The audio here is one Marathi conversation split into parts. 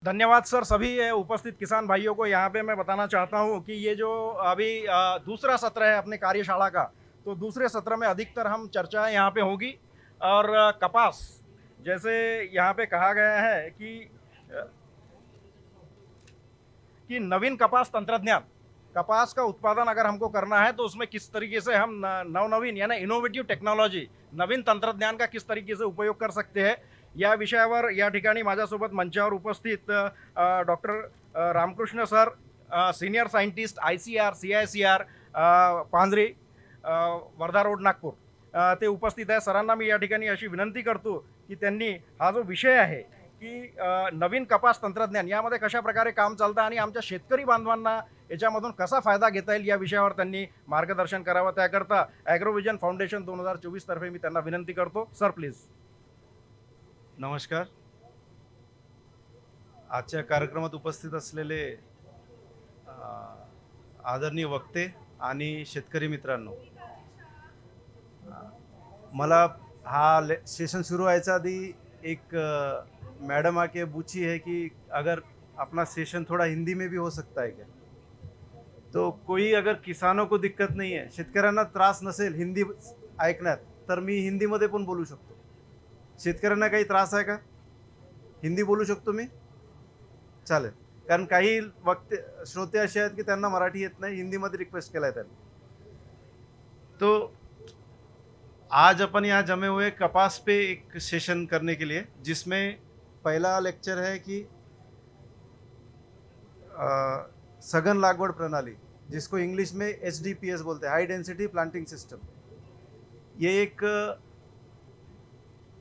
धन्यवाद सर। सभी उपस्थित किसान भाइयों को यहाँ पे मैं बताना चाहता हूँ कि ये जो अभी दूसरा सत्र है अपने कार्यशाला का, तो दूसरे सत्र में अधिकतर हम चर्चाएं यहाँ पे होगी। और कपास, जैसे यहाँ पे कहा गया है अ, कि नवीन कपास तंत्रज्ञान, कपास का उत्पादन अगर हमको करना है तो उसमें किस तरीके से हम नवनवीन यानी इनोव्हेटिव्ह टेक्नॉलॉजी, नवीन तंत्रज्ञान का किस तरीके से उपयोग कर सकते हैं, या विषयावर या ठिकाणी माझ्यासोबत मंचावर उपस्थित doctor Ramakrishna sir, senior scientist ICR CICR पांढरी, वर्धा रोड नागपूर, ते उपस्थित आहे। सरांना मी या ठिकाणी अशी विनंती करतो की त्यांनी हा जो विषय आहे की नवीन कपास तंत्रज्ञान यामध्ये कशा प्रकारे काम चालतं आणि आमच्या शेतकरी बांधवांना याच्यामधून कसा फायदा घेता येईल या विषयावर त्यांनी मार्गदर्शन करावं। त्याकरता ॲग्रोव्हिजन फाउंडेशन 2024 तर्फे मी त्यांना विनंती करतो। Sir please. नमस्कार. आजच्या कार्यक्रमात उपस्थित असलेले आदरणीय वक्ते आणि शेतकरी मित्रांनो, मला सेशन शुरू व्हायच्या आधी एक मैडम आके पूछी है कि अगर अपना सेशन थोड़ा हिंदी में भी हो सकता है क्या. तो कोई अगर किसानों को दिक्कत नाही आहे, शेतकऱ्यांना त्रास नसेल हिंदी ऐकण्यात, तर मी हिंदीमध्ये पण बोलू शकतो. शेतकऱ्यांना काही त्रास आहे का? हिंदी बोलू शकतो मी? चालेल. कारण काही वक्ते श्रोते असे आहेत की त्यांना मराठी येत नाही, हिंदीमध्ये रिक्वेस्ट केला है त्यांनी. तो आज अपन यहाँ जमे हुए कपास पे एक सेशन करने के लिए, जिसमें पहला लेक्चर है कि सघन लागवड प्रणाली, जिसको इंग्लिश में HDPS बोलते हैं, हाई डेंसिटी प्लांटिंग सिस्टम. ये एक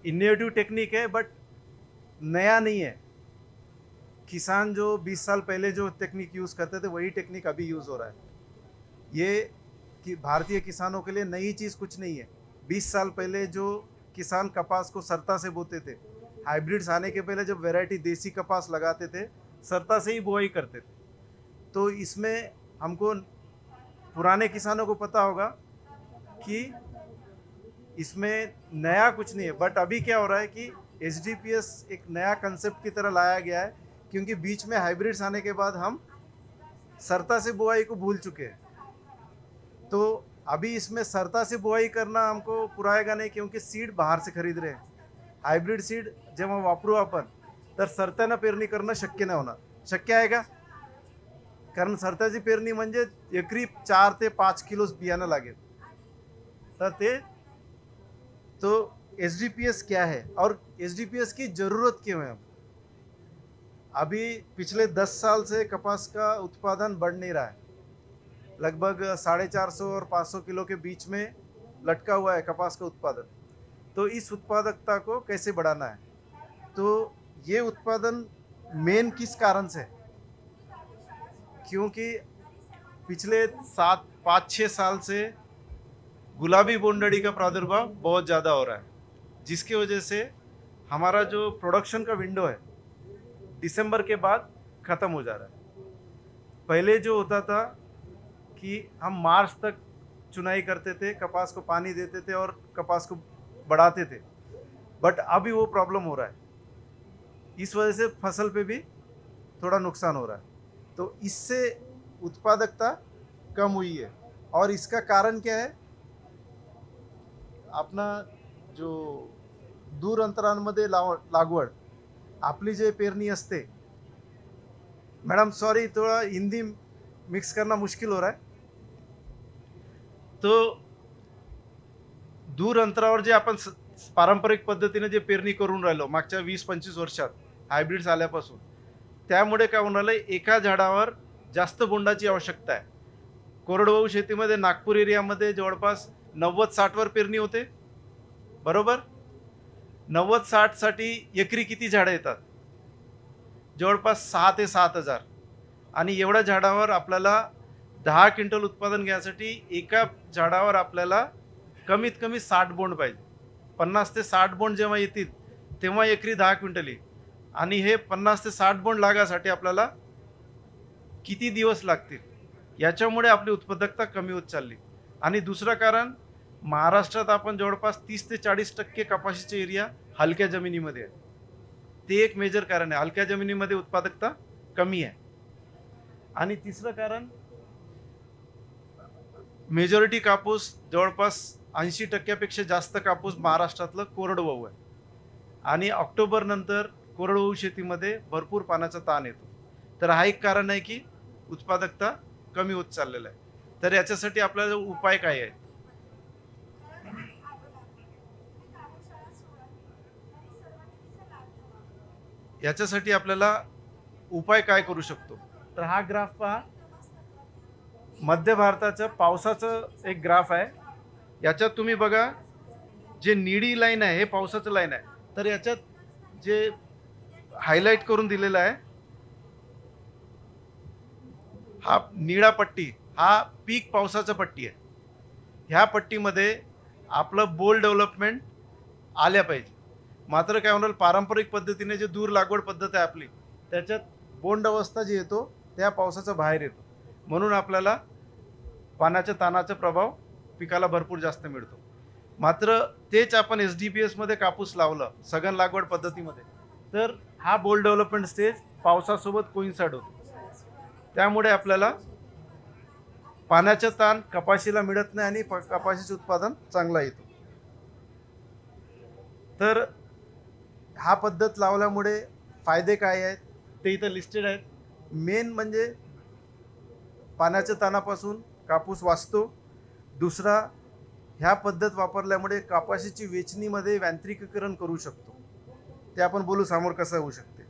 इनोवेटिव टेक्निक है, बट नया नहीं है. किसान जो 20 साल पहले जो टेक्निक यूज़ करते थे वही टेक्निक अभी यूज़ हो रहा है. ये कि भारतीय किसानों के लिए नई चीज़ कुछ नहीं है. 20 साल पहले जो किसान कपास को सरता से बोते थे, हाइब्रिड्स आने के पहले जब वैरायटी देसी कपास लगाते थे, सरता से ही बुआई करते थे. तो इसमें हमको पुराने किसानों को पता होगा कि इसमें नया कुछ नहीं है. बट अभी क्या हो रहा है कि HDPS एक नया कंसेप्ट की तरह लाया गया है, क्योंकि बीच में हाइब्रिड्स आने के बाद हम सरता से बुआई को भूल चुके हैं. तो अभी इसमें सरता से बुआई करना हमको पुराएगा नहीं, क्योंकि सीड बाहर से खरीद रहे हैं. हायब्रिड सीड जेव्हा वापरू आपण, तर सरत्यानं पेरणी करणं शक्य नाही होणार. शक्य आहे का? कारण सरत्याची पेरणी म्हणजे एकरी 4 ते 5 किलो बियाणं लागेल. तर तो HDPS क्या है और HDPS की ज़रूरत क्यों है? अभी पिछले 10 साल से कपास का उत्पादन बढ़ नहीं रहा है. लगभग 450 और 500 किलो के बीच में लटका हुआ है कपास का उत्पादन. तो इस उत्पादकता को कैसे बढ़ाना है? तो ये उत्पादन मेन किस कारण से है? क्योंकि पिछले 5-6 साल से गुलाबी बोंडअळी का प्रादुर्भाव बहुत ज़्यादा हो रहा है, जिसकी वजह से हमारा जो प्रोडक्शन का विंडो है दिसंबर के बाद ख़त्म हो जा रहा है. पहले जो होता था कि हम मार्च तक चुनाई करते थे, कपास को पानी देते थे और कपास को बढ़ाते थे. बट अभी वो प्रॉब्लम हो रहा है. इस वजह से फसल पे भी थोड़ा नुकसान हो रहा है. तो इससे उत्पादकता कम हुई है. और इसका कारण क्या है? अपना जो दूर अंतरांमध्ये लागवड, आपली जे पेरणी असते, मैडम सॉरी थोड़ा हिंदी मिक्स करना मुश्किल हो रहा है. तो दूर अंतरावर जे आपण पारंपरिक पद्धतीने जे पेरणी करून राहिलो मागच्या 20-25 वर्षात हायब्रिड्स आल्यापासून, त्यामुळे काय होऊन राहिलं, एका झाडावर जास्त बोंडाची आवश्यकता आहे. कोरडवाहू शेतीमध्ये नागपूर एरियामध्ये जवळपास 90-60 वर पेरणी होते, बरोबर. 90-60 साठी एकरी किती झाडं येतात? जवळपास 6 ते 7,000. आणि एवढ्या झाडावर आपल्याला 10 क्विंटल उत्पादन घ्यायसाठी एका झाडावर आपल्याला कमीत कमी 60 बोंड पाहिजे. 50 ते 60 बोंड जेव्हा येतील तेव्हा एकरी 10 क्विंटल येईल. आणि हे 50 ते 60 बोंड लागासाठी आपल्याला किती दिवस लागतील? याच्यामुळे आपली उत्पादकता कमी होत चालली. आणि दुसरं कारण, महाराष्ट्रात आपण जवळपास 30 ते 40% कपाशीचे एरिया हलक्या जमिनीमध्ये आहे. ते एक मेजर कारण आहे. हलक्या जमिनीमध्ये उत्पादकता कमी आहे. आणि तिसरं कारण, मेजॉरिटी कापूस, जवळपास 80% जास्त कापूस महाराष्ट्रातलं कोरडवाहू आहे. आणि ऑक्टोबर नंतर कोरडवाहू शेतीमध्ये भरपूर पाण्याचा ताण येतो. तर हा एक कारण आहे की उत्पादकता कमी होत चाललेला आहे. तर याच्यासाठी आपल्याला उपाय काय आहे? याच्यासाठी आपल्याला उपाय काय करू शकतो? तर हा ग्राफ पहा, मध्य भारताचं पावसाचं एक ग्राफ आहे. याच्यात तुम्ही बघा, जे निळी लाईन आहे हे पावसाचं लाईन आहे. तर याच्यात जे हायलाईट करून दिलेलं आहे, हा निळा पट्टी हा पीक पावसाचा पट्टी आहे. ह्या पट्टीमध्ये आपलं बोल डेव्हलपमेंट आल्या पाहिजे. मात्र काय होणार, पारंपरिक पद्धतीने जे दूर लागवड पद्धत आहे आपली, त्याच्यात बोंड अवस्था जी येतो त्या पावसाचा बाहेर येतो. म्हणून आपल्याला पाण्याच्या ताणाचा प्रभाव पिकाला भरपूर जास्त मिळतो. मात्र तेच आपण SDPS मध्ये कापूस लावलं सघन लागवड पद्धतीमध्ये, तर हा बोल डेव्हलपमेंट स्टेज पावसासोबत कोइन्साइड होतो. त्यामुळे आपल्याला पाण्याचा ताण कपाशीला मिळत नाही आणि कपाशीचे उत्पादन चांगला येतो. तर हा पद्धत लावल्यामुळे फायदे काय आहेत ते इथं लिस्टेड आहेत. मेन म्हणजे पाण्याच्या ताणापासून कापूस वाचतो. दुसरा, ह्या पद्धत वापरल्यामुळे कपाशीची वेचणीमध्ये यांत्रिकीकरण करू शकतो. ते आपण बोलू समोर कसं होऊ शकते.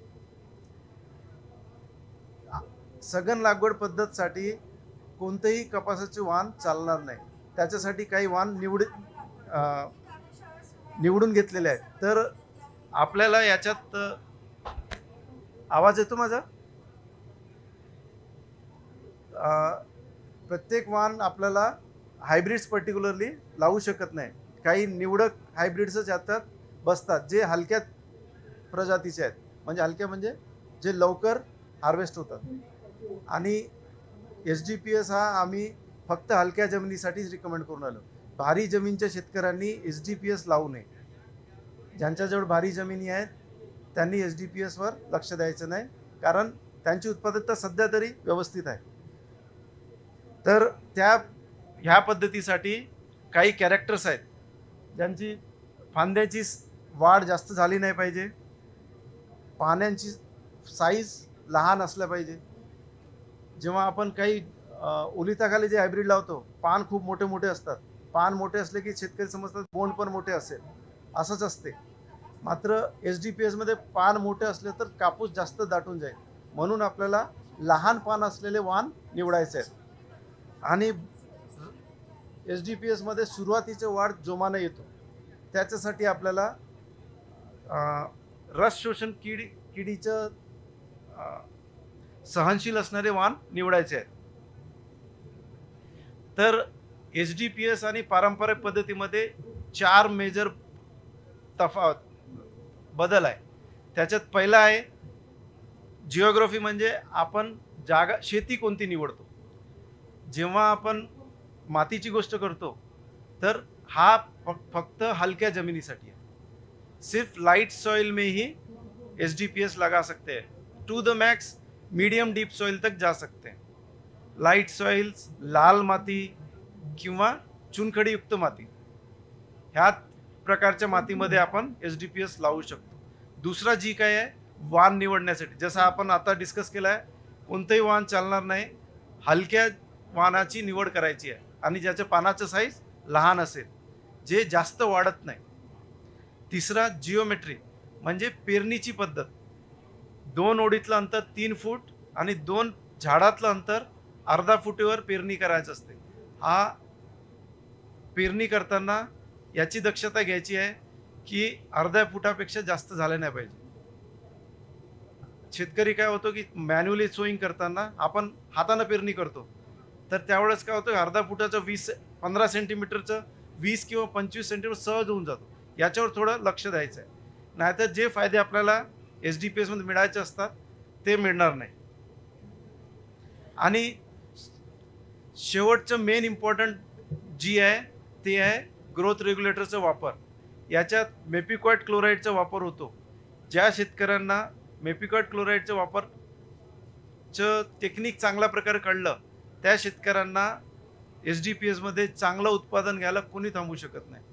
सघन लागवड पद्धतसाठी कोणतेही कपासाचे वाण चालणार नाही. त्याच्यासाठी काही वाण निवडून घेतलेले आहेत. तर आपल्याला याच्यात आवाज येतो माझा? प्रत्येक वाण आपल्याला हायब्रिड्स पर्टिक्युलरली लावू शकत नाही. काही निवडक हायब्रिड्सच याच्यात बसतात जे हलक्या प्रजातीचे आहेत. म्हणजे हलक्या म्हणजे जे लवकर हार्वेस्ट होतात. आणि SDPS हा आम्ही फक्त हलक्या जमिनीसाठीच रिकमेंड करून आलो. भारी जमीनच्या शेतकऱ्यांनी SDPS लावू नये. ज्यांच्याजवळ भारी जमिनी आहेत त्यांनी SDPS वर लक्ष द्यायचं नाही, कारण त्यांची उत्पादकता सध्या तरी व्यवस्थित आहे. तर ह्या पद्धतीसाठी काही कॅरेक्टर्स आहेत. ज्यांची फांद्याची वाढ जास्त झाली नाही पाहिजे, पानांची साईज लहान असल्या पाहिजे. जेव्हा आपण काही ओलिताखाली जे हायब्रिड लावतो, पान खूप मोठे मोठे असतात. पान मोठे असले की शेतकरी समजतात बोंड पण मोठे असेल, असंच असते. मात्र SDPS मध्ये पान मोठे असले तर कापूस जास्त दाटून जाईल. म्हणून आपल्याला लहान पान असलेले वाण निवडायचे आहेत. आणि SDPS मध्ये सुरुवातीचे वाढ जोमाने येतो. त्याच्यासाठी आपल्याला रस शोषण किडीचं सहनशील असणारे वाण निवडायचे आहेत. तर SDPS आणि पारंपरिक पद्धतीमध्ये 4 मेजर बदल आहे. त्याच्यात पहिला आहे जिओग्राफी, म्हणजे आपण जागा शेती कोणती निवडतो. जेव्हा आपण मातीची गोष्ट करतो तर हा फक्त हलक्या जमिनीसाठी आहे. सिर्फ लाइट सॉइल में ही SDPS लगा सकते हैं. To the max medium deep soil तक जा सकते हैं. लाइट सॉइल्स, लाल माती किंवा चुनखडीयुक्त माती, ह्या प्रकारच्या मातीमध्ये आपण SDPS लावू शकतो. दुसरा जी काय आहे वाण निवडण्यासाठी, जसं आपण आता डिस्कस केलं आहे, कोणतंही वाण चालणार नाही. हलक्या वाणाची निवड करायची आहे आणि ज्याच्या पानाचं साईज लहान असेल, जे जास्त वाढत नाही. तिसरा जिओमेट्री, म्हणजे पेरणीची पद्धत. 2 ओळीतलं अंतर 3 फूट आणि 2 झाडातलं अंतर अर्धा फुटीवर पेरणी करायचं असते. हा पेरणी करताना याची दक्षता घ्यायची आहे की अर्ध्या फुटापेक्षा जास्त झालं नाही पाहिजे. शेतकरी काय होतो की मॅन्युअली सोईंग करताना आपण हाताने पेरणी करतो, तर त्यावेळेस काय होतं, अर्धा फुटाचं 15 सेंटीमीटरचं 20 किंवा 25 सेंटीमीटर सहज होऊन जातो. याच्यावर थोडं लक्ष द्यायचं आहे. नाहीतर जे फायदे आपल्याला SDPS मध्ये मिळायचे असतात ते मिळणार नाही. आणि शेवटचं मेन इम्पॉर्टंट जी आहे ते आहे ग्रोथ रेग्युलेटरचा वापर. याच्यात मेपिक्वाट क्लोराईडचा वापर होतो. ज्या शेतकऱ्यांना मेपिकॉट क्लोराईडचं वापरचं टेक्निक चांगल्या प्रकारे कळलं त्या शेतकऱ्यांना SDPSमध्ये चांगलं उत्पादन घ्यायला कोणी थांबवू शकत नाही.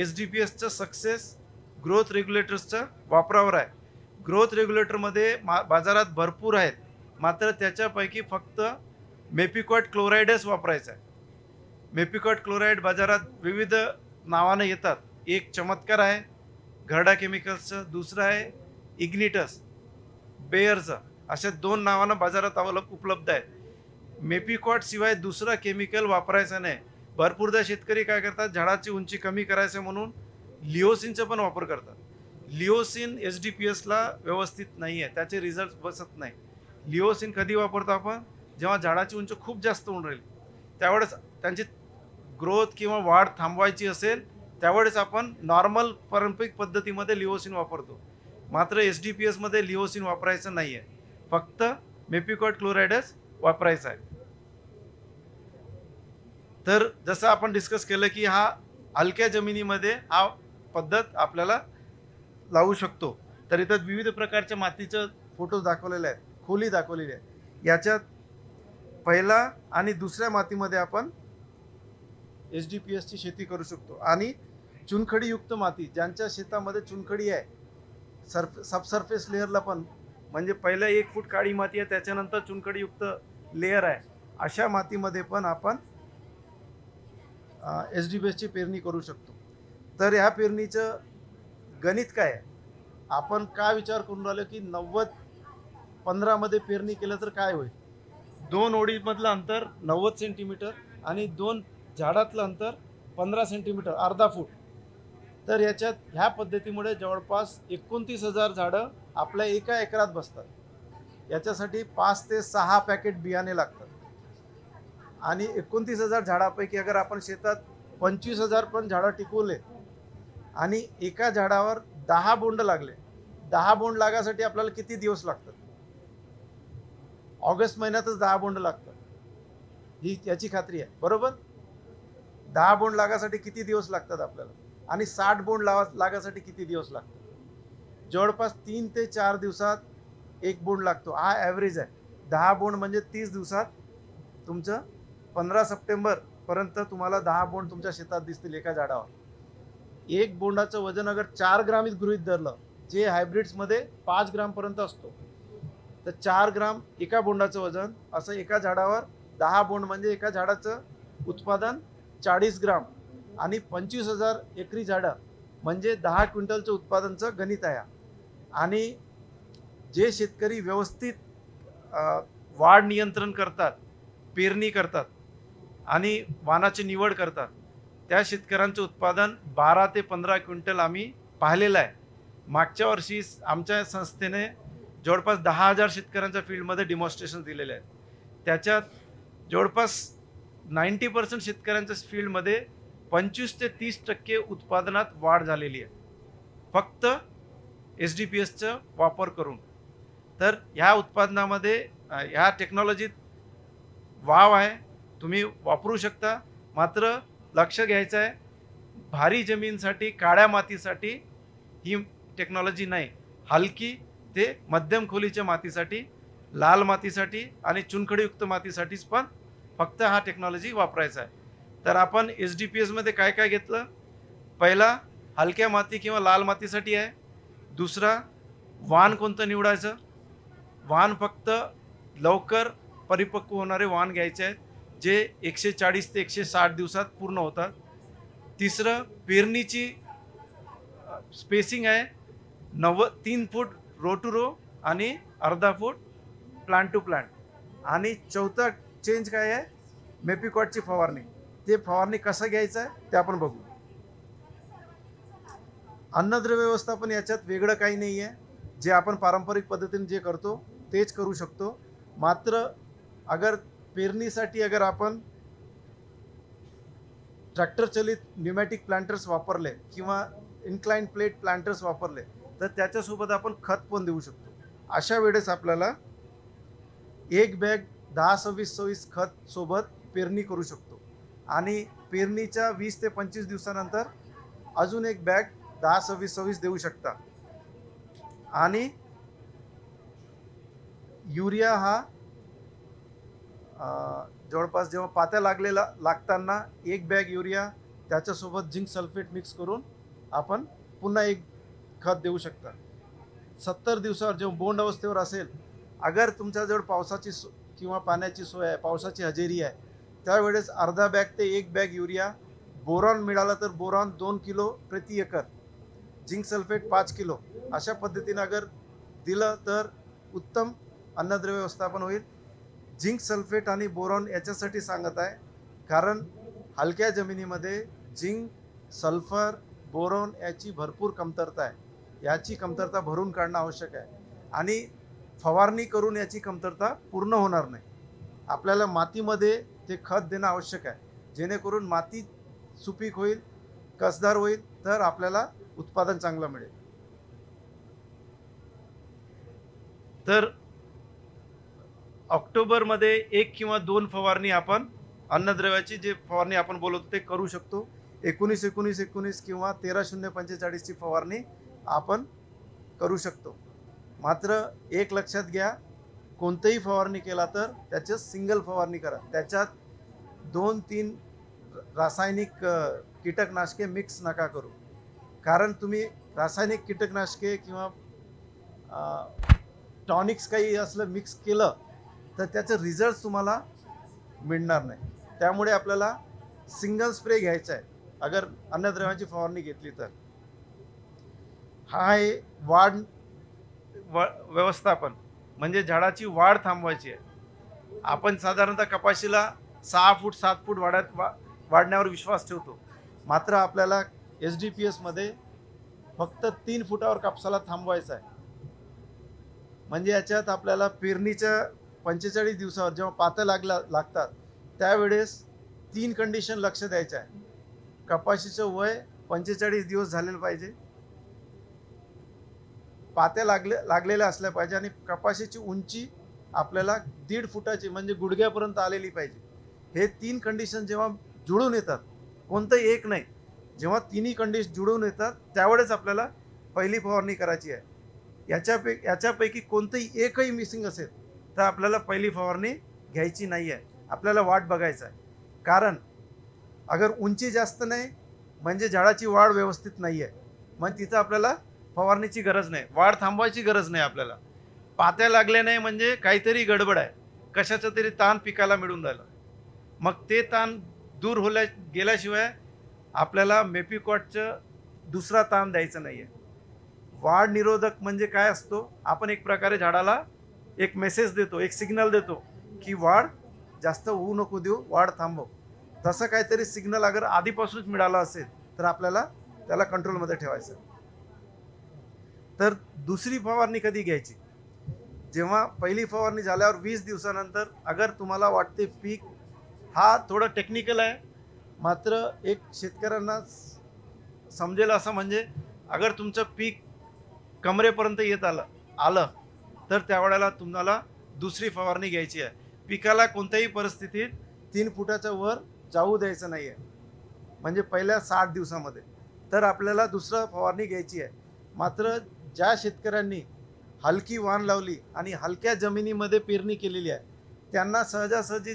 SDPSचं सक्सेस ग्रोथ रेग्युलेटर्सच्या वापरावर आहे. ग्रोथ रेग्युलेटरमध्ये बाजारात भरपूर आहेत, मात्र त्याच्यापैकी फक्त मेपिकॉट क्लोराईडच वापरायचं आहे. मेपिकॉट क्लोराईड बाजारात विविध नावानं येतात. एक चमत्कार आहे घरडा केमिकल्सचं, दुसरं आहे इग्निटस बेयरचं. अशा 2 नावानं बाजारात उपलब्ध आहेत. मेपिकॉट शिवाय दुसरा केमिकल वापरायचं नाही. भरपूरदा शेतकरी काय करतात, झाडाची उंची कमी करायचं म्हणून लिओसिनचा पण वापर करतात. लिओसिन SDPSला व्यवस्थित नाही आहे, त्याचे रिझल्ट बसत नाही. लिओसिन कधी वापरतो आपण, जेव्हा झाडाची उंची खूप जास्त होऊन राहील त्यावेळेस त्यांची ग्रोथ किंवा वाढ थांबवायची असेल त्यावेळेस आपण नॉर्मल पारंपरिक पद्धतीमध्ये लिओसिन वापरतो. मात्र SDPSमध्ये लिओसिन वापरायचं नाही आहे, फक्त मेपिकॉट क्लोराईडच वापरायचा आहे. तर जसं आपण डिस्कस केलं की हा हलक्या जमिनीमध्ये हा पद्धत आपल्याला लावू शकतो. तर इथं विविध प्रकारच्या मातीचं फोटोज दाखवलेले आहेत, खोली दाखवलेली आहे. याच्यात पहिला आणि दुसऱ्या मातीमध्ये आपण SDPSची शेती करू शकतो. आणि चुनखडीयुक्त माती, ज्यांच्या शेतामध्ये चुनखडी आहे सबसर्फेस लेअरला पण, म्हणजे पहिलं 1 फूट काळी माती आहे त्याच्यानंतर चुनखडीयुक्त लेअर आहे, अशा मातीमध्ये पण आपण SDPSची पेरणी करू शकतो. तर ह्या पेरणीचं गणित काय आहे, आपण काय विचार करून राहिलो की 90-15 मध्ये पेरणी केलं तर काय होईल. 2 ओळीमधलं अंतर 90 सेंटीमीटर आणि 2 झाडातलं अंतर 15 सेंटीमीटर, अर्धा फूट. तर याच्यात ह्या पद्धतीमुळे जवळपास 29,000 झाडं आपल्या एका एकरात बसतात. याच्यासाठी 5 ते 6 पॅकेट बियाणे लागतात. आणि 29,000 झाडापैकी अगर आपण शेतात 25,000 पण झाडं टिकवले आणि एका झाडावर 10 बोंड लागले, 10 बोंड लागासाठी आपल्याला किती दिवस लागतात. ऑगस्ट महिन्यातच 10 बोंड लागतात, ही याची खात्री आहे बरोबर. 10 बोंड लागासाठी किती दिवस लागतात आपल्याला, आणि 60 बोंड लागासाठी किती दिवस लागतात. जवळपास 3 ते 4 दिवसात एक बोंड लागतो, हा ॲव्हरेज आहे. 10 बोंड म्हणजे 30 दिवसात तुमचं 15 सप्टेंबर पर्यंत तुम्हाला 10 बोंड तुमच्या शेतात दिसतील एका झाडावर. एक बोंडाचं वजन अगर 4 ग्राम गृहीत धरलं, जे हायब्रिड्समध्ये 5 ग्रामपर्यंत असतो, तर 4 ग्राम एका बोंडाचं वजन, असं एका झाडावर 10 बोंड म्हणजे एका झाडाचं उत्पादन 40 ग्राम आणि 25,000 एकरी झाडं म्हणजे 10 क्विंटलचं उत्पादनचं गणित आहे. आणि जे शेतकरी व्यवस्थित वाढ नियंत्रण करतात, पेरणी करतात आणि वाणाची निवड करतात, त्या शेतकऱ्यांचं उत्पादन 12 ते 15 क्विंटल आम्ही पाहिलेलं आहे. मागच्या वर्षी आमच्या संस्थेने जवळपास 10,000 शेतकऱ्यांच्या फील्डमध्ये डिमॉन्स्ट्रेशन दिलेले आहेत. त्याच्यात जवळपास 90% शेतकऱ्यांच्या फील्डमध्ये 25 ते 30% उत्पादनात वाढ झालेली आहे, फक्त SDPSचा वापर करून. तर ह्या उत्पादनामध्ये ह्या टेक्नॉलॉजीत वाव आहे, तुम्ही वापरू शकता. मात्र लक्ष घ्यायचं आहे, भारी जमीनसाठी, काळ्या मातीसाठी ही टेक्नॉलॉजी नाही. हलकी ते मध्यम खोलीच्या मातीसाठी, लाल मातीसाठी आणि चुनखडीयुक्त मातीसाठीच पण फक्त हा टेक्नॉलॉजी वापरायचा आहे. तर आपण SDPSमध्ये काय काय घेतलं, पहिला हलक्या माती किंवा लाल मातीसाठी आहे. दुसरा वाण कोणतं निवडायचं, वाण फक्त लवकर परिपक्व होणारे वाण घ्यायचे आहेत, जे 140 ते 160 दिवसात पूर्ण होतात. तिसरं पेरणीची स्पेसिंग आहे 3 फूट रो टू रो आणि अर्धा फूट प्लांट टू प्लांट. आणि चौथा चेंज काय आहे, मेपिकॉटची फवारणी. ते फवारणी कसं घ्यायचं आहे ते आपण बघू. अन्नद्रव्य व्यवस्थापन याच्यात वेगळं काही नाही आहे, जे आपण पारंपरिक पद्धतीने जे करतो तेच करू शकतो. मात्र अगर पेरणीसाठी अगर आपण ट्रॅक्टर चलित न्यूमॅटिक प्लांटर्स वापरले किंवा इन्क्लाइन प्लेट प्लांटर्स वापरले तर त्याच्यासोबत आपण खत पण देऊ शकतो. अशा वेळेस आपल्याला एक बॅग 10-26-26 खत सोबत पेरणी करू शकतो. आणि पेरणीच्या 20 ते 25 दिवसानंतर अजून एक बॅग 10-26-26 देऊ शकता. आणि युरिया हा जवळपास जेव्हा पात्या लागताना एक बॅग युरिया त्याच्यासोबत झिंक सल्फेट मिक्स करून आपण पुन्हा एक खत देऊ शकता. 70 दिवसावर जेव्हा बोंड अवस्थेवर असेल, अगर तुमच्याजवळ पावसाची किंवा पाण्याची सोय आहे, पावसाची हजेरी आहे, त्यावेळेस अर्धा बॅग ते एक बॅग युरिया, बोरॉन मिळाला तर बोरॉन 2 किलो प्रति एकर, झिंक सल्फेट 5 किलो, अशा पद्धतीने अगर दिलं तर उत्तम अन्नद्रव्य व्यवस्थापन होईल. झिंक सल्फेट आणि बोरॉन याच्यासाठी सांगत आहे कारण हलक्या जमिनीमध्ये झिंक, सल्फर, बोरॉन याची भरपूर कमतरता आहे. याची कमतरता भरून काढणं आवश्यक आहे आणि फवारणी करून याची कमतरता पूर्ण होणार नाही. आपल्याला मातीमध्ये ते खत देणं आवश्यक आहे जेणेकरून माती सुपीक होईल, कसदार होईल, तर आपल्याला उत्पादन चांगलं मिळेल. तर ऑक्टोबरमध्ये 1 किंवा 2 फवारणी आपण अन्नद्रव्याची जे फवारणी आपण बोलतो ते करू शकतो. 19-19-19 किंवा 13-0-45 ची फवारणी आपण करू शकतो. मात्र एक लक्षात घ्या, कोणतेही फवारणी केला तर त्याचं सिंगल फवारणी करा. त्याच्यात 2-3 रासायनिक कीटकनाशके मिक्स नका करू. कारण तुम्ही रासायनिक कीटकनाशके किंवा टॉनिक्स काही असलं मिक्स केलं तर त्याचे रिझल्ट तुम्हाला मिळणार नाही. त्यामुळे आपल्याला सिंगल स्प्रे घ्यायचा आहे अगर अन्नद्रव्याची फवारणी घेतली तर. हा आहे वाढ व्यवस्थापन, म्हणजे झाडाची वाढ थांबवायची आहे. आपण साधारणतः कपाशीला 6 फूट 7 फूट वाढण्यावर विश्वास ठेवतो. मात्र आपल्याला SDPS मध्ये फक्त 3 फुटावर कापसाला थांबवायचं आहे. म्हणजे याच्यात आपल्याला पेरणीच्या 45 दिवसावर जेव्हा पातं लागतात त्यावेळेस 3 कंडिशन लक्ष द्यायचं आहे. कपाशीचं वय 45 दिवस झालेलं पाहिजे, पात्या लागलेल्या असल्या पाहिजे आणि कपाशीची उंची आपल्याला 1.5 फुटाची म्हणजे गुडघ्यापर्यंत आलेली पाहिजे. हे 3 कंडिशन जेव्हा जुळून येतात, कोणतंही एक नाही, जेव्हा तिन्ही कंडिशन जुळून येतात त्यावेळेस आपल्याला पहिली फवारणी करायची आहे. याच्यापैकी कोणतंही एकही मिसिंग असेल तर आपल्याला पहिली फवारणी घ्यायची नाही आहे. आपल्याला वाट बघायचं आहे. कारण अगर उंची जास्त नाही म्हणजे झाडाची वाढ व्यवस्थित नाही आहे, मग तिथं आपल्याला फवारणीची गरज नाही, वाढ थांबवायची गरज नाही. आपल्याला पात्या लागल्या नाही म्हणजे काहीतरी गडबड आहे, कशाचं तरी ताण पिकाला मिळून राहिलं. मग ते ताण दूर गेल्याशिवाय आपल्याला मेपिकॉटचं दुसरा ताण द्यायचा नाही आहे. वाढ निरोधक म्हणजे काय असतो, आपण एक प्रकारे झाडाला एक मेसेज देतो, एक सिग्नल देतो की वाढ जास्त होऊ नको देऊ, वाढ थांबव. तसं काहीतरी सिग्नल अगर आधीपासूनच मिळाला असेल तर आपल्याला त्याला कंट्रोलमध्ये ठेवायचं. तर दुसरी फवारणी कधी घ्यायची, जेव्हा पहिली फवारणी झाल्यावर 20 दिवसानंतर अगर तुम्हाला वाटते पीक हा थोडं टेक्निकल आहे, मात्र एक शेतकऱ्यांना समजेल असं, म्हणजे अगर तुमचं पीक कमरेपर्यंत येत आलं तर त्यावेळेला तुम्हाला दुसरी फवारणी घ्यायची आहे. पिकाला कोणत्याही परिस्थितीत 3 फुटाच्या वर जाऊ द्यायचं नाही आहे, म्हणजे पहिल्या 60 दिवसामध्ये तर आपल्याला दुसरं फवारणी घ्यायची आहे. मात्र ज्या शेतकऱ्यांनी हलकी वाण लावली आणि हलक्या जमिनीमध्ये पेरणी केलेली आहे त्यांना सहजासहजी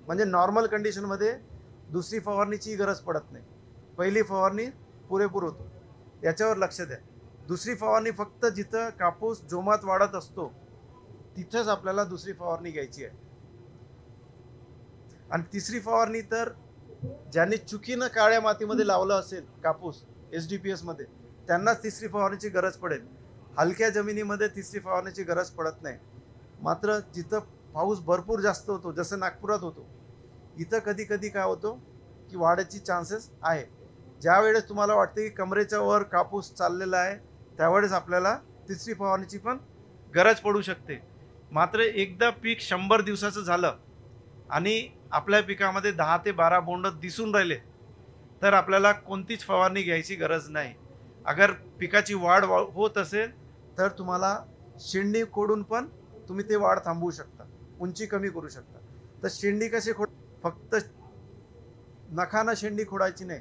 म्हणजे नॉर्मल कंडिशनमध्ये दुसरी फवारणीची गरज पडत नाही, पहिली फवारणी पुरेपूर होतो. याच्यावर लक्ष द्या. दुसरी फवारणी फक्त जिथं कापूस जोमात वाढत असतो तिथंच आपल्याला दुसरी फवारणी घ्यायची आहे. आणि तिसरी फवारणी तर ज्यांनी चुकीनं काळ्या मातीमध्ये लावलं असेल कापूस SDPS मध्ये त्यांनाच तिसरी फवारणीची गरज पडेल. हलक्या जमिनीमध्ये तिसरी फवारणीची गरज पडत नाही. मात्र जिथं पाऊस भरपूर जास्त होतो, जसं नागपुरात होतो, इथं कधी कधी काय होतो की वाढीची चान्सेस आहे. ज्यावेळेस तुम्हाला वाटते की कमरेच्या वर कापूस चाललेला आहे त्यावेळेस आपल्याला तिसरी फवारणीची पण गरज पडू शकते. मात्र एकदा पीक 100 दिवसाचं झालं आणि आपल्या पिकामध्ये 10 ते 12 बोंड दिसून राहिले तर आपल्याला कोणतीच फवारणी घ्यायची गरज नाही. अगर पिकाची वाढ होत असेल तर तुम्हाला शेंडी खोडून पण तुम्ही ते वाढ थांबवू शकता, उंची कमी करू शकता. तर शेंडी कशी फक्त नखानं शेंडी खोडायची नाही,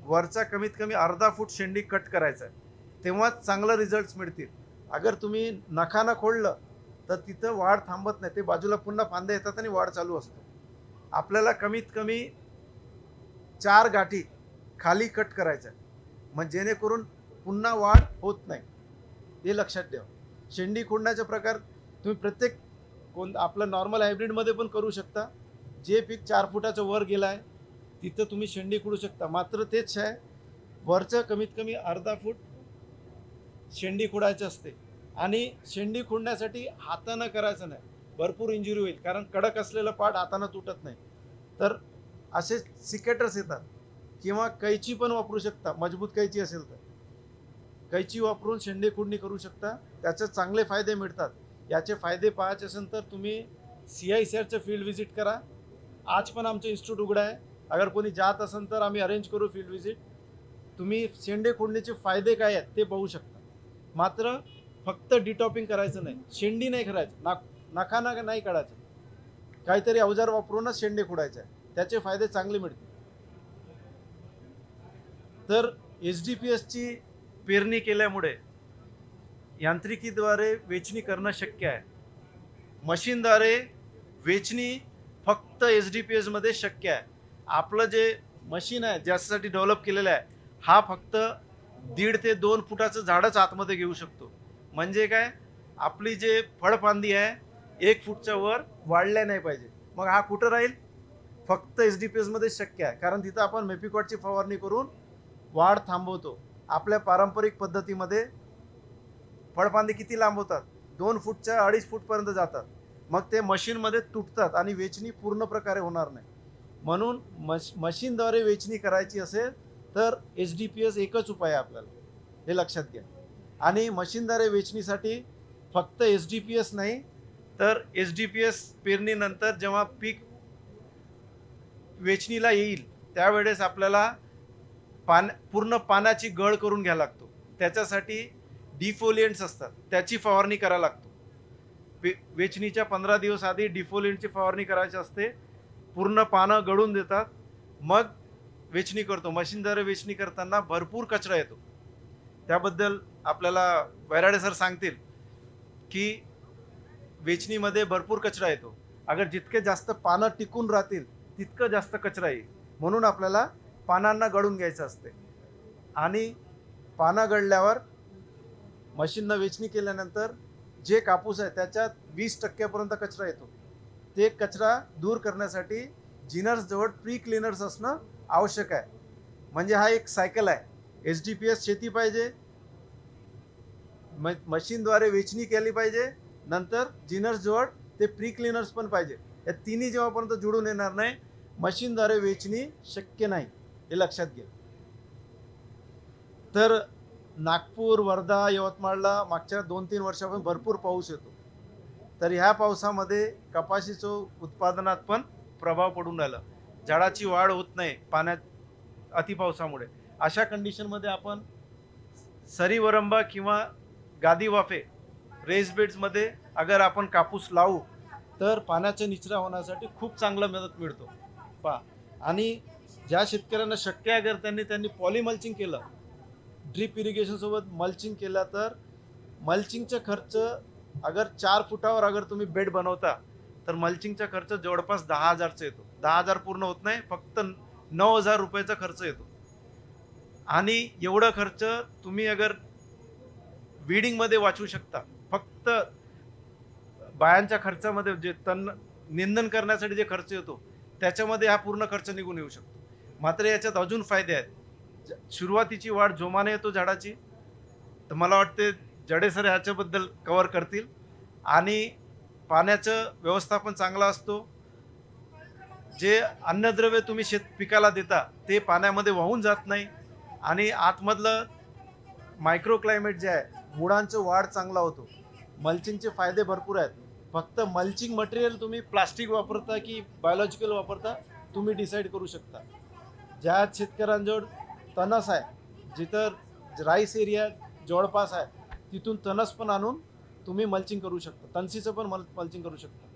वरचा कमीत कमी अर्धा फूट शेंडी कट करायचा आहे, तेव्हाच चांगलं रिझल्ट्स मिळतील. अगर तुम्ही नखानं खोडलं तर तिथं वाढ थांबत नाही, ते बाजूला पुन्हा फांदे येतात आणि वाढ चालू असतो. आपल्याला कमीत कमी 4 गाठी खाली कट करायच्या, मग जेणेकरून पुन्हा वाढ होत नाही. हे लक्षात ठेवा. शेंडी खोडण्याचे प्रकार तुम्ही प्रत्येक आपलं नॉर्मल हायब्रिडमध्ये पण करू शकता. जे पीक 4 फुटाचं वर गेलं आहे तिथं तुम्ही शेंडी खोडू शकता. मात्र तेच आहे, वरचं कमीत कमी अर्धा फूट शेंडी खोडायची असते. आणि शेंडी खोडण्यासाठी हातानं करायचं नाही, भरपूर इंजुरी होईल, कारण कडक असलेलं पाट हातानं तुटत नाही. तर असे सिकेटर्स येतात, किंवा कैची पण वापरू शकता. मजबूत कैची असेल तर कैची वापरून शेंडी खोडणी करू शकता. त्याचे चांगले फायदे मिळतात. याचे फायदे पाहायचे असेल तर तुम्ही CICRचं फील्ड व्हिजिट करा. आज पण आमचं इन्स्टिट्यूट उघडं आहे. अगर कोणी जात असेल तर आम्ही अरेंज करू फील्ड व्हिजिट. तुम्ही शेंडे खोडण्याचे फायदे काय आहेत ते पाहू शकता. मात्र फक्त डिटॉपिंग करायचं नाही, शेंडी नाही करायचं, नखाना नाही काढायचं, काहीतरी अवजार वापरूनच शेंडे खोडायचे आहे. त्याचे फायदे चांगले मिळतील. तर SDPSची पेरणी केल्यामुळे यांत्रिकीद्वारे वेचणी करणं शक्य आहे. मशीनद्वारे वेचणी फक्त SDPSमध्ये शक्य आहे. आपलं जे मशीन आहे ज्यासाठी डेव्हलप केलेलं आहे, हा फक्त 1.5 ते 2 फुटाचं झाडच आतमध्ये घेऊ शकतो. म्हणजे काय, आपली जे फळफांदी आहे 1 फूटच्या वर वाढल्या नाही पाहिजे. मग हा कुठं राहील, फक्त SDPSमध्ये शक्य आहे. कारण तिथं आपण मेपिकॉटची फवारणी करून वाढ थांबवतो. आपल्या पारंपरिक पद्धतीमध्ये फळफांदी किती लांब होतात, 2 फूटच्या 2.5 फूटपर्यंत जातात. मग ते मशीनमध्ये तुटतात आणि वेचणी पूर्ण प्रकारे होणार नाही. म्हणून मशीनद्वारे वेचणी करायची असेल तर SDPS एकच उपाय आहे आपल्याला, हे लक्षात घ्या. आणि मशीनद्वारे वेचणीसाठी फक्त SDPS नाही तर SDPS पेरणीनंतर जेव्हा पीक वेचणीला येईल त्यावेळेस आपल्याला पूर्ण पानाची गळ करून घ्यायला लागतो. त्याच्यासाठी डिफोलियंट्स असतात, त्याची फवारणी करायला लागतो. वेचणीच्या 15 दिवस आधी डिफोलियंटची फवारणी करायची असते. पूर्ण पानं गळून देतात, मग वेचणी करतो. मशीनद्वारे वेचणी करताना भरपूर कचरा येतो. त्याबद्दल आपल्याला वैराडे सर सांगतील की वेचणीमध्ये भरपूर कचरा येतो. अगर जितके जास्त पानं टिकून राहतील तितकं जास्त कचरा येईल. म्हणून आपल्याला पानांना गळून घ्यायचं असते. आणि पानं गळल्यावर मशीननं वेचणी केल्यानंतर जे कापूस आहे त्याच्यात 20% कचरा येतो. ते कचरा दूर करण्यासाठी जिनर्सजवळ प्री क्लिनर्स असणं आवश्यक आहे. म्हणजे हा एक सायकल आहे. SDPS शेती पाहिजे, मशीनद्वारे वेचणी केली पाहिजे, नंतर जिनर्सजवळ ते प्री क्लिनर्स पण पाहिजे. या तिन्ही जेव्हापर्यंत जुळून येणार नाही मशीनद्वारे वेचणी शक्य नाही, हे लक्षात घ्या. तर नागपूर, वर्धा, यवतमाळला मागच्या 2-3 वर्षापासून भरपूर पाऊस येतो. तर ह्या पावसामध्ये कपाशीचं उत्पादनात पण प्रभाव पडून राहिला. झाडाची वाढ होत नाही पाण्यात अतिपावसामुळे. अशा कंडिशनमध्ये आपण सरीवरंबा किंवा गादी वाफे रेस बेड्समध्ये अगर आपण कापूस लावू तर पाण्याचा निचरा होण्यासाठी खूप चांगला मदत मिळतो. आणि ज्या शेतकऱ्यांना शक्य आहे अगर त्यांनी पॉलिमल्चिंग केलं, ड्रीप इरिगेशनसोबत मल्चिंग केलं, तर मल्चिंगचा खर्च अगर 4 फुटावर अगर तुम्ही बेड बनवता तर मल्चिंगचा खर्च जवळपास 10,000चा येतो. 10,000 पूर्ण होत नाही, फक्त 9,000 रुपयाचा खर्च येतो. आणि एवढा खर्च तुम्ही अगर वीडिंगमध्ये वाचवू शकता. फक्त बायांच्या खर्चामध्ये जे निंदन करण्यासाठी जे खर्च येतो त्याच्यामध्ये हा पूर्ण खर्च निघून येऊ शकतो. मात्र याच्यात अजून फायदे आहेत. सुरुवातीची वाढ जोमाने येतो झाडाची. तर मला वाटते जडे सर ह्याच्याबद्दल कव्हर करतील. आणि पाण्याचं व्यवस्थापन चांगला असतो. जे अन्नद्रव्य तुम्ही पिकाला देता ते पाण्यामध्ये वाहून जात नाही. आणि आतमधलं मायक्रो क्लायमेट जे आहे, मुळांचं वाढ चांगला होतो. मल्चिंगचे फायदे भरपूर आहेत. फक्त मल्चिंग मटेरियल तुम्ही प्लास्टिक वापरता की बायोलॉजिकल वापरता तुम्ही डिसाईड करू शकता. ज्या शेतकऱ्यांजवळ तणस आहे, जिथं राईस एरिया जवळपास आहे, तिथून तणस पण आणून तुम्ही मल्चिंग करू शकता. तणसीचं पण मल्चिंग करू शकता.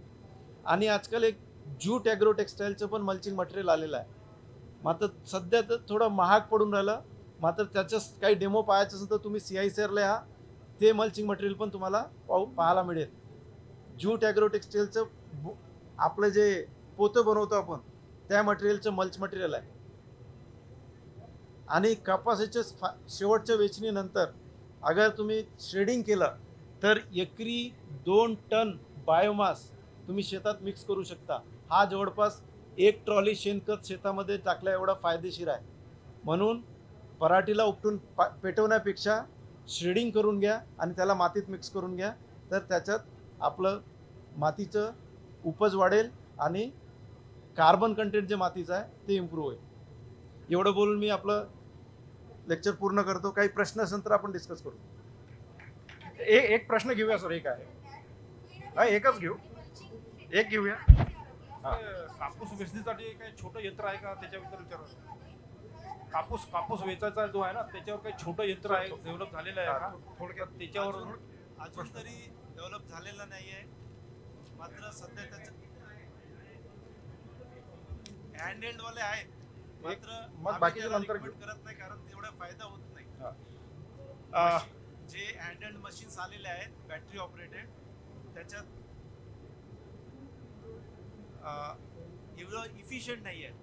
आणि आजकाल एक ज्यूट ॲग्रो टेक्स्टाईलचं पण मल्चिंग मटेरियल आलेलं आहे. मात्र सध्या तर थोडं महाग पडून राहिलं. मात्र त्याचं काही डेमो पाहायचं असेल तर तुम्ही CICRला या, ते मल्चिंग मटेरियल पण तुम्हाला पाहायला मिळेल. ज्यूट ॲग्रो टेक्सटाईलचं आपलं जे पोतं बनवतो आपण त्या मटेरियलचं मल्च मटेरियल आहे. आणि कपाशीच्या शेवटच्या वेचणीनंतर अगर तुम्ही श्रेडिंग केलं तर एकरी 2 टन बायोमास तुम्ही शेतात मिक्स करू शकता. हा जवळपास 1 ट्रॉली शेणखत शेतामध्ये टाकल्या एवढा फायदेशीर आहे. म्हणून पराठीला उपटून पेटवण्यापेक्षा श्रेडिंग करून घ्या आणि त्याला मातीत मिक्स करून घ्या, तर त्याच्यात आपलं मातीचं उपज वाढेल आणि कार्बन कंटेंट जे मातीचं आहे ते इम्प्रूव्ह होईल. एवढं बोलून मी आपलं लेक्चर पूर्ण करतो. काही प्रश्न असेल तर आपण डिस्कस करू. एक प्रश्न घेऊया सर. एक आहे, हा एकच घेऊ, एक घेऊया. कापूस वेचणीसाठी काही छोटं यंत्र आहे का त्याच्याबद्दल विचारा. कापूस वेचायचा जो आहे ना त्याच्यावर काही छोटं यंत्र आहे डेव्हलप झालेलं आहे का थोडक्यात त्याच्यावर. अजून तरी डेव्हलप झालेलं नाही आहे. मात्र सध्या त्याचं हँडहेल्ड वाले आहेत. मात्र मग बाकीचे नंतर घेऊ. करत नाही कारण तेवढा फायदा होत नाही. जे हँडहेल्ड मशीन्स आलेले आहेत बॅटरी ऑपरेटेड त्याच्यात एवढं इफिशियंट नाही आहे.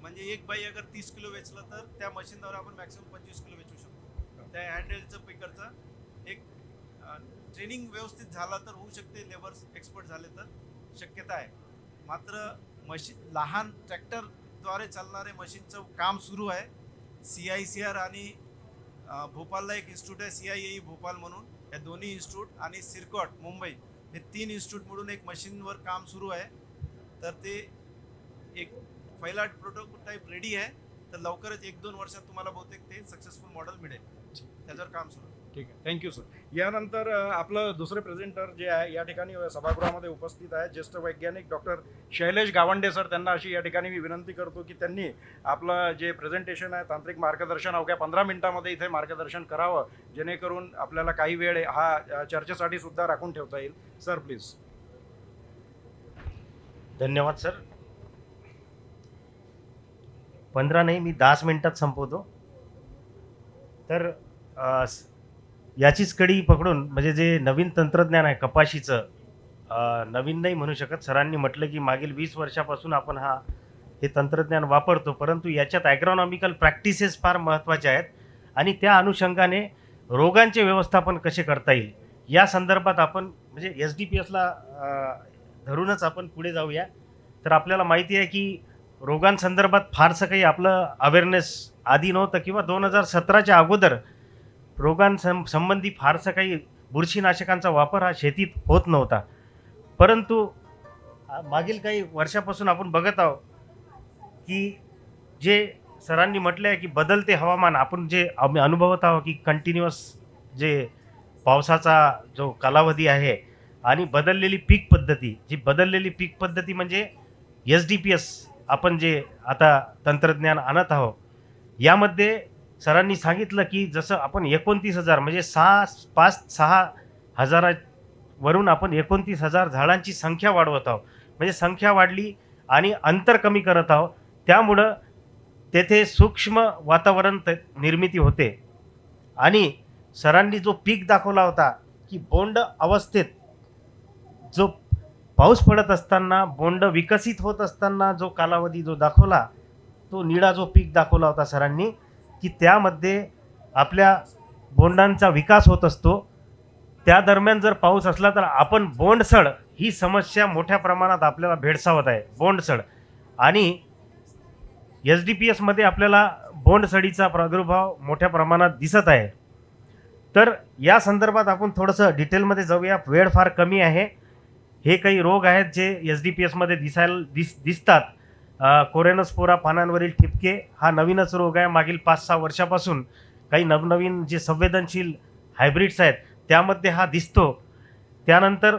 म्हणजे एक बाई अगर 30 किलो वेचलं तर त्या मशीनद्वारे आपण मॅक्सिमम 25 किलो वेचू शकतो. त्या हँडहेल्डचं पिकरचं एक ट्रेनिंग व्यवस्थित झाला तर होऊ शकते. लेबर्स एक्सपर्ट झाले तर शक्यता आहे. मात्र मशीन लहान ट्रॅक्टरद्वारे चालणारे मशीनचं काम सुरू आहे. CICR आणि भोपाळला एक इन्स्टिट्यूट आहे CIAE भोपाळ म्हणून. या दोन्ही इन्स्टिट्यूट आणि सिरकॉट मुंबई हे 3 इन्स्टिट्यूट मिळून एक मशीनवर काम सुरू आहे. तर ते एक पहिला प्रोटोटाईप रेडी आहे. तर लवकरच 1-2 वर्षात तुम्हाला बहुतेक ते सक्सेसफुल मॉडेल मिळेल. त्याच्यावर काम सुरू आहे. ठीक आहे, थँक्यू सर. यानंतर आपलं दुसरे प्रेझेंटर जे आहे या ठिकाणी सभागृहामध्ये उपस्थित आहे ज्येष्ठ वैज्ञानिक डॉक्टर शैलेश गावंडे सर. त्यांना अशी या ठिकाणी मी विनंती करतो की त्यांनी आपलं जे प्रेझेंटेशन आहे तांत्रिक मार्गदर्शन अवघ्या 15 मिनिटामध्ये इथे मार्गदर्शन करावं, जेणेकरून आपल्याला काही वेळ हा चर्चेसाठी सुद्धा राखून ठेवता येईल. Sir please. धन्यवाद सर. 15 नाही, मी 10 मिनिटात संपवतो. तर याचीच कडी पकडून म्हणजे जे नवीन तंत्रज्ञान आहे कपाशीचं, नवीन नाही म्हणू शकत. सरांनी म्हटलं की मागील 20 वर्षापासून आपण हे तंत्रज्ञान वापरतो, परंतु याच्यात ॲग्रॉनॉमिकल प्रॅक्टिसेस फार महत्त्वाच्या आहेत आणि त्या अनुषंगाने रोगांचे व्यवस्थापन कसे करता येईल या संदर्भात आपण म्हणजे SDPSला धरूनच आपण पुढे जाऊया. तर आपल्याला माहिती आहे की रोगांसंदर्भात फारसं काही आपलं अवेअरनेस आधी नव्हतं किंवा 2017च्या अगोदर रोगांसंबंधी फारसं काही बुरशीनाशकांचा वापर हा शेतीत होत नव्हता. परंतु मागील काही वर्षापासून आपण बघत आहोत की जे सरांनी म्हटलं आहे की बदलते हवामान आपण जे अनुभवत आहोत की कंटिन्युअस जे पावसाचा जो कालावधी आहे आणि बदललेली पीक पद्धती म्हणजे SDPS आपण जे आता तंत्रज्ञान आणत आहोत यामध्ये सरांनी सांगितलं की जसं आपण 29,000 म्हणजे 5-6 हजारावरून आपण 29,000 झाडांची संख्या वाढवत आहोत. म्हणजे संख्या वाढली आणि अंतर कमी करत आहोत. त्यामुळं तेथे सूक्ष्म वातावरण निर्मिती होते. आणि सरांनी जो पीक दाखवला होता की बोंड अवस्थेत जो पाऊस पडत असताना बोंड विकसित होत असताना जो कालावधी जो दाखवला तो निळा जो पीक दाखवला होता सरांनी की त्यामध्ये आपल्या बोंडांचा विकास होत असतो. त्या दरम्यान जर पाऊस असला तर आपण बोंडसड ही समस्या मोठ्या प्रमाणात आपल्याला भेडसावत आहे. बोंडसड आणि SDPSमध्ये आपल्याला बोंडसडीचा प्रादुर्भाव मोठ्या प्रमाणात दिसत आहे. तर या संदर्भात आपण थोडंसं डिटेलमध्ये जाऊया. वेळ फार कमी आहे. हे काही रोग आहेत जे SDPSमध्ये दिसतात. कोरेनोस्पोरा पानांवरील ठिपके हा नवीनच रोग आहे. मागील 5-6 वर्षापासून काही नवनवीन जे संवेदनशील हायब्रिड्स आहेत त्यामध्ये हा दिसतो. त्यानंतर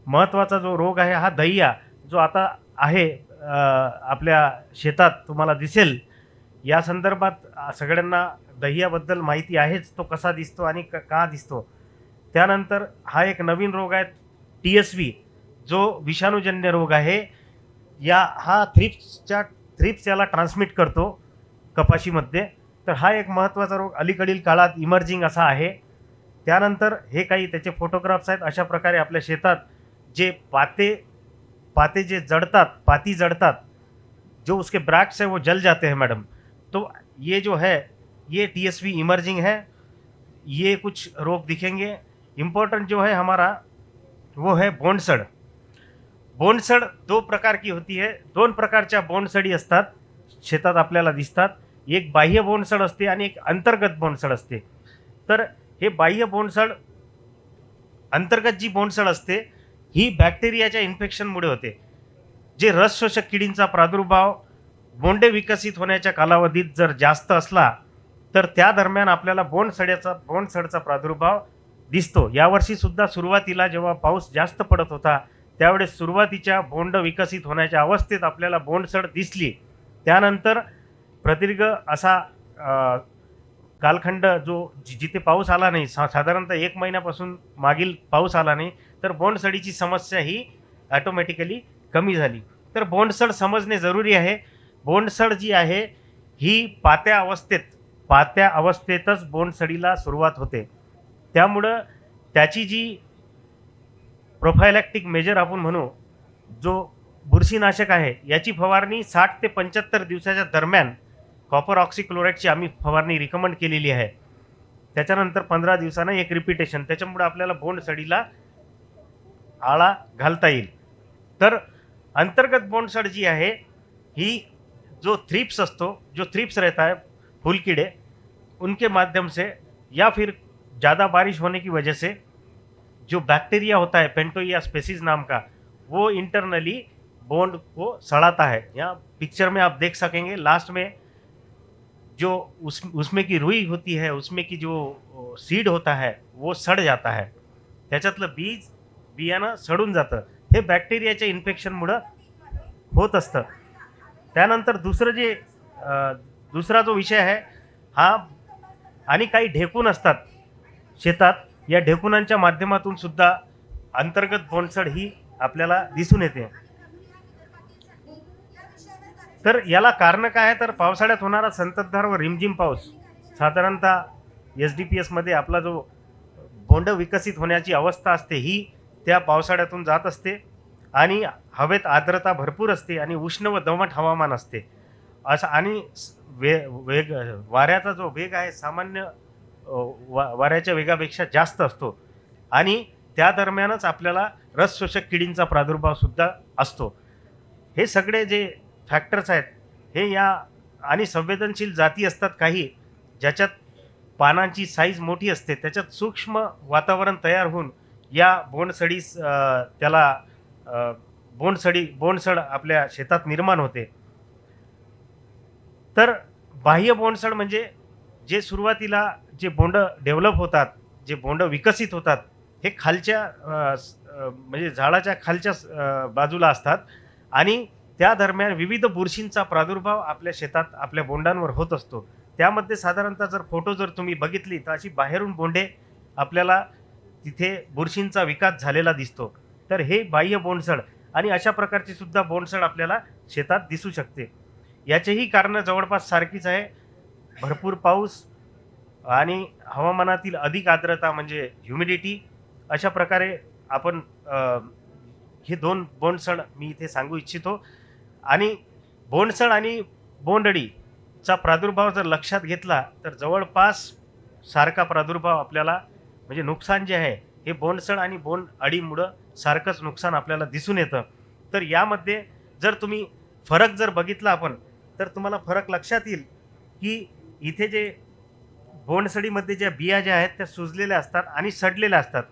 महत्त्वाचा जो रोग आहे हा दहिया जो आता आहे आपल्या शेतात तुम्हाला दिसेल. या संदर्भात सगळ्यांना दहियाबद्दल माहिती आहेच, तो कसा दिसतो आणि का दिसतो. त्यानंतर हा एक नवीन रोग आहे TSV जो विषाणूजन्य रोग आहे. हा थ्रिप्स याला ट्रान्समिट करतो कपाशीमध्ये. तर हा एक महत्त्वाचा रोग अलीकडील काळात इमर्जिंग असा आहे. त्यानंतर हे काही त्याचे फोटोग्राफ्स आहेत. अशा प्रकारे आपल्या शेतात जे पाते जे जड़तात, पाती जड़तात, जो उसके ब्रैक्स है वो जल जाते हैं मैडम। तो ये जो है ये टीएसवी इमर्जिंग है, ये कुछ रोग दिखेंगे। इम्पोर्टेंट जो है हमारा वो है बोंडसड। बोंडसड 2 प्रकारची होती है, 2 प्रकारच्या बोंडसडी असतात शेतात आपल्याला दिसतात। एक बाह्य बोंडसड असते आणि एक अंतर्गत बोंडसड असते। तर हे बाह्य बोंडसड, अंतर्गत जी बोंडसड असते ही बॅक्टेरियाच्या इन्फेक्शनमुळे होते। जे रस शोषक किडींचा प्रादुर्भाव बोंडे विकसित होण्याच्या कालावधीत जर जास्त असला तर त्या दरम्यान आपल्याला बोंडसडचा प्रादुर्भाव दिसतो। यावर्षी सुद्धा सुरुवातीला जेव्हा पाऊस जास्त पडत होता त्यावेळेस सुरुवातीच्या बोंड विकसित होण्याच्या अवस्थेत आपल्याला बोंडसड दिसली। त्यानंतर प्रदीर्घ असा कालखंड जिथे पाऊस आला नाही, साधारणतः 1 महिन्यापासून मागील पाऊस आला नाही, तर बोंडसडीची समस्या ही ऑटोमॅटिकली कमी झाली। तर बोंडसड समजणे जरुरी आहे। बोंडसड जी आहे ही पात्या अवस्थेतच बोंडसडीला सुरुवात होते। त्यामुळं त्याची जी प्रोफायलॅक्टिक मेजर आपण म्हणू, जो बुरशीनाशक आहे याची फवारणी 60 ते 75 दिवसाच्या दरम्यान कॉपर ऑक्सीक्लोराइडची आम्ही फवारणी रिकमेंड केलेली आहे। त्याच्यानंतर 15 दिवसांना एक रिपिटेशन, त्याच्यामुळे आपल्याला बोंडसडीला आळा घालता येईल। तर अंतर्गत बोंडसड जी आहे ही जो थ्रिप्स रहता है, फूल कीड़े, उनके माध्यम से या फिर ज़्यादा बारिश होने की वजह से जो बैक्टीरिया होता है पेंटोइया स्पेसीज नाम का, वो इंटरनली बोंड को सड़ाता है। यहाँ पिक्चर में आप देख सकेंगे लास्ट में जो उसमें की रुई होती है, उसमें की जो सीड होता है वो सड़ जाता है, त्याच्यातलं बियाणं सडून जातं। हे बॅक्टेरियाच्या इन्फेक्शनमुळं होत असतं। त्यानंतर दुसरा जो विषय आहे हा, आणि काही ढेकूण असतात शेतात, या ढेकुणांच्या माध्यमातून सुद्धा अंतर्गत बोंडसड ही आपल्याला दिसून येते। तर याला कारण काय आहे, तर पावसाळ्यात होणारा संततधार व रिमझिम पाऊस, साधारणतः SDPS मध्ये आपला जो बोंड विकसित होण्याची अवस्था असते ही त्या पावसाळ्यातून जात असते आणि हवेत आर्द्रता भरपूर असते आणि उष्ण व दमट हवामान असते असं। आणि वाऱ्याचा जो वेग आहे सामान्य वाऱ्याच्या वेगापेक्षा जास्त असतो आणि त्या दरम्यानच आपल्याला रस शोषक किडींचा प्रादुर्भाव सुद्धा असतो। हे सगळे जे फॅक्टर्स आहेत हे या आणि संवेदनशील जाती असतात काही, ज्याच्यात पानांची साईज मोठी असते, त्याच्यात सूक्ष्म वातावरण तयार होऊन या बोंडसड आपल्या शेतात निर्माण होते। तर बाह्य बोंडसड म्हणजे जे सुरुवातीला जे बोंड डेव्हलप होतात, जे बोंड विकसित होतात, हे खालच्या म्हणजे झाडाच्या खालच्या बाजूला असतात आणि त्या दरम्यान विविध बुरशींचा प्रादुर्भाव आपल्या शेतात आपल्या बोंडांवर होत असतो। त्यामध्ये साधारणतः जर फोटो तुम्ही बघितली तर अशी बाहेरून बोंडे आपल्याला तिथे बुरशींचा विकास झालेला दिसतो। तर हे बाह्य बोंडसड आणि अशा प्रकारची सुद्धा बोंडसड आपल्याला शेतात दिसू शकते। याचेही कारण जवळपास सारखीच आहे, भरपूर पाऊस आणि हवामानातील अधिक आर्द्रता म्हणजे ह्युमिडिटी। अशा प्रकारे आपण हे 2 बोंडसड मी इथे सांगू इच्छितो। आणि बोंडसड आणि बोंडअळीचा प्रादुर्भाव जर लक्षात घेतला तर जवळपास सारखा प्रादुर्भाव आपल्याला, म्हणजे नुकसान जे आहे हे बोंडसड आणि बोंडअळीमुळं सारखंच नुकसान आपल्याला दिसून येतं। तर यामध्ये जर तुम्ही फरक जर बघितला आपण तर तुम्हाला फरक लक्षात येईल की इथे जे बोंडसडीमध्ये ज्या बिया ज्या आहेत त्या सुजलेल्या असतात आणि सडलेल्या असतात।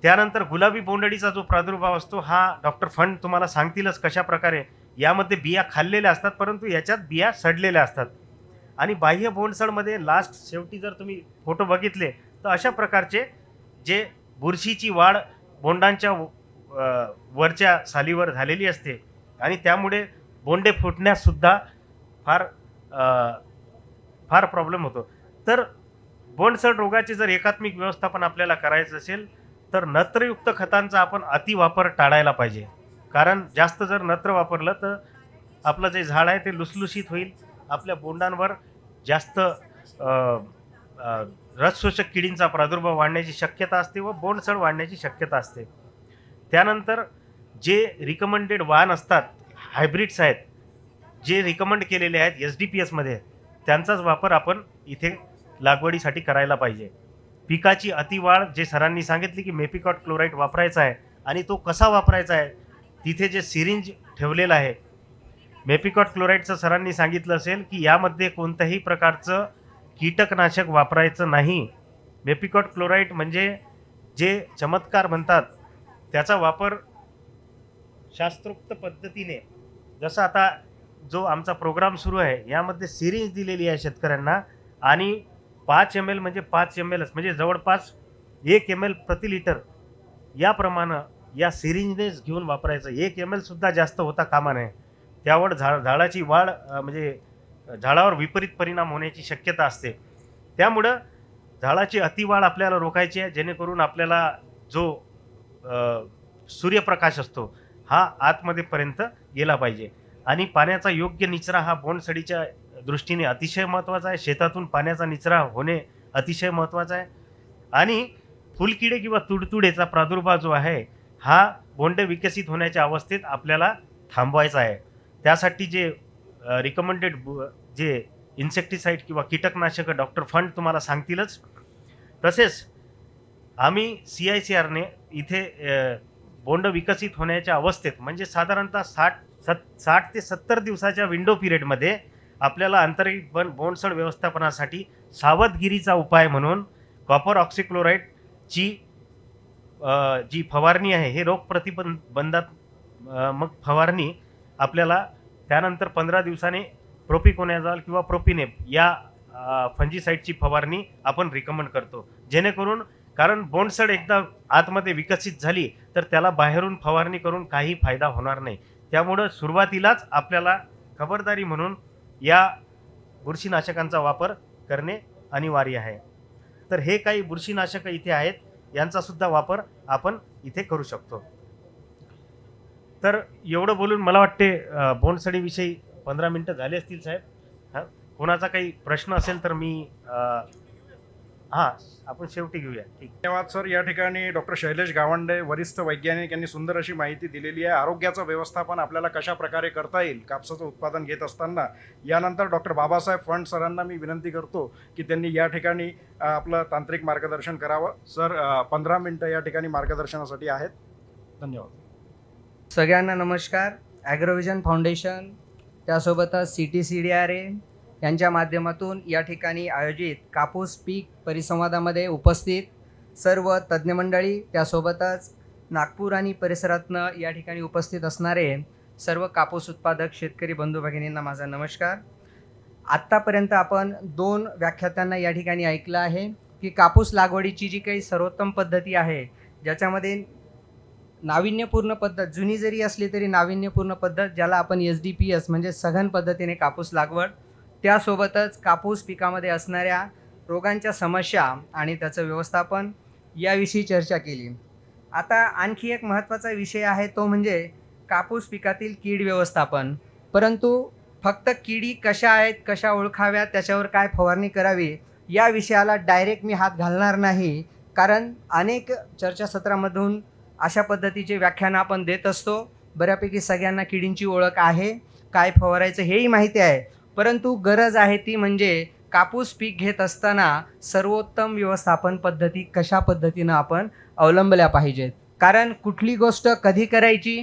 त्यानंतर गुलाबी बोंडअळीचा जो प्रादुर्भाव असतो हा डॉक्टर फंड तुम्हाला सांगतीलच कशा प्रकारे, यामध्ये बिया खाल्लेल्या असतात परंतु याच्यात बिया सडलेल्या असतात। आणि बाह्य बोंडसडमध्ये लास्ट शेवटी जर तुम्ही फोटो बघितले तर अशा प्रकारचे जे बुरशीची वाढ बोंडांच्या वरच्या सालीवर झालेली असते आणि त्यामुळे बोंडे फुटण्यास सुद्धा फार प्रॉब्लेम होतो। तर बोंडसड रोगाचे जर एकात्मिक व्यवस्थापन आपल्याला करायचं असेल तर नत्रयुक्त खतांचा आपण अतिवापर टाळायला पाहिजे। कारण जास्त जर नत्र वापरलं तर आपलं जे झाड आहे ते लुसलुशीत होईल, आपल्या बोंडांवर जास्त रसशोषक किडींचा प्रादुर्भाव वाढण्याची शक्यता असते व बोंडसड वाढण्याची शक्यता असते. त्यानंतर जे रिकमेंडेड वाहन असतात, हायब्रिड्स आहेत, जे रिकमेंड केलेले आहेत SDPSमध्ये, त्यांचाच वापर आपण इथे लागवडीसाठी करायला पाहिजे. पिकाची अतिवाढ, जे सरांनी सांगितले की मेपिकॉट क्लोराईड वापरायचा आहे आणि तो कसा वापरायचा आहे, तिथे जे सिरिंज ठेवलेलं आहे मेपिकॉट क्लोराईडचं सरांनी सांगितलं असेल की यामध्ये कोणत्याही प्रकारचं कीटकनाशक वापरायचं नाही. मेपिकॉट क्लोराईड म्हणजे जे चमत्कार म्हणतात त्याचा वापर शास्त्रोक्त पद्धतीने, जसं आता जो आमचा प्रोग्राम सुरू आहे यामध्ये सिरिंज दिलेली आहे शेतकऱ्यांना आणि 5 ml म्हणजे 5 ml म्हणजे जवळपास 1 ml प्रति लिटर याप्रमाणे या सिरिंजनेच घेऊन वापरायचं. 1 ml सुद्धा जास्त होता कामा नये. त्यावर झाडाची वाढ म्हणजे झाडावर विपरीत परिणाम होण्याची शक्यता असते. त्यामुळं झाडाची अतिवाढ आपल्याला रोखायची आहे, जेणेकरून आपल्याला जो सूर्यप्रकाश असतो हा आतमध्येपर्यंत गेला पाहिजे. आणि पाण्याचा योग्य निचरा हा बोंडसडीच्या दृष्टीने अतिशय महत्त्वाचा आहे. शेतातून पाण्याचा निचरा होणे अतिशय महत्त्वाचा आहे. आणि फुलकिडे किंवा तुडतुडेचा प्रादुर्भाव जो आहे हा बोंड विकसित होण्याच्या अवस्थेत आपल्याला थांबवायचा आहे. त्यासाठी जे रिकमेंडेड जे इन्सेक्टिसाईड किंवा कीटकनाशक डॉक्टर फंड तुम्हाला सांगतीलच. तसेच आम्ही CICRने इथे बोंड विकसित होण्याच्या अवस्थेत म्हणजे साधारणतः 60 ते 70 दिवसाच्या विंडो पिरियडमध्ये आपल्याला आंतरिक बोंडसड व्यवस्थापनासाठी सावधगिरीचा उपाय म्हणून कॉपर ऑक्सिक्लोराईडची जी फवारणी आहे, हे रोग प्रतिबंधात्मक फवारणी आपल्याला त्यानंतर 15 दिवसांनी प्रोपिकोनॅझॉल किंवा प्रोपिनेप या फंजीसाईडची फवारणी आपण रिकमेंड करतो. जेणेकरून, कारण बोंडसड एकदा आतमध्ये विकसित झाली तर त्याला बाहेरून फवारणी करून काही फायदा होणार नाही. त्यामुळं सुरुवातीलाच आपल्याला खबरदारी म्हणून या बुरशीनाशकांचा वापर करणे अनिवार्य आहे. तर हे काही बुरशीनाशक इथे आहेत, यांचा सुद्धा वापर आपण इथे करू शकतो. तर एवढं बोलून मला वाटते बोंडसडीविषयी 15 मिनटं झाले असतील साहेब. हां, कोणाचा काही प्रश्न असेल तर मी आपण शेवटी घेऊया. ठीक. धन्यवाद सर. या ठिकाणी डॉक्टर शैलेश गावंडे, वरिष्ठ वैज्ञानिक, यांनी सुंदर अशी माहिती दिलेली आहे. आरोग्याचं व्यवस्थापन आपल्याला कशा प्रकारे करता येईल कापसाचं उत्पादन घेत असताना. यानंतर डॉक्टर बाबासाहेब फंड सरांना मी विनंती करतो की त्यांनी या ठिकाणी आपलं तांत्रिक मार्गदर्शन करावं. सर 15 मिनटं या ठिकाणी मार्गदर्शनासाठी आहेत. धन्यवाद. सगळ्यांना नमस्कार. ॲग्रोव्हिजन फाउंडेशन त्यासोबतच CTCDRA यांच्या माध्यमातून या ठिकाणी आयोजित कापूस पीक परिसंवादामध्ये उपस्थित सर्व तज्ज्ञ मंडळी, त्यासोबतच नागपूर आणि परिसरातनं या ठिकाणी उपस्थित असणारे सर्व कापूस उत्पादक शेतकरी बंधू भगिनींना माझा नमस्कार. आत्तापर्यंत आपण 2 व्याख्यातांना या ठिकाणी ऐकलं आहे की कापूस लागवडीची जी काही सर्वोत्तम पद्धती आहे, ज्याच्यामध्ये नाविन्यपूर्ण पद्धत, जुनी जरी असली तरी नाविन्यपूर्ण पद्धत, ज्याला आपण SDPS म्हणजे सघन पद्धतीने कापूस लागवड, त्यासोबतच कापूस पिकामध्ये असणाऱ्या रोगांच्या समस्या आणि त्याचं व्यवस्थापन याविषयी चर्चा केली. आता आणखी एक महत्त्वाचा विषय आहे, तो म्हणजे कापूस पिकातील कीड व्यवस्थापन. परंतु फक्त किडी कशा आहेत, कशा ओळखाव्यात, त्याच्यावर काय फवारणी करावी या विषयाला डायरेक्ट मी हात घालणार नाही, कारण अनेक चर्चासत्रामधून अशा पद्धतीचे व्याख्यानं आपण देत असतो. बऱ्यापैकी सगळ्यांना किडींची ओळख आहे, काय फवारायचं हेही माहिती आहे. परंतु गरज आहे ती म्हणजे कापूस पीक घेत असताना सर्वोत्तम व्यवस्थापन पद्धती कशा पद्धतीनं आपण अवलंबल्या पाहिजेत. कारण कुठली गोष्ट कधी करायची,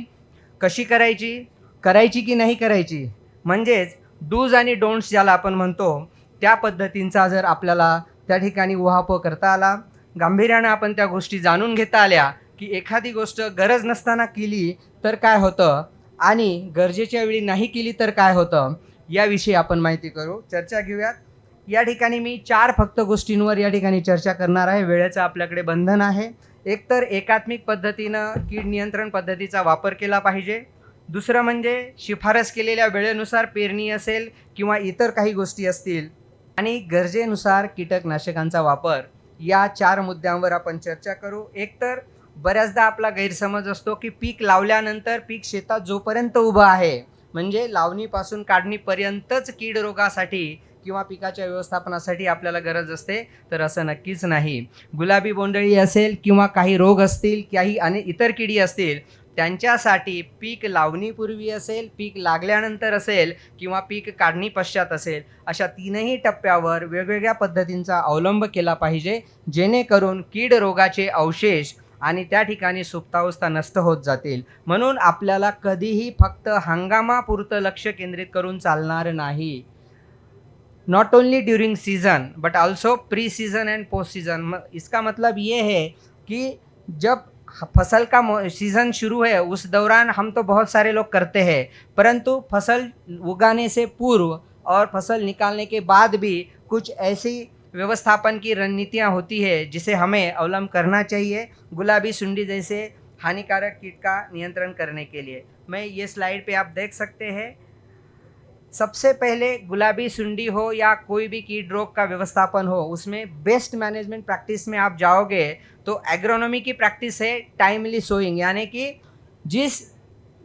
कशी करायची की नाही करायची, म्हणजेच डूज आणि डोंट्स ज्याला आपण म्हणतो, त्या पद्धतींचा जर आपल्याला त्या ठिकाणी उहापोह करता आला, गांभीर्यानं आपण त्या गोष्टी जाणून घेता आल्या की एखादी गोष्ट गरज नसताना केली तर काय होतं आणि गरजेच्या वेळी नाही केली तर काय होतं, याविषयी आपण माहिती करू, चर्चा घेऊयात. या ठिकाणी मी 4 फक्त गोष्टींवर या ठिकाणी चर्चा करणार आहे. वेळेचं आपल्याकडे बंधन आहे. एकतर एकात्मिक पद्धतीनं कीड नियंत्रण पद्धतीचा वापर केला पाहिजे. दुसरं म्हणजे शिफारस केलेल्या वेळेनुसार पेरणी असेल किंवा इतर काही गोष्टी असतील, आणि गरजेनुसार कीटकनाशकांचा वापर. या 4 मुद्द्यांवर आपण चर्चा करू. एकतर बऱ्याचदा आपला गैरसमज असतो की पीक लावल्यानंतर पीक शेतात जोपर्यंत उभं आहे, म्हणजे लावणीपासून काढणीपर्यंतच कीड रोगासाठी किंवा पिकाच्या व्यवस्थापनासाठी आपल्याला गरज असते, तर असं नक्कीच नाही. गुलाबी बोंडअळी असेल किंवा काही रोग असतील, काही आणि इतर किडी असतील, त्यांच्यासाठी पीक लावणीपूर्वी असेल, पीक लागल्यानंतर असेल किंवा पीक काढणी पश्चात असेल, अशा तीनही टप्प्यावर वेगवेगळ्या पद्धतींचा अवलंब केला पाहिजे, जेणेकरून कीड रोगाचे अवशेष आणि त्या ठिकाणी सुप्तावस्था नष्ट होत जातील. म्हणून आपल्याला कधीही फक्त हंगामापुरतं लक्ष केंद्रित करून चालणार नाही. Not only during season but also pre season end post season. इसका मतलब ये है कि जब फसल का सीज़न शुरू है उस दौरान हम तो बहुत सारे लोग करते हैं, परंतु फसल उगाने से पूर्व और फसल निकालने के बाद भी कुछ ऐसी व्यवस्थापन की रणनीतियाँ होती है जिसे हमें अवलंब करना चाहिए गुलाबी सुंडी जैसे हानिकारक कीट का नियंत्रण करने के लिए. मैं ये स्लाइड पे आप देख सकते हैं. सबसे पहले गुलाबी सुंडी हो या कोई भी कीट रोग का व्यवस्थापन हो, उसमें बेस्ट मैनेजमेंट प्रैक्टिस में आप जाओगे तो एग्रोनॉमी की प्रैक्टिस है टाइमली सोइंग, यानी कि जिस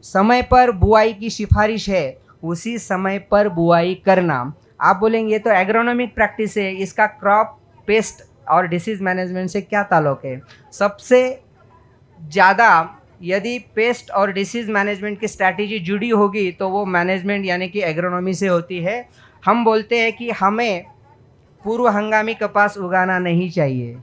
समय पर बुआई की सिफारिश है उसी समय पर बुआई करना. आप बोलेंगे ये तो एग्रोनॉमिक प्रैक्टिस है, इसका क्रॉप पेस्ट और डिसीज़ मैनेजमेंट से क्या ताल्लुक है? सबसे ज़्यादा यदि पेस्ट और डिसीज़ मैनेजमेंट की स्ट्रैटेजी जुड़ी होगी तो वो मैनेजमेंट यानी कि एग्रोनॉमी से होती है. हम बोलते हैं कि हमें पूर्व हंगामी कपास उगाना नहीं चाहिए.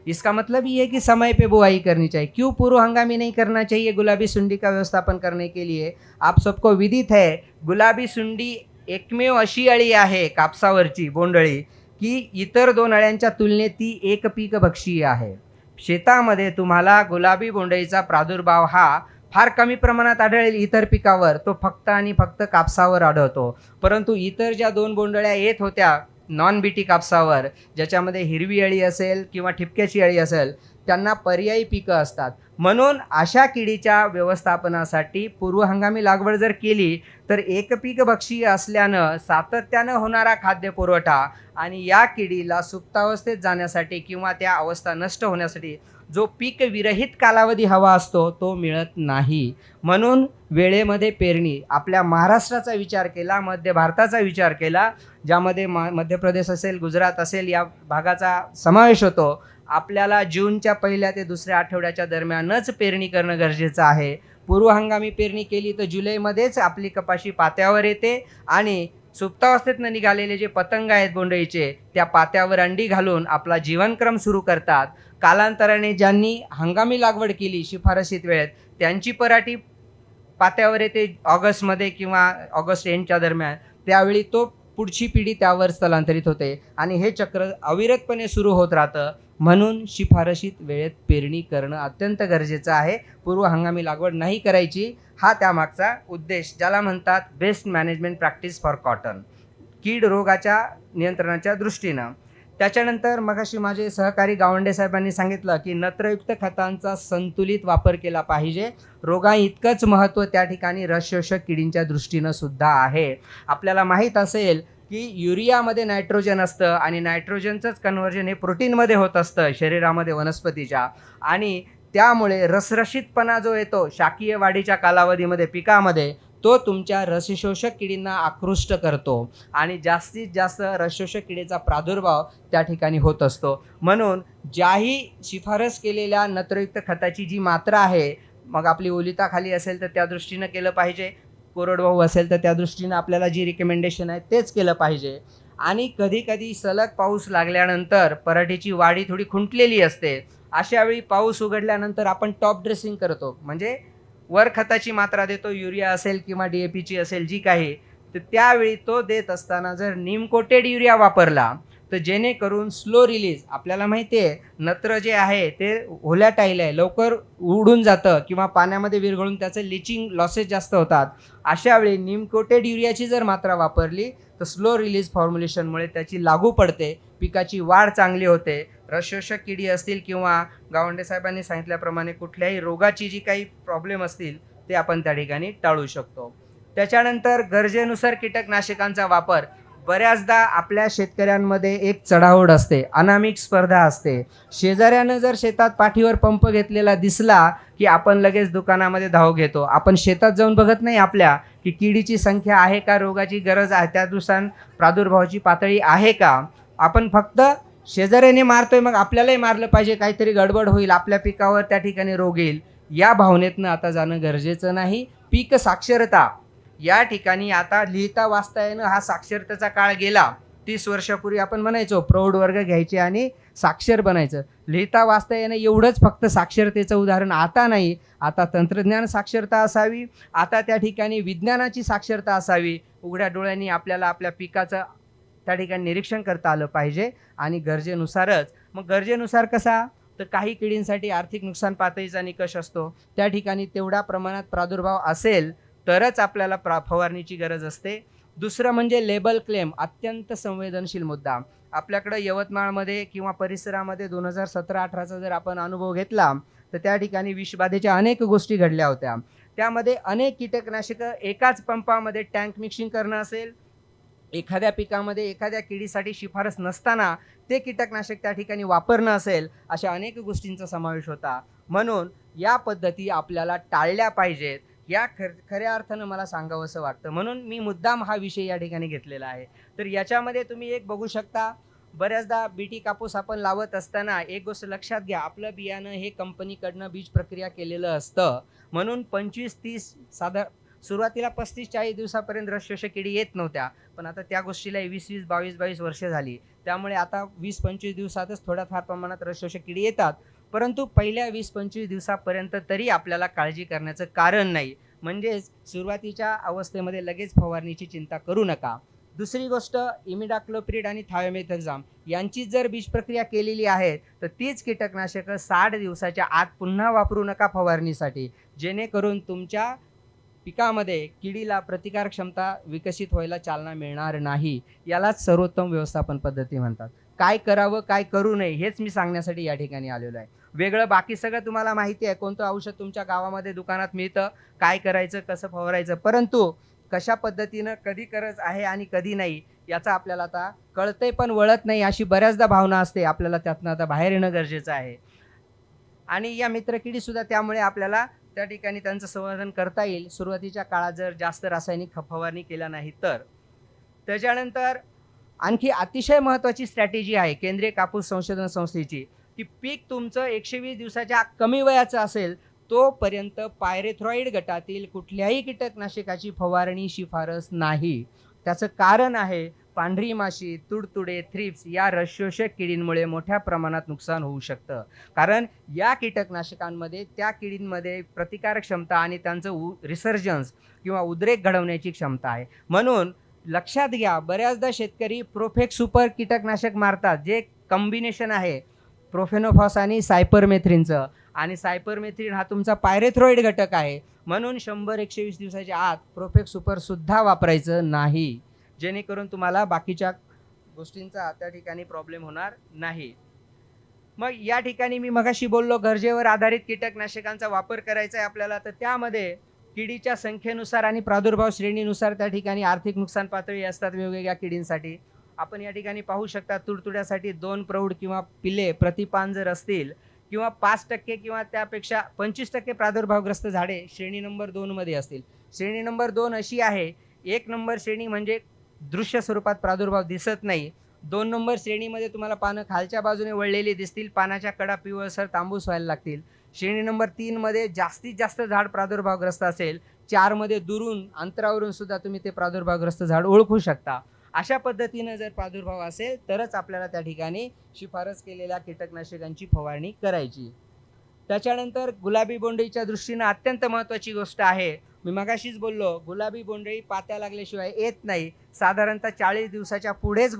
इसका मतलब ये है कि समय पे बुआई करनी चाहिए. क्यों पूर्व हंगामी नहीं करना चाहिए गुलाबी सुंडी का व्यवस्थापन करने के लिए? आप सबको विदित है, गुलाबी सुंडी एकमेव अशी अळी आहे कापसावरची बोंडअळी की इतर दोन अळ्यांच्या तुलनेत ती एक पीक भक्षी आहे. शेतामध्ये तुम्हाला गुलाबी बोंडअळीचा प्रादुर्भाव हा फार कमी प्रमाणात आढळेल. इतर पिकावर तो फक्त आणि फक्त कापसावर आढळतो. परंतु इतर ज्या दोन बोंडअळ्या येत होत्या नॉन बीटी कापसावर, ज्याच्यामध्ये हिरवी अळी असेल किंवा ठिपक्याची अळी असेल, त्यांना पर्यायी पिकं असतात. म्हणून अशा किडीच्या व्यवस्थापनासाठी पूर्व हंगामी लागवड जर केली तर एक पीक भक्षी असल्यानं सातत्यानं होणारा खाद्यपुरवठा आणि या किडीला सुप्तावस्थेत जाण्यासाठी किंवा त्या अवस्था नष्ट होण्यासाठी जो पीक विरहित कालावधी हवा असतो तो मिळत नाही. म्हणून वेळेमध्ये पेरणी. आपल्या महाराष्ट्राचा विचार केला, मध्य भारताचा विचार केला, ज्यामध्ये मध्य प्रदेश असेल, गुजरात असेल, या भागाचा समावेश होतो. आपल्याला जूनच्या पहिल्या ते दुसऱ्या आठवड्याच्या दरम्यानच पेरणी करणं गरजेचं आहे. पूर्व हंगामी पेरणी केली तर जुलैमध्येच आपली कपाशी पात्यावर येते आणि सुप्तावस्थेतनं निघालेले जे पतंग आहेत बोंडअळीचे, त्या पात्यावर अंडी घालून आपला जीवनक्रम सुरू करतात. कालांतराने ज्यांनी हंगामी लागवड केली शिफारसीत वेळेत, त्यांची पराठी पात्यावर येते ऑगस्टमध्ये किंवा ऑगस्ट एंडच्या दरम्यान. त्यावेळी तो पुढची पिढी त्यावर स्थलांतरित होते आणि हे चक्र अविरतपणे सुरू होत राहतं. म्हणून शिफारसीत वेळेत पेरणी करणं अत्यंत गरजेचं आहे. पूर्व हंगामी लागवड नाही करायची, हा त्यामागचा उद्देश, ज्याला म्हणतात best management practice for cotton, कीड रोगाच्या नियंत्रणाच्या दृष्टीनं. त्याच्यानंतर मगाशी माझे सहकारी गावंडे साहेबांनी सांगितलं की नत्रयुक्त खतांचा संतुलित वापर केला पाहिजे. रोगा इतकंच महत्त्व त्या ठिकाणी रसशोषक किडींच्या दृष्टीनं सुद्धा आहे. आपल्याला माहीत असेल की युरियामध्ये नायट्रोजन असतं आणि नायट्रोजनचंच कन्व्हर्जन हे प्रोटीनमध्ये होत असतं शरीरामध्ये वनस्पतीच्या, आणि त्यामुळे रसरशीतपणा जो येतो शाकीय वाढीच्या कालावधीमध्ये पिकामध्ये, तो तुमच्या रसशोषक किडींना आकृष्ट करतो आणि जास्तीत जास्त रसशोषक किडीचा प्रादुर्भाव त्या ठिकाणी होत असतो. म्हणून ज्याही शिफारस केलेल्या नत्रयुक्त खताची जी मात्रा आहे, मग आपली ओलिता खाली असेल तर त्या दृष्टीनं केलं पाहिजे, कोरडवाहू असेल तर त्या दृष्टीनं आपल्याला जी रिकमेंडेशन आहे तेच केलं पाहिजे. आणि कधी कधी सलग पाऊस लागल्यानंतर पराठीची वाढी थोडी खुंटलेली असते, अशावेळी पाऊस उघडल्यानंतर आपण टॉप ड्रेसिंग करतो, म्हणजे वर खताची मात्रा देतो, युरिया असेल किंवा DAPची असेल जी काही, तर त्यावेळी तो देत असताना जर नीम कोटेड युरिया वापरला तर जेणेकरून स्लो रिलीज, आपल्याला माहिती आहे नत्र जे आहे ते व्होलॅटाईल आहे, लवकर उडून जातं किंवा पाण्यामध्ये विरघळून त्याचं लिचिंग लॉसेस जास्त होतात. अशावेळी नीम कोटेड युरियाची जर मात्रा वापरली तर स्लो रिलीज फॉर्म्युलेशनमुळे त्याची लागू पडते, पिकाची वाढ चांगली होते. रसशोषक किडी असतील किंवा गावंडे साहेबांनी सांगितल्याप्रमाणे कुठल्याही रोगाची जी काही प्रॉब्लेम असतील ते आपण त्या ठिकाणी टाळू शकतो. त्याच्यानंतर गरजेनुसार कीटकनाशकांचा वापर. बऱ्याचदा आपल्या शेतकऱ्यांमध्ये एक चढाओढ असते, अनामिक स्पर्धा असते. शेजाऱ्यानं जर शेतात पाठीवर पंप घेतलेला दिसला की आपण लगेच दुकानामध्ये धाव घेतो. आपण शेतात जाऊन बघत नाही आपल्या की किडीची संख्या आहे का, रोगाची गरज आहे, त्या दिवसां प्रादुर्भावाची पातळी आहे का. आपण फक्त शेजाऱ्याने मारतोय मग आपल्यालाही मारलं पाहिजे, काहीतरी गडबड होईल, आपल्या पिकावर त्या ठिकाणी रोग येईल, या भावनेतनं आता जाणं गरजेचं नाही. पीक साक्षरता या ठिकाणी आता लिहिता वाचता येणं हा साक्षरतेचा काळ गेला. 30 वर्षापूर्वी आपण म्हणायचो प्रौढ वर्ग घ्यायचे आणि साक्षर बनायचं. लिहिता वाचता येणं एवढंच फक्त साक्षरतेचं उदाहरण आता नाही. आता तंत्रज्ञान साक्षरता असावी, आता त्या ठिकाणी विज्ञानाची साक्षरता असावी. उघड्या डोळ्यांनी आपल्याला आपल्या पिकाचं त्या ठिकाणी निरीक्षण करता आलं पाहिजे आणि गरजेनुसारच. मग गरजेनुसार कसा, तर काही किडींसाठी आर्थिक नुकसान पातळीचा निकष असतो. त्या ठिकाणी तेवढ्या प्रमाणात प्रादुर्भाव असेल तरच आपल्याला फवारणीची गरज असते. दुसरं म्हणजे लेबल क्लेम, अत्यंत संवेदनशील मुद्दा. आपल्याकडं यवतमाळमध्ये किंवा परिसरामध्ये 2017-18चा जर आपण अनुभव घेतला तर त्या ठिकाणी विषबाधेच्या अनेक गोष्टी घडल्या होत्या. त्यामध्ये अनेक कीटकनाशकं एकाच पंपामध्ये टँक मिक्सिंग करणं असेल, एखाद्या पिकामध्ये एखाद्या किडीसाठी शिफारस नसताना ते कीटकनाशक त्या ठिकाणी वापरणं असेल, अशा अनेक गोष्टींचा समावेश होता. म्हणून या पद्धती आपल्याला टाळल्या पाहिजेत, या खऱ्या अर्थानं मला सांगावंसं वाटतं. म्हणून मी मुद्दाम हा विषय या ठिकाणी घेतलेला आहे. तर याच्यामध्ये तुम्ही एक बघू शकता, बऱ्याचदा बीटी कापूस आपण लावत असताना एक गोष्ट लक्षात घ्या, आपलं बियाणं हे कंपनीकडनं बीज प्रक्रिया केलेलं असतं. म्हणून 25-30 सुरुवातीला 35-40 दिवसापर्यंत रसशोषक किडी येत नव्हत्या, पण आता त्या गोष्टीला 20-20, 22-22 वर्ष झाली. त्यामुळे आता 20-25 दिवसातच थोड्याफार प्रमाणात रसशोषक किडी येतात. परंतु पहिल्या 20-25 दिवसापर्यंत तरी आपल्याला काळजी करण्याचं कारण नाही. म्हणजेच सुरुवातीच्या अवस्थेमध्ये लगेच फवारणीची चिंता करू नका. दुसरी गोष्ट, इमिडाक्लोप्रिड आणि थायोमेथक्झाम यांची जर बीज प्रक्रिया केलेली आहे तर तीच कीटकनाशकं 60 दिवसाच्या आत पुन्हा वापरू नका फवारणीसाठी, जेणेकरून तुमच्या पिकामध्ये किडीला प्रतिकार क्षमता विकसित व्हायला चालना मिळणार नाही. यालाच सर्वोत्तम व्यवस्थापन पद्धती म्हणतात. काय करावं काय करू नये हेच मी सांगण्यासाठी या ठिकाणी आलेलो आहे. वेगळं बाकी सगळं तुम्हाला माहिती आहे, कोणतं औषध तुमच्या गावामध्ये दुकानात मिळतं, काय करायचं, कसं फवारायचं, परंतु कशा पद्धतीनं कधी गरज आहे आणि कधी नाही याचा आपल्याला आता कळतंय पण वळत नाही, अशी बऱ्याचदा भावना असते. आपल्याला त्यातनं आता बाहेर येणं गरजेचं आहे. आणि या मित्रकिडीसुद्धा त्यामुळे आपल्याला त्या ठिकाणी त्यांचं संवर्धन करता येईल, सुरुवातीच्या काळात जर जास्त रासायनिक फवारणी केल्या नाही तर. त्याच्यानंतर आणखी अतिशय महत्त्वाची स्ट्रॅटेजी आहे केंद्रीय कापूस संशोधन संस्थेची, की पीक तुमचं 120 दिवसाच्या कमी वयाचं असेल तोपर्यंत पायरेथ्रॉइड गटातील कुठल्याही कीटकनाशकाची फवारणी शिफारस नाही. त्याचं कारण आहे पांढरी माशी, तुडतुडे, थ्रिप्स या रसशोषक किडींमुळे मोठ्या प्रमाणात नुकसान होऊ शकतं. कारण या कीटकनाशकांमध्ये त्या किडींमध्ये प्रतिकारक क्षमता आणि त्यांचं रिसर्जन्स किंवा उद्रेक घडवण्याची क्षमता आहे. म्हणून लक्षात घ्या, बऱ्याचदा शेतकरी प्रोफेक्स सुपर कीटकनाशक मारतात, जे कॉम्बिनेशन आहे प्रोफेनोफॉस आणि सायपरमेथ्रिनचं, आणि सायपरमेथ्रिन हा तुमचा पायरेथ्रॉइड घटक आहे. म्हणून 100-120 दिवसाच्या आत प्रोफेक्स सुपरसुद्धा वापरायचं नाही, जेणेकरून तुम्हाला बाकीच्या गोष्टींचा त्या ठिकाणी प्रॉब्लेम होणार नाही. मग या ठिकाणी मी मगाशी बोललो गरजेवर आधारित कीटकनाशकांचा वापर करायचा आहे आपल्याला, तर त्यामध्ये किडीच्या संख्येनुसार आणि प्रादुर्भाव श्रेणीनुसार त्या ठिकाणी आर्थिक नुकसान पातळी असतात वेगवेगळ्या किडींसाठी. आपण या ठिकाणी पाहू शकता, तुडतुड्यासाठी 2 प्रौढ किंवा पिले प्रतिपान जर असतील किंवा 5% किंवा त्यापेक्षा 25% प्रादुर्भावग्रस्त झाडे श्रेणी नंबर 2 मध्ये असतील. श्रेणी नंबर 2 अशी आहे, 1 नंबर श्रेणी म्हणजे दृश्य स्वरूपात प्रादुर्भाव दिसत नाही. 2 नंबर श्रेणीमध्ये तुम्हाला पानं खालच्या बाजूने वळलेली दिसतील, पानाच्या कडा पिवळसर तांबूस व्हायला लागतील. श्रेणी नंबर 3 मध्ये जास्तीत जास्त झाड प्रादुर्भावग्रस्त असेल. 4 मध्ये दुरून अंतरावरून सुद्धा तुम्ही ते प्रादुर्भावग्रस्त झाड ओळखू शकता. अशा पद्धतीनं जर प्रादुर्भाव असेल तरच आपल्याला त्या ठिकाणी शिफारस केलेल्या कीटकनाशकांची फवारणी करायची. त्याच्यानंतर गुलाबी बोंडळीच्या दृष्टीनं अत्यंत महत्त्वाची गोष्ट आहे, मी मगाशीच बोललो, गुलाबी बोंडळी पात्या लागल्याशिवाय येत नाही. साधारणतः 40 दिवसाच्या पुढेच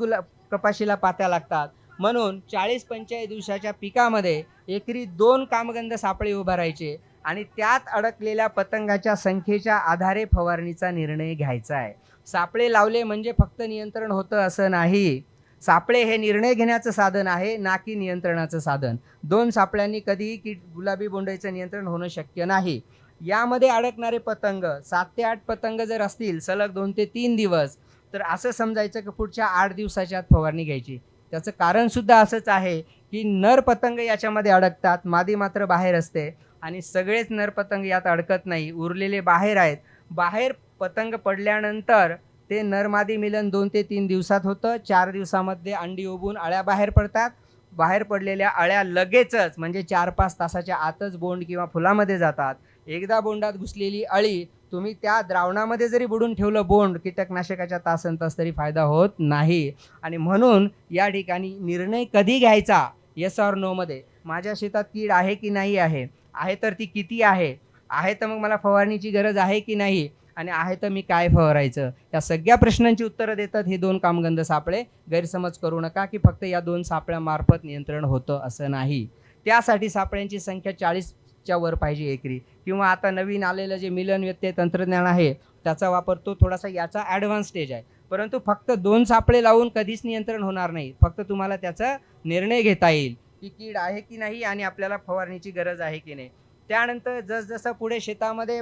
कपाशीला पात्या लागतात. म्हणून 40-45 दिवसाच्या पिकामध्ये एकरी 2 कामगंध सापळे उभारायचे आणि त्यात अडकलेल्या पतंगाच्या संख्येच्या आधारे फवारणीचा निर्णय घ्यायचा आहे. सापळे लावले म्हणजे फक्त नियंत्रण होतं असं नाही. सापळे हे निर्णय घेण्याचं साधन आहे, ना की नियंत्रणाचं साधन. 2 सापळ्यांनी कधीही गुलाबी बोंडळीचं नियंत्रण होणं शक्य नाही. यामध्ये अडकणारे पतंग 7 ते 8 पतंग जर असतील सलग 2 ते 3 दिवस, तर असं समजायचं की पुढच्या 8 दिवसाच्या आत फवारणी घ्यायची. त्याचं कारणसुद्धा असंच आहे की नर पतंग याच्यामध्ये अडकतात, मादी मात्र बाहेर असते आणि सगळेच नर पतंग यात अडकत नाही, उरलेले बाहेर आहेत. बाहेर पतंग पडल्यानंतर ते नर-मादी मिलन 2 ते 3 दिवसात होतं. 4 दिवसामध्ये अंडी उबून अळ्या बाहेर पडतात. बाहेर पडलेल्या अळ्या लगेचच म्हणजे 4-5 तासाच्या आतच बोंड किंवा फुलामध्ये जातात. एकदा बोंडात घुसलेली अळी तुम्ही त्या द्रावणामध्ये जरी बुडून ठेवलं बोंड कीटकनाशकाच्या तासनतास तरी फायदा होत नाही. आणि म्हणून या ठिकाणी निर्णय कधी घ्यायचा येस ऑर नोमध्ये, माझ्या शेतात कीड आहे की नाही आहे, आहे तर ती किती आहे, आहे तर मग मला फवारणीची गरज आहे की नाही, आणि आहे तर मी काय फवारायचं. या सगळ्या प्रश्नांची उत्तरं देतात हे 2 कामगंध सापळे. गैरसमज करू नका की फक्त या 2 सापळ्यामार्फत नियंत्रण होतं असं नाही. त्यासाठी सापळ्यांची संख्या 40च्या वर पाहिजे एकरी. किंवा आता नवीन आलेलं जे मिलन व्यत्यय तंत्रज्ञान आहे त्याचा वापर तो थोडासा याचा ॲडव्हान्स स्टेज आहे. परंतु फक्त 2 सापळे लावून कधीच नियंत्रण होणार नाही. फक्त तुम्हाला त्याचा निर्णय घेता येईल की कीड आहे की नाही आणि आपल्याला फवारणीची गरज आहे की नाही. त्यानंतर जसजसं पुढे शेतामध्ये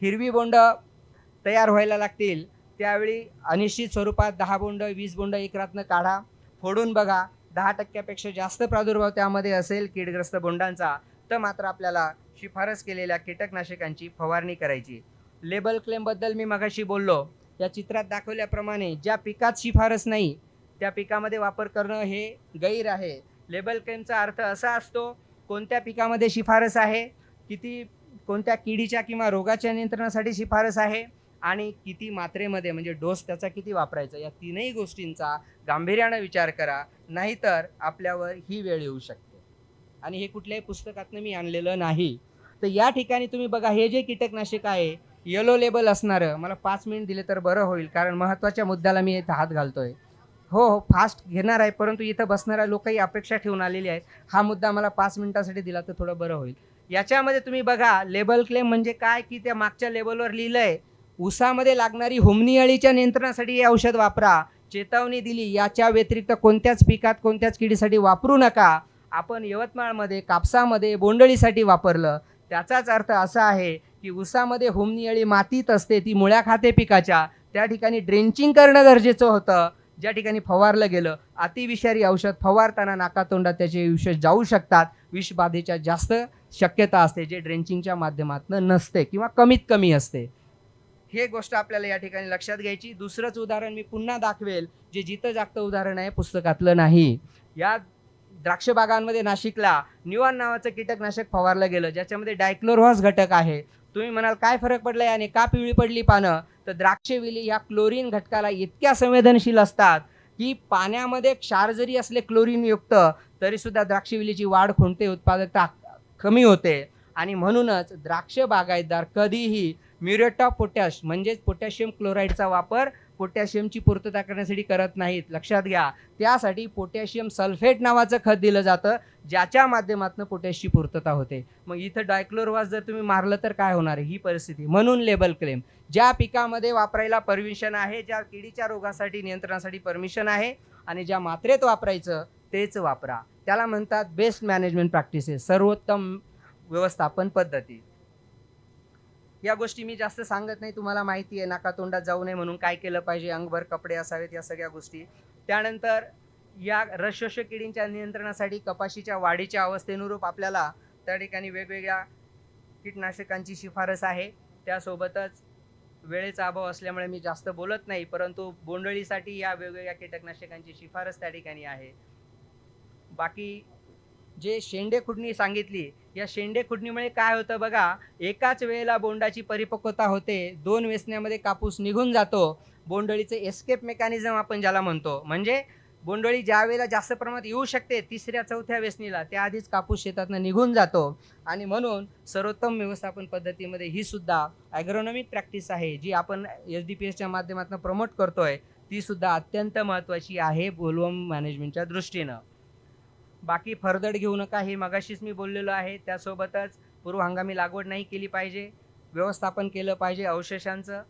हिरवी बोंड तयार व्हायला लागतील त्यावेळी अनिश्चित स्वरूपात 10 बोंड 20 बोंड एकरातनं काढा, फोडून बघा. 10%पेक्षा जास्त प्रादुर्भाव त्यामध्ये असेल कीडग्रस्त बोंडांचा तर मात्र आपल्याला शिफारस केलेल्या कीटकनाशकांची फवारणी करायची. लेबल क्लेमबद्दल मी मगाशी बोललो. या चित्रात दाखवल्याप्रमाणे ज्या पिकात शिफारस नाही त्या पिकामध्ये वापर करणं हे गैर आहे. लेबल क्लेमचा अर्थ असा असतो कोणत्या पिकामध्ये शिफारस आहे, किती कोणत्या किडीच्या किंवा रोगाच्या नियंत्रणासाठी शिफारस आहे आणि किती मात्रेमध्ये म्हणजे डोस त्याचा किती वापरायचा. या 3ही गोष्टींचा गांभीर्यानं विचार करा, नाहीतर आपल्यावर ही वेळ येऊ शकते. आणि हे कुठल्याही पुस्तकातनं मी आणलेलं नाही. तर या ठिकाणी तुम्ही बघा हे जे कीटकनाशक आहे येलो लेबल असणारं, मला 5 मिनिट दिले तर बरं होईल कारण महत्त्वाच्या मुद्द्याला मी इथं हात घालतोय. हो फास्ट घेणार आहे परंतु इथं बसणाऱ्या लोकही अपेक्षा ठेवून आलेली आहेत. हा मुद्दा मला 5 मिनिटासाठी दिला तर थोडं बरं होईल. याच्यामध्ये तुम्ही बघा लेबल क्लेम म्हणजे काय की त्या मागच्या लेबलवर लिहिलं आहे ऊसामध्ये लागणारी हुमणी अळीच्या नियंत्रणासाठी हे औषध वापरा. चेतावणी दिली याच्या व्यतिरिक्त कोणत्याच पिकात कोणत्याच किडीसाठी वापरू नका. आपण यवतमाळमध्ये कापसामध्ये बोंडअळीसाठी वापरलं. त्याचाच अर्थ असा आहे की ऊसामध्ये हुमणी अळी मातीत असते, ती मुळ्या खाते पिकाच्या, त्या ठिकाणी ड्रेंचिंग करणं गरजेचं होतं. ज्या ठिकाणी फवारलं गेलं अतिविषारी औषध फवारताना नाकातोंडात त्याचे विष जाऊ शकतात. विषबाधेच्या जास्त शक्यता असते जे ड्रेंचिंगच्या माध्यमातून नसते किंवा कमीत कमी असते. हे गोष्ट आपल्याला या ठिकाणी लक्षात घ्यायची. दुसरंच उदाहरण मी पुन्हा दाखवेल जे जिथं जागतं उदाहरण आहे पुस्तकातलं नाही. या द्राक्ष बागांमध्ये नाशिकला न्यूऑन नावाचं कीटकनाशक फवारलं गेलं ज्याच्यामध्ये डायक्लोरव्हास घटक आहे. तुम्ही म्हणाल काय फरक पडला याने, का पिवळी पडली पानं, तर द्राक्षवेली ह्या क्लोरीन घटकाला इतक्या संवेदनशील असतात की पाण्यामध्ये क्षार जरी असले क्लोरीनयुक्त तरीसुद्धा द्राक्षवेलीची वाढ खुंटते, उत्पादकता कमी होते. आणि म्हणूनच द्राक्ष बागायतदार कधीही म्युरेट ऑफ पोटॅश म्हणजेच पोटॅशियम क्लोराईडचा वापर पोटॅशियमची पूर्तता करण्यासाठी करत नाहीत. लक्षात घ्या, त्यासाठी पोटॅशियम सल्फेट नावाचं खत दिलं जातं ज्याच्या माध्यमातून पोटॅशची पूर्तता होते. मग इथं डायक्लोरव्हास जर तुम्ही मारलं तर काय होणार आहे ही परिस्थिती. म्हणून लेबल क्लेम ज्या पिकामध्ये वापरायला परमिशन आहे, ज्या किडीच्या रोगासाठी नियंत्रणासाठी परमिशन आहे आणि ज्या मात्रेत वापरायचं तेच वापरा. त्याला म्हणतात बेस्ट मॅनेजमेंट प्रॅक्टिसेस, सर्वोत्तम व्यवस्थापन पद्धती. या गोष्टी मी जास्त सांगत नाही, तुम्हाला माहिती आहे नाकातोंडात जाऊ नये म्हणून काय केलं पाहिजे, अंगभर कपडे असावेत, या सगळ्या गोष्टी. त्यानंतर या रसशोषक किडींच्या नियंत्रणासाठी कपाशीच्या वाढीच्या अवस्थेनुरूप आपल्याला त्या ठिकाणी वेगवेगळ्या कीटनाशकांची शिफारस आहे. त्यासोबतच वेळेचा अभाव असल्यामुळे मी जास्त बोलत नाही, परंतु बोंडअळीसाठी या वेगवेगळ्या कीटकनाशकांची शिफारस त्या ठिकाणी आहे. बाकी जे शेंडे खुडणी सांगितली, या शेंडे खुडणीमुळे काय होतं बघा, एकाच वेळेला बोंडाची परिपक्वता होते, 2 वेचण्यामध्ये कापूस निघून जातो. बोंडअळीचे एस्केप मेकॅनिझम आपण ज्याला म्हणतो, म्हणजे बोंडअळी ज्या वेळेला जास्त प्रमाणात येऊ शकते 3ऱ्या-4थ्या वेचणीला त्याआधीच कापूस शेतातनं निघून जातो. आणि म्हणून सर्वोत्तम व्यवस्थापन पद्धतीमध्ये ही सुद्धा ॲग्रोनॉमिक प्रॅक्टिस आहे जी आपण SDPSच्या माध्यमातून प्रमोट करतोय, ती सुद्धा अत्यंत महत्त्वाची आहे बोलवर्म मॅनेजमेंटच्या दृष्टीनं. बाकी फरदड घेऊ नका, हे मगाशीच मी बोललेलो आहे. त्यासोबतच पूर्व हंगामी लागवड नाही केली पाहिजे, व्यवस्थापन केलं पाहिजे अवशेषांचं.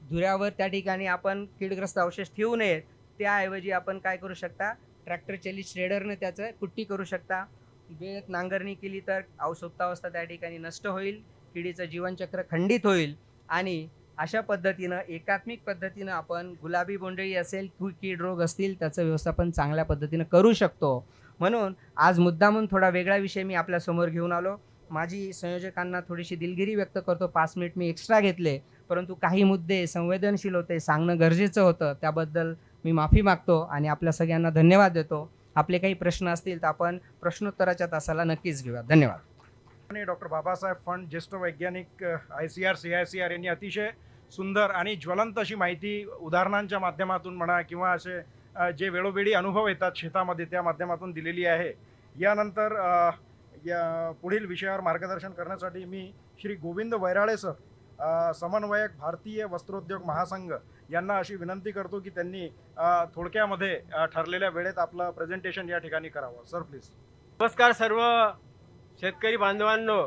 धुऱ्यावर त्या ठिकाणी आपण कीडग्रस्त अवशेष ठेवू नयेत, त्याऐवजी आपण काय करू शकता, ट्रॅक्टर चलित श्रेडरनं त्याचं कुट्टी करू शकता. वेळेत नांगरणी केली तर सुप्तावस्था त्या ठिकाणी नष्ट होईल, किडीचं जीवनचक्र खंडित होईल आणि अशा पद्धतीनं एकात्मिक पद्धतीनं आपण गुलाबी बोंडळी असेल कीड रोग असतील त्याचं व्यवस्थापन चांगल्या पद्धतीनं करू शकतो. म्हणून आज मुद्दामून थोडा वेगळा विषय मी आपल्यासमोर घेऊन आलो. माझी संयोजकांना थोडीशी दिलगिरी व्यक्त करतो, 5 मिनिट मी एक्स्ट्रा घेतले, परंतु काही मुद्दे संवेदनशील होते, सांगणं गरजेचं होतं, त्याबद्दल मी माफी मागतो आणि आपल्या सगळ्यांना धन्यवाद देतो. आपले काही प्रश्न असतील तर आपण प्रश्नोत्तराच्या तासाला नक्कीच घेऊया. धन्यवाद. आणि डॉक्टर बाबासाहेब फंड ज्येष्ठ वैज्ञानिक ICR CICR यांनी अतिशय सुंदर आणि ज्वलंत अशी माहिती उदाहरणांच्या माध्यमातून म्हणा किंवा असे जे वेळोवेळी अनुभव येतात शेतामध्ये त्या माध्यमातून दिलेली आहे. यानंतर या पुढील विषयावर मार्गदर्शन करण्यासाठी मी श्री गोविंद वैराळे सर, समन्वयक भारतीय वस्त्रोद्योग महासंघ यांना अशी विनंती करतो की त्यांनी थोडक्यामध्ये ठरलेल्या वेळेत आपलं प्रेझेंटेशन या ठिकाणी करावं. Sir please. नमस्कार सर्व शेतकरी बांधवांनो.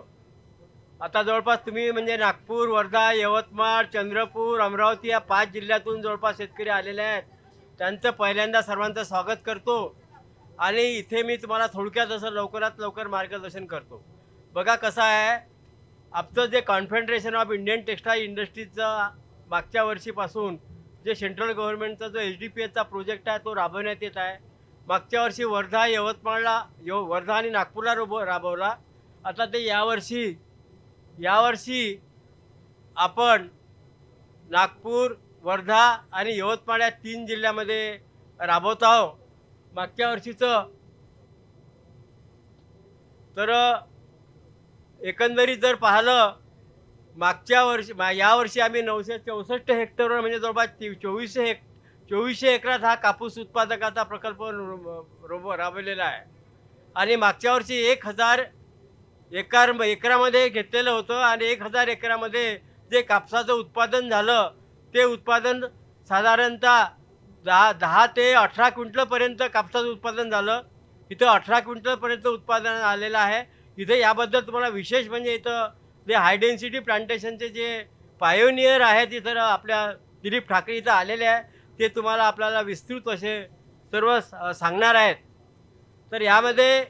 आता जवळपास तुम्ही म्हणजे नागपूर, वर्धा, यवतमाळ, चंद्रपूर, अमरावती या 5 जिल्ह्यातून जवळपास शेतकरी आलेले आहेत. त्यांचं पहिल्यांदा सर्वांचं स्वागत करतो आणि इथे मी तुम्हाला थोडक्यात असं लवकरात लवकर मार्गदर्शन करतो. बघा कसं आहे, आमचं जे कॉन्फेडरेशन ऑफ इंडियन टेक्स्टाईल इंडस्ट्रीजचा मागच्या वर्षीपासून जे सेंट्रल गव्हर्नमेंटचा जो HDPSचा प्रोजेक्ट आहे तो राबवण्यात येत आहे. मागच्या वर्षी वर्धा, यवतमाळला वर्धा आणि नागपूरला राबवला. आता ते यावर्षी आपण नागपूर, वर्धा आणि यवतमाळ या 3 जिल्ह्यामध्ये राबवत आहोत. मागच्या वर्षीचं तर एकंदरीत जर पाहिलं, यावर्षी आम्ही 964 हेक्टरवर म्हणजे जवळपास 2400 एकरात हा कापूस उत्पादकाचा प्रकल्प राबवलेला आहे. आणि मागच्या वर्षी 1000 एकरामध्ये घेतलेलं होतं आणि 1000 एकरामध्ये जे कापसाचं उत्पादन झालं ते उत्पादन साधारणतः 10 ते 18 क्विंटलपर्यंत कापसाचं उत्पादन झालं. इथं 18 क्विंटलपर्यंत उत्पादन आलेलं आहे. इथे याबद्दल तुम्हाला विशेष म्हणजे इथं जे हाय डेन्सिटी प्लांटेशनचे जे पायोनियर आहेत इथं आपल्या दिलीप ठाकरे इथं आलेले आहे, ते तुम्हाला आपल्याला विस्तृत असे सर्व सांगणार आहेत. तर यामध्ये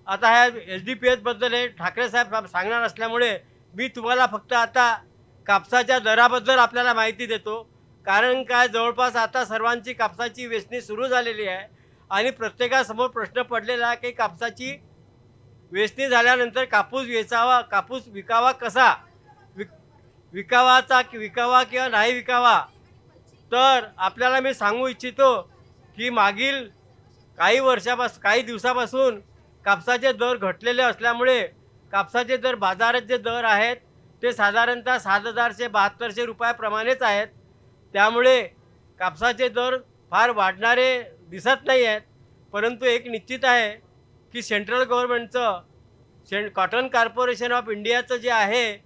आता ह्या HDPSबद्दल हे ठाकरे साहेब सांगणार असल्यामुळे मी तुम्हाला फक्त आता कापसाच्या दराबद्दल आपल्याला माहिती देतो. कारण काय, जवळपास आता सर्वांची कापसाची वेचणी सुरू झालेली आहे आणि प्रत्येकासमोर प्रश्न पडलेला आहे की कापसाची वेचणी झाल्यानंतर कापूस विकावा कसा, विकावा किंवा नाही विकावा. तर आपल्याला मी सांगू इच्छितो की मागील काही दिवसापासून कापसाचे दर घटलेले असल्यामुळे कापसाचे दर बाजारात जे दर आहेत ते साधारणतः 7,000-7,200 रुपयाप्रमाणेच आहेत. त्यामुळे कापसाचे दर फार वाढणारे दिसत नाही आहेत. परंतु एक निश्चित आहे की सेंट्रल गव्हर्नमेंटचं कॉटन कॉर्पोरेशन ऑफ इंडियाचं जे आहे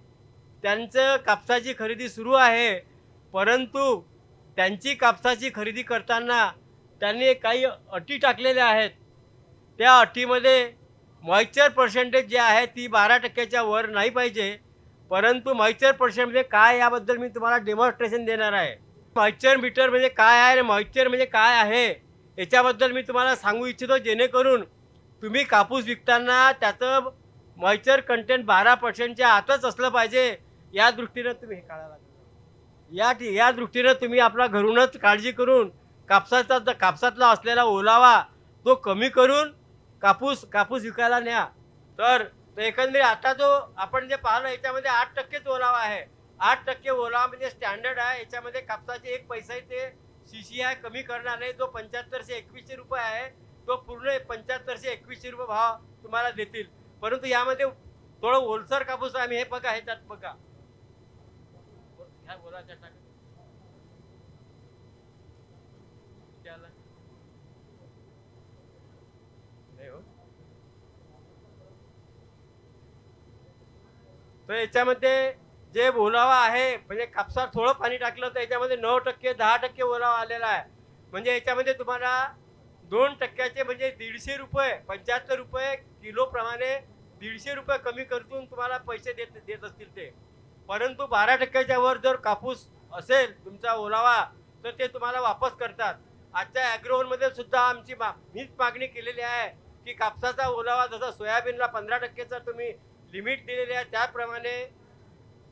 त्यांचं कापसाची खरेदी सुरू आहे. परंतु त्यांची कापसाची खरेदी करताना त्यांनी काही अटी टाकलेल्या आहेत. त्या अटीमध्ये मॉइश्चर पर्सेंटेज जे आहे ती 12% वर नाही पाहिजे. परंतु मॉइश्चर पर्सेंटेज काय याबद्दल मी तुम्हाला डेमॉन्स्ट्रेशन देणार आहे. मॉइश्चर मीटर म्हणजे काय आहे आणि मॉइश्चर म्हणजे काय आहे याच्याबद्दल मी तुम्हाला सांगू इच्छितो, जेणेकरून तुम्ही कापूस विकताना त्याचं मॉइश्चर कंटेंट 12%च्या आतच असलं पाहिजे. या दृष्टीनं तुम्ही हे काढायला लागेल. या दृष्टीनं तुम्ही आपला घरूनच काळजी करून कापसातला असलेला ओलावा तो कमी करून कापूस विकायला न्या. तर एकंदरीत आता जो आपण जे पाहिलं याच्यामध्ये 8%च ओलावा आहे. 8% ओलावा म्हणजे स्टँडर्ड आहे. याच्यामध्ये कापसाचे 1 पैसा ते CCI कमी करणार नाही. जो 7521 रुपये आहे तो पूर्ण 7521 रुपये भाव तुम्हाला देतील. परंतु यामध्ये थोडं ओलसर कापूस आम्ही हे बघा, ह्याच्यात बघा ह्या ओलाच्या टाका तर याच्यामध्ये जे ओलावा आहे म्हणजे कापसात थोडं पाणी टाकलं तर याच्यामध्ये 9%, 10% ओलावा आलेला आहे. म्हणजे याच्यामध्ये तुम्हाला 2% म्हणजे 150 रुपये, 75 रुपये किलोप्रमाणे 150 रुपये कमी करून तुम्हाला पैसे देत असतील ते. परंतु 12%च्या वर जर कापूस असेल तुमचा ओलावा तर ते तुम्हाला वापस करतात. आजच्या ॲग्रोवनमध्ये सुद्धा मीच मागणी केलेली आहे की कापसाचा ओलावा जसा सोयाबीनला 15%चा तुम्ही लिमिट दिलेली आहे त्याप्रमाणे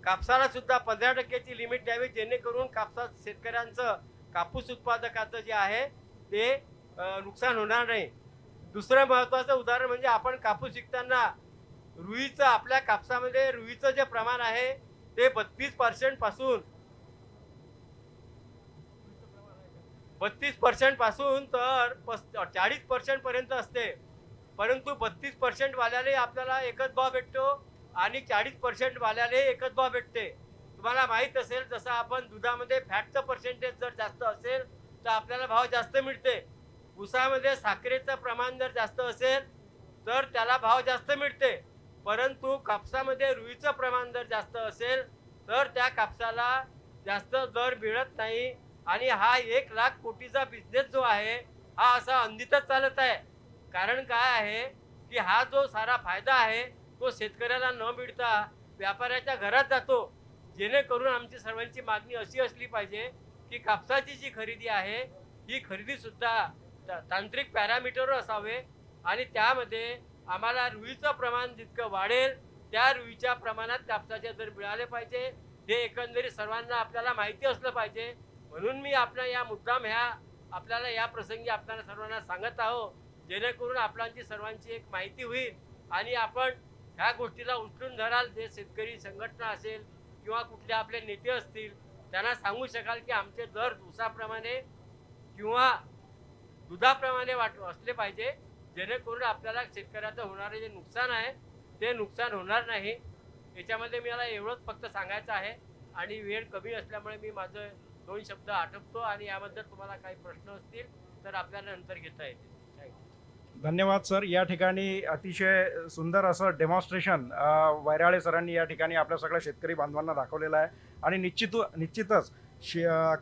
कापसाला सुद्धा 15%ची लिमिट द्यावी, जेणेकरून शेतकऱ्यांचं कापूस उत्पादकाचं जे आहे ते नुकसान होणार नाही. दुसरं महत्त्वाचं उदाहरण म्हणजे आपण कापूस विकताना रुईचं, आपल्या कापसामध्ये रुईचं जे प्रमाण आहे ते 32% पासून तर 40% पर्यंत असते. परंतु 32% वाल्याले आपल्याला एकच भाव भेटतो आणि 40% वाल्याले एकच भाव भेटते. तुम्हाला माहीत असेल, जसं आपण दुधामध्ये फॅटचं पर्सेंटेज जर जास्त असेल तर आपल्याला भाव जास्त मिळते. ऊसामध्ये साखरेचं प्रमाण जर जास्त असेल तर त्याला भाव जास्त मिळते. परंतु कापसामध्ये रुईचं प्रमाण जर जास्त असेल तर त्या कापसाला जास्त दर मिळत नाही. आणि हा 1,00,000 कोटीचा बिझनेस जो आहे हा असा अंधीतच चालत आहे. कारण काय आहे की हा जो सारा फायदा आहे तो शेतकऱ्याला न मिळता व्यापाऱ्याच्या घरात जातो. जेणेकरून आमची सर्वांची मागणी अशी असली पाहिजे की कापसाची जी खरेदी आहे ही खरेदीसुद्धा तांत्रिक पॅरामीटरवर असावे आणि त्यामध्ये आम्हाला रुईचं प्रमाण जितकं वाढेल त्या रुईच्या प्रमाणात कापसाचे दर मिळाले पाहिजे. हे एकंदरीत सर्वांना आपल्याला माहिती असलं पाहिजे. म्हणून मी आपल्याला या प्रसंगी आपल्याला सर्वांना सांगत आहोत, जेणेकरून आपल्याची सर्वांची एक माहिती होईल आणि आपण ह्या गोष्टीला उचलून धराल. जे शेतकरी संघटना असेल किंवा कुठले आपले नेते असतील त्यांना सांगू शकाल की आमचे दर ऊसाप्रमाणे किंवा दुधाप्रमाणे असले पाहिजे, जेणेकरून आपल्याला शेतकऱ्याचं होणारे जे नुकसान आहे ते नुकसान होणार नाही. याच्यामध्ये मला एवढंच फक्त सांगायचं आहे आणि वेळ कमी असल्यामुळे मी माझं 2 शब्द आटपतो आणि याबद्दल तुम्हाला काही प्रश्न असतील तर आपल्याला नंतर घेता येतील. थँक्यू. धन्यवाद सर. या ठिकाणी अतिशय सुंदर असं डेमॉन्स्ट्रेशन वैराळे सरांनी या ठिकाणी आपल्या सगळ्या शेतकरी बांधवांना दाखवलेलं आहे. आणि निश्चितच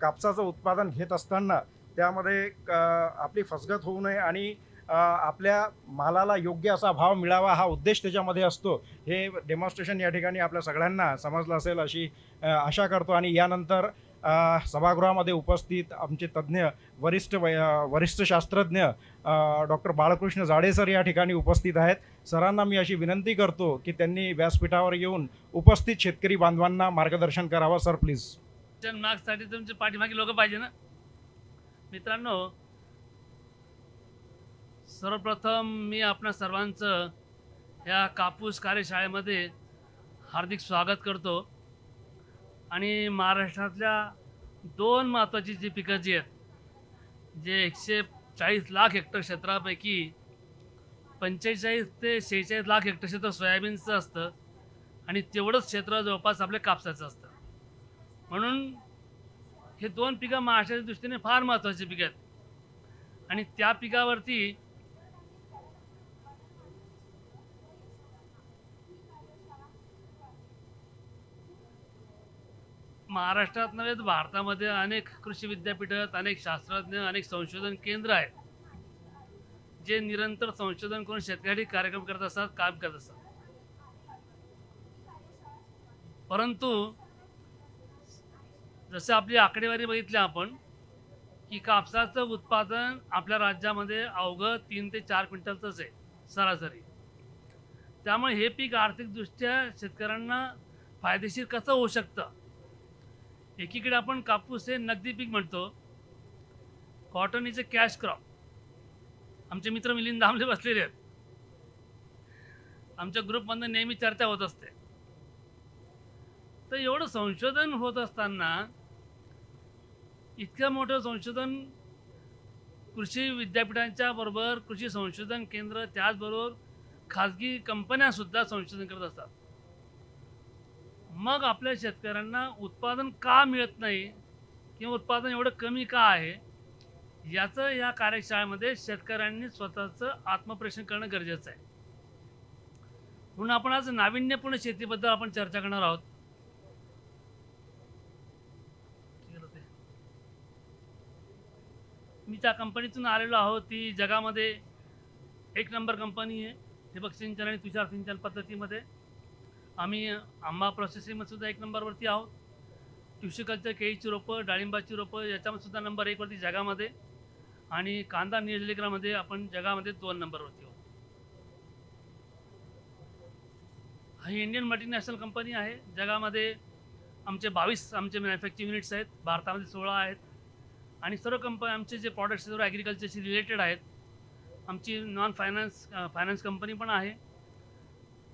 कापसाचं उत्पादन घेत असताना त्यामध्ये आपली फसगत होऊ नये आणि आपल्या मालाला योग्य असा भाव मिळावा हा उद्देश त्याच्यामध्ये असतो. हे डेमॉन्स्ट्रेशन या ठिकाणी आपल्या सगळ्यांना समजलं असेल अशी आशा करतो. आणि यानंतर सभागृहामध्ये उपस्थित आमचे तज्ज्ञ वरिष्ठ शास्त्रज्ञ डॉक्टर बाळकृष्ण जाडे सर या ठिकाणी उपस्थित आहेत. सरांना मी अशी विनंती करतो की त्यांनी व्यासपीठावर येऊन उपस्थित शेतकरी बांधवांना मार्गदर्शन करावं. Sir please. मार्क्ससाठी तुमचे पाठीमागे लोक पाहिजे ना. मित्रांनो, सर्वप्रथम मी आपणा सर्वांचं ह्या कापूस कार्यशाळेमध्ये हार्दिक स्वागत करतो. आणि महाराष्ट्रातल्या 2 महत्त्वाची जी पिकं जी आहेत, जे 140 लाख हेक्टर क्षेत्रापैकी 45 ते 46 लाख हेक्टर क्षेत्र सोयाबीनचं असतं आणि तेवढंच क्षेत्र जवळपास आपल्या कापसाचं असतं. म्हणून हे 2 पिकं महाराष्ट्राच्या दृष्टीने फार महत्त्वाची पिकं आहेत. आणि त्या पिकावरती महाराष्ट्रात नव्हे तर भारतामध्ये अनेक कृषी विद्यापीठात, अनेक शास्त्रज्ञ, अनेक संशोधन केंद्र आहेत जे निरंतर संशोधन करून शेतकरी कार्यक्रम करत असतात, काम करत असतात. परंतु जसं आपली आकडेवारी बघितली आपण की कापसाचं उत्पादन आपल्या राज्यामध्ये अवघं 3 ते 4 क्विंटलचंच आहे सरासरी. त्यामुळे हे पीक आर्थिकदृष्ट्या शेतकऱ्यांना फायदेशीर कसं होऊ शकतं. एकीकडे आपण कापूस हे नगदी पीक म्हणतो, cotton is a cash crop. आमचे मित्र मिलिंद दामले बसलेले आहेत, आमच्या ग्रुपमधून नेहमी चर्चा होत असते. तर एवढं संशोधन होत असताना, इतकं मोठं संशोधन कृषी विद्यापीठांच्या बरोबर कृषी संशोधन केंद्र, त्याचबरोबर खाजगी कंपन्यासुद्धा संशोधन करत असतात. मग आपल्या शेतकऱ्यांना उत्पादन का मिळत नाही किंवा उत्पादन एवढं कमी का आहे, याचं या कार्यशाळेमध्ये शेतकऱ्यांनी स्वतःचं आत्मपरीक्षण करणं गरजेचं आहे. म्हणून आपण आज नाविन्यपूर्ण शेतीबद्दल आपण चर्चा करणार आहोत. मी त्या कंपनीतून आलेलो आहोत. ती जगामध्ये 1 नंबर कंपनी आहे. ठिबक सिंचन आणि तुषार सिंचन पद्धतीमध्ये आम्ही आंबा प्रोसेसिंगमध्ये सुद्धा 1 नंबरवरती आहोत. टिश्यू कल्चर, केळीची रोपं, डाळिंबाची रोपं याच्यामध्ये सुद्धा नंबर 1 वरती जगामध्ये. आणि कांदा निर्जलीकरणामध्ये आपण जगामध्ये 2 नंबरवरती आहोत. ही इंडियन मल्टीनॅशनल कंपनी आहे. जगामध्ये आमचे 22 आमचे मॅन्युफॅक्चरिंग युनिट्स आहेत, भारतामध्ये 16 आहेत आणि सर्व कंपनी आमचे जे प्रॉडक्ट्स सर्व ॲग्रिकल्चरशी रिलेटेड आहेत. आमची नॉन फायनान्स कंपनी पण आहे.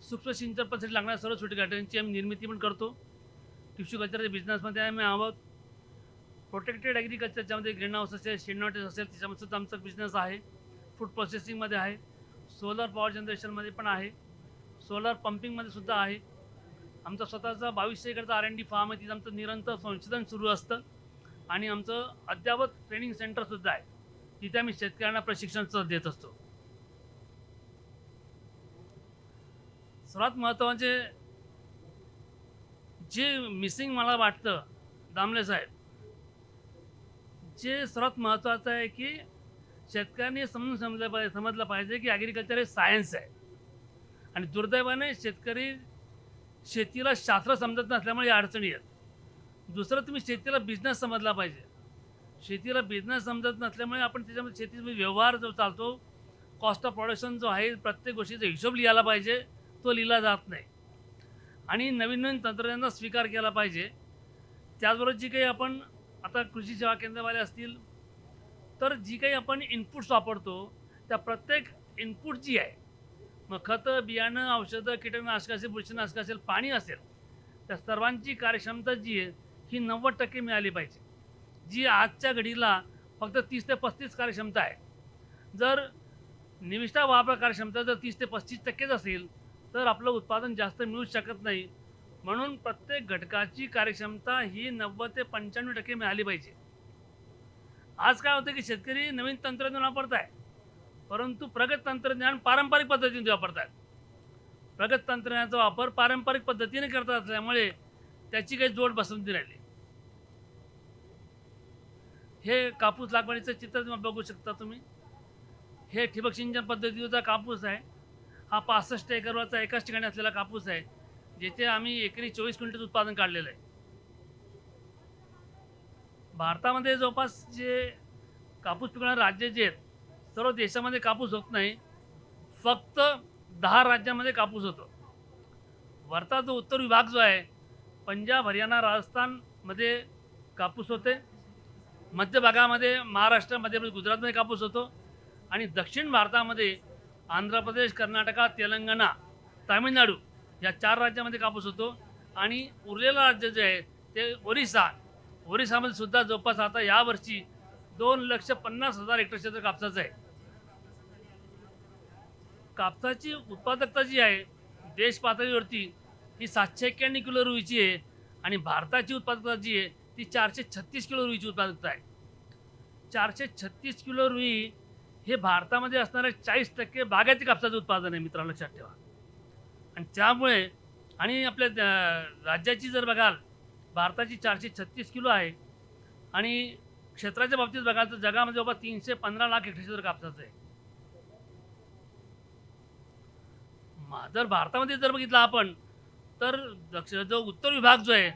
सूक्ष्म सिंचन पद्धतीसाठी लागणाऱ्या सर्व छोटी गाड्यांची आम्ही निर्मिती पण करतो. टिश्यू कल्चरच्या बिझनेसमध्ये आम्ही आहोत. प्रोटेक्टेड ॲग्रिकल्चर ज्यामध्ये ग्रीन हाऊस असेल, शेड नॉटेज असेल, त्याच्यामध्ये सुद्धा आमचा बिझनेस आहे. फूड प्रोसेसिंगमध्ये आहे, सोलर पॉवर जनरेशनमध्ये पण आहे, सोलर पंपिंगमध्ये सुद्धा आहे. आमचा स्वतःचा 2200 एकरचा R&D फार्म आहे. तिथं आमचं निरंतर संशोधन सुरू असतं आणि आमचं अद्ययावत ट्रेनिंग सेंटरसुद्धा आहे. तिथे आम्ही शेतकऱ्यांना प्रशिक्षण देत असतो. सर्वात महत्त्वाचे जे मिसिंग मला वाटतं दामले साहेब, जे सर्वात महत्त्वाचं आहे की शेतकऱ्यांनी समजलं पाहिजे की ॲग्रिकल्चर हे सायन्स आहे आणि दुर्दैवाने शेतकरी शेतीला शास्त्र समजत नसल्यामुळे या अडचणी आहेत. दुसरं, तुम्ही शेतीला बिझनेस समजला पाहिजे. शेतीला बिझनेस समजत नसल्यामुळे आपण त्याच्यामध्ये शेतीचा व्यवहार जो चालतो, कॉस्ट ऑफ प्रोडक्शन जो आहे, प्रत्येक गोष्टीचा हिशोब लिहायला पाहिजे, तो लिहिला जात नाही. आणि नवीन नवीन तंत्रज्ञानाचा स्वीकार केला पाहिजे. त्याचबरोबर जी काही आपण आता कृषी सेवा केंद्रवाले असतील तर जी काही आपण इनपुट्स वापरतो त्या प्रत्येक इनपुट जी आहे, मग खतं, बियाणं, औषधं, कीटकनाशक असेल, बुरशीनाशक असेल, पाणी असेल, त्या सर्वांची कार्यक्षमता जी आहे ही 90% मिळाली पाहिजे. जी आजच्या घडीला फक्त 30 ते 35 कार्यक्षमता आहे. जर निविष्ठा वापर कार्यक्षमता जर 30 ते 35% असेल तर आपलं उत्पादन जास्त मिळू शकत नाही. म्हणून प्रत्येक घटकाची कार्यक्षमता ही 90 ते 95% मिळाली पाहिजे. आज काय होतं की शेतकरी नवीन तंत्रज्ञान वापरत आहे, परंतु प्रगत तंत्रज्ञान पारंपरिक पद्धतीने वापरत आहेत. प्रगत तंत्रज्ञानाचा वापर पारंपरिक पद्धतीने करत असल्यामुळे त्याची काही जोड बसवून राहिली. हे कापूस लागवडीचं चित्र बघू शकता तुम्ही. हे ठिबक सिंचन पद्धतीचा कापूस आहे. हा 65 एकरवरचा एकाच ठिकाणी असलेला कापूस आहे, जिथे आम्ही एकरी 24 क्विंटल उत्पादन काढलेलं आहे. भारतामध्ये जवळपास जे कापूस पिकवणारे राज्य जे आहेत, सर्व देशामध्ये कापूस होत नाही, फक्त 10 राज्यामध्ये कापूस होतो. वरचा जो उत्तर विभाग जो आहे, पंजाब, हरियाणा, राजस्थानमध्ये कापूस होते. मध्य भागामध्ये महाराष्ट्र, मध्य प्रदेश, गुजरातमध्ये कापूस होतो आणि दक्षिण भारतामध्ये आंध्र प्रदेश, कर्नाटका, तेलंगणा, तामिळनाडू या 4 राज्यामध्ये कापूस होतो. आणि उरलेलं राज्य जे आहे ते ओरिसामध्ये सुद्धा जवळपास आता यावर्षी 2,50,000 हेक्टर क्षेत्र कापसाचं आहे. कापसाची उत्पादकता जी आहे देश पातळीवरती ही 791 किलो रुईची आहे आणि भारताची उत्पादकता जी आहे ती 436 किलो रुईची उत्पादकता आहे. 436 किलो रुई हे भारतामध्ये असणारे 40% बागायती कापसाचं उत्पादन आहे, मित्रांनो लक्षात ठेवा. आणि त्यामुळे आणि आपल्या राज्याची जर बघाल, भारताची 436 किलो आहे आणि क्षेत्राच्या बाबतीत बघाल तर जगामध्ये जवळपास 315 लाख हेक्टर क्षेत्र कापसाचं आहे. जर भारतामध्ये जर बघितलं आपण तर जो उत्तर विभाग जो आहे,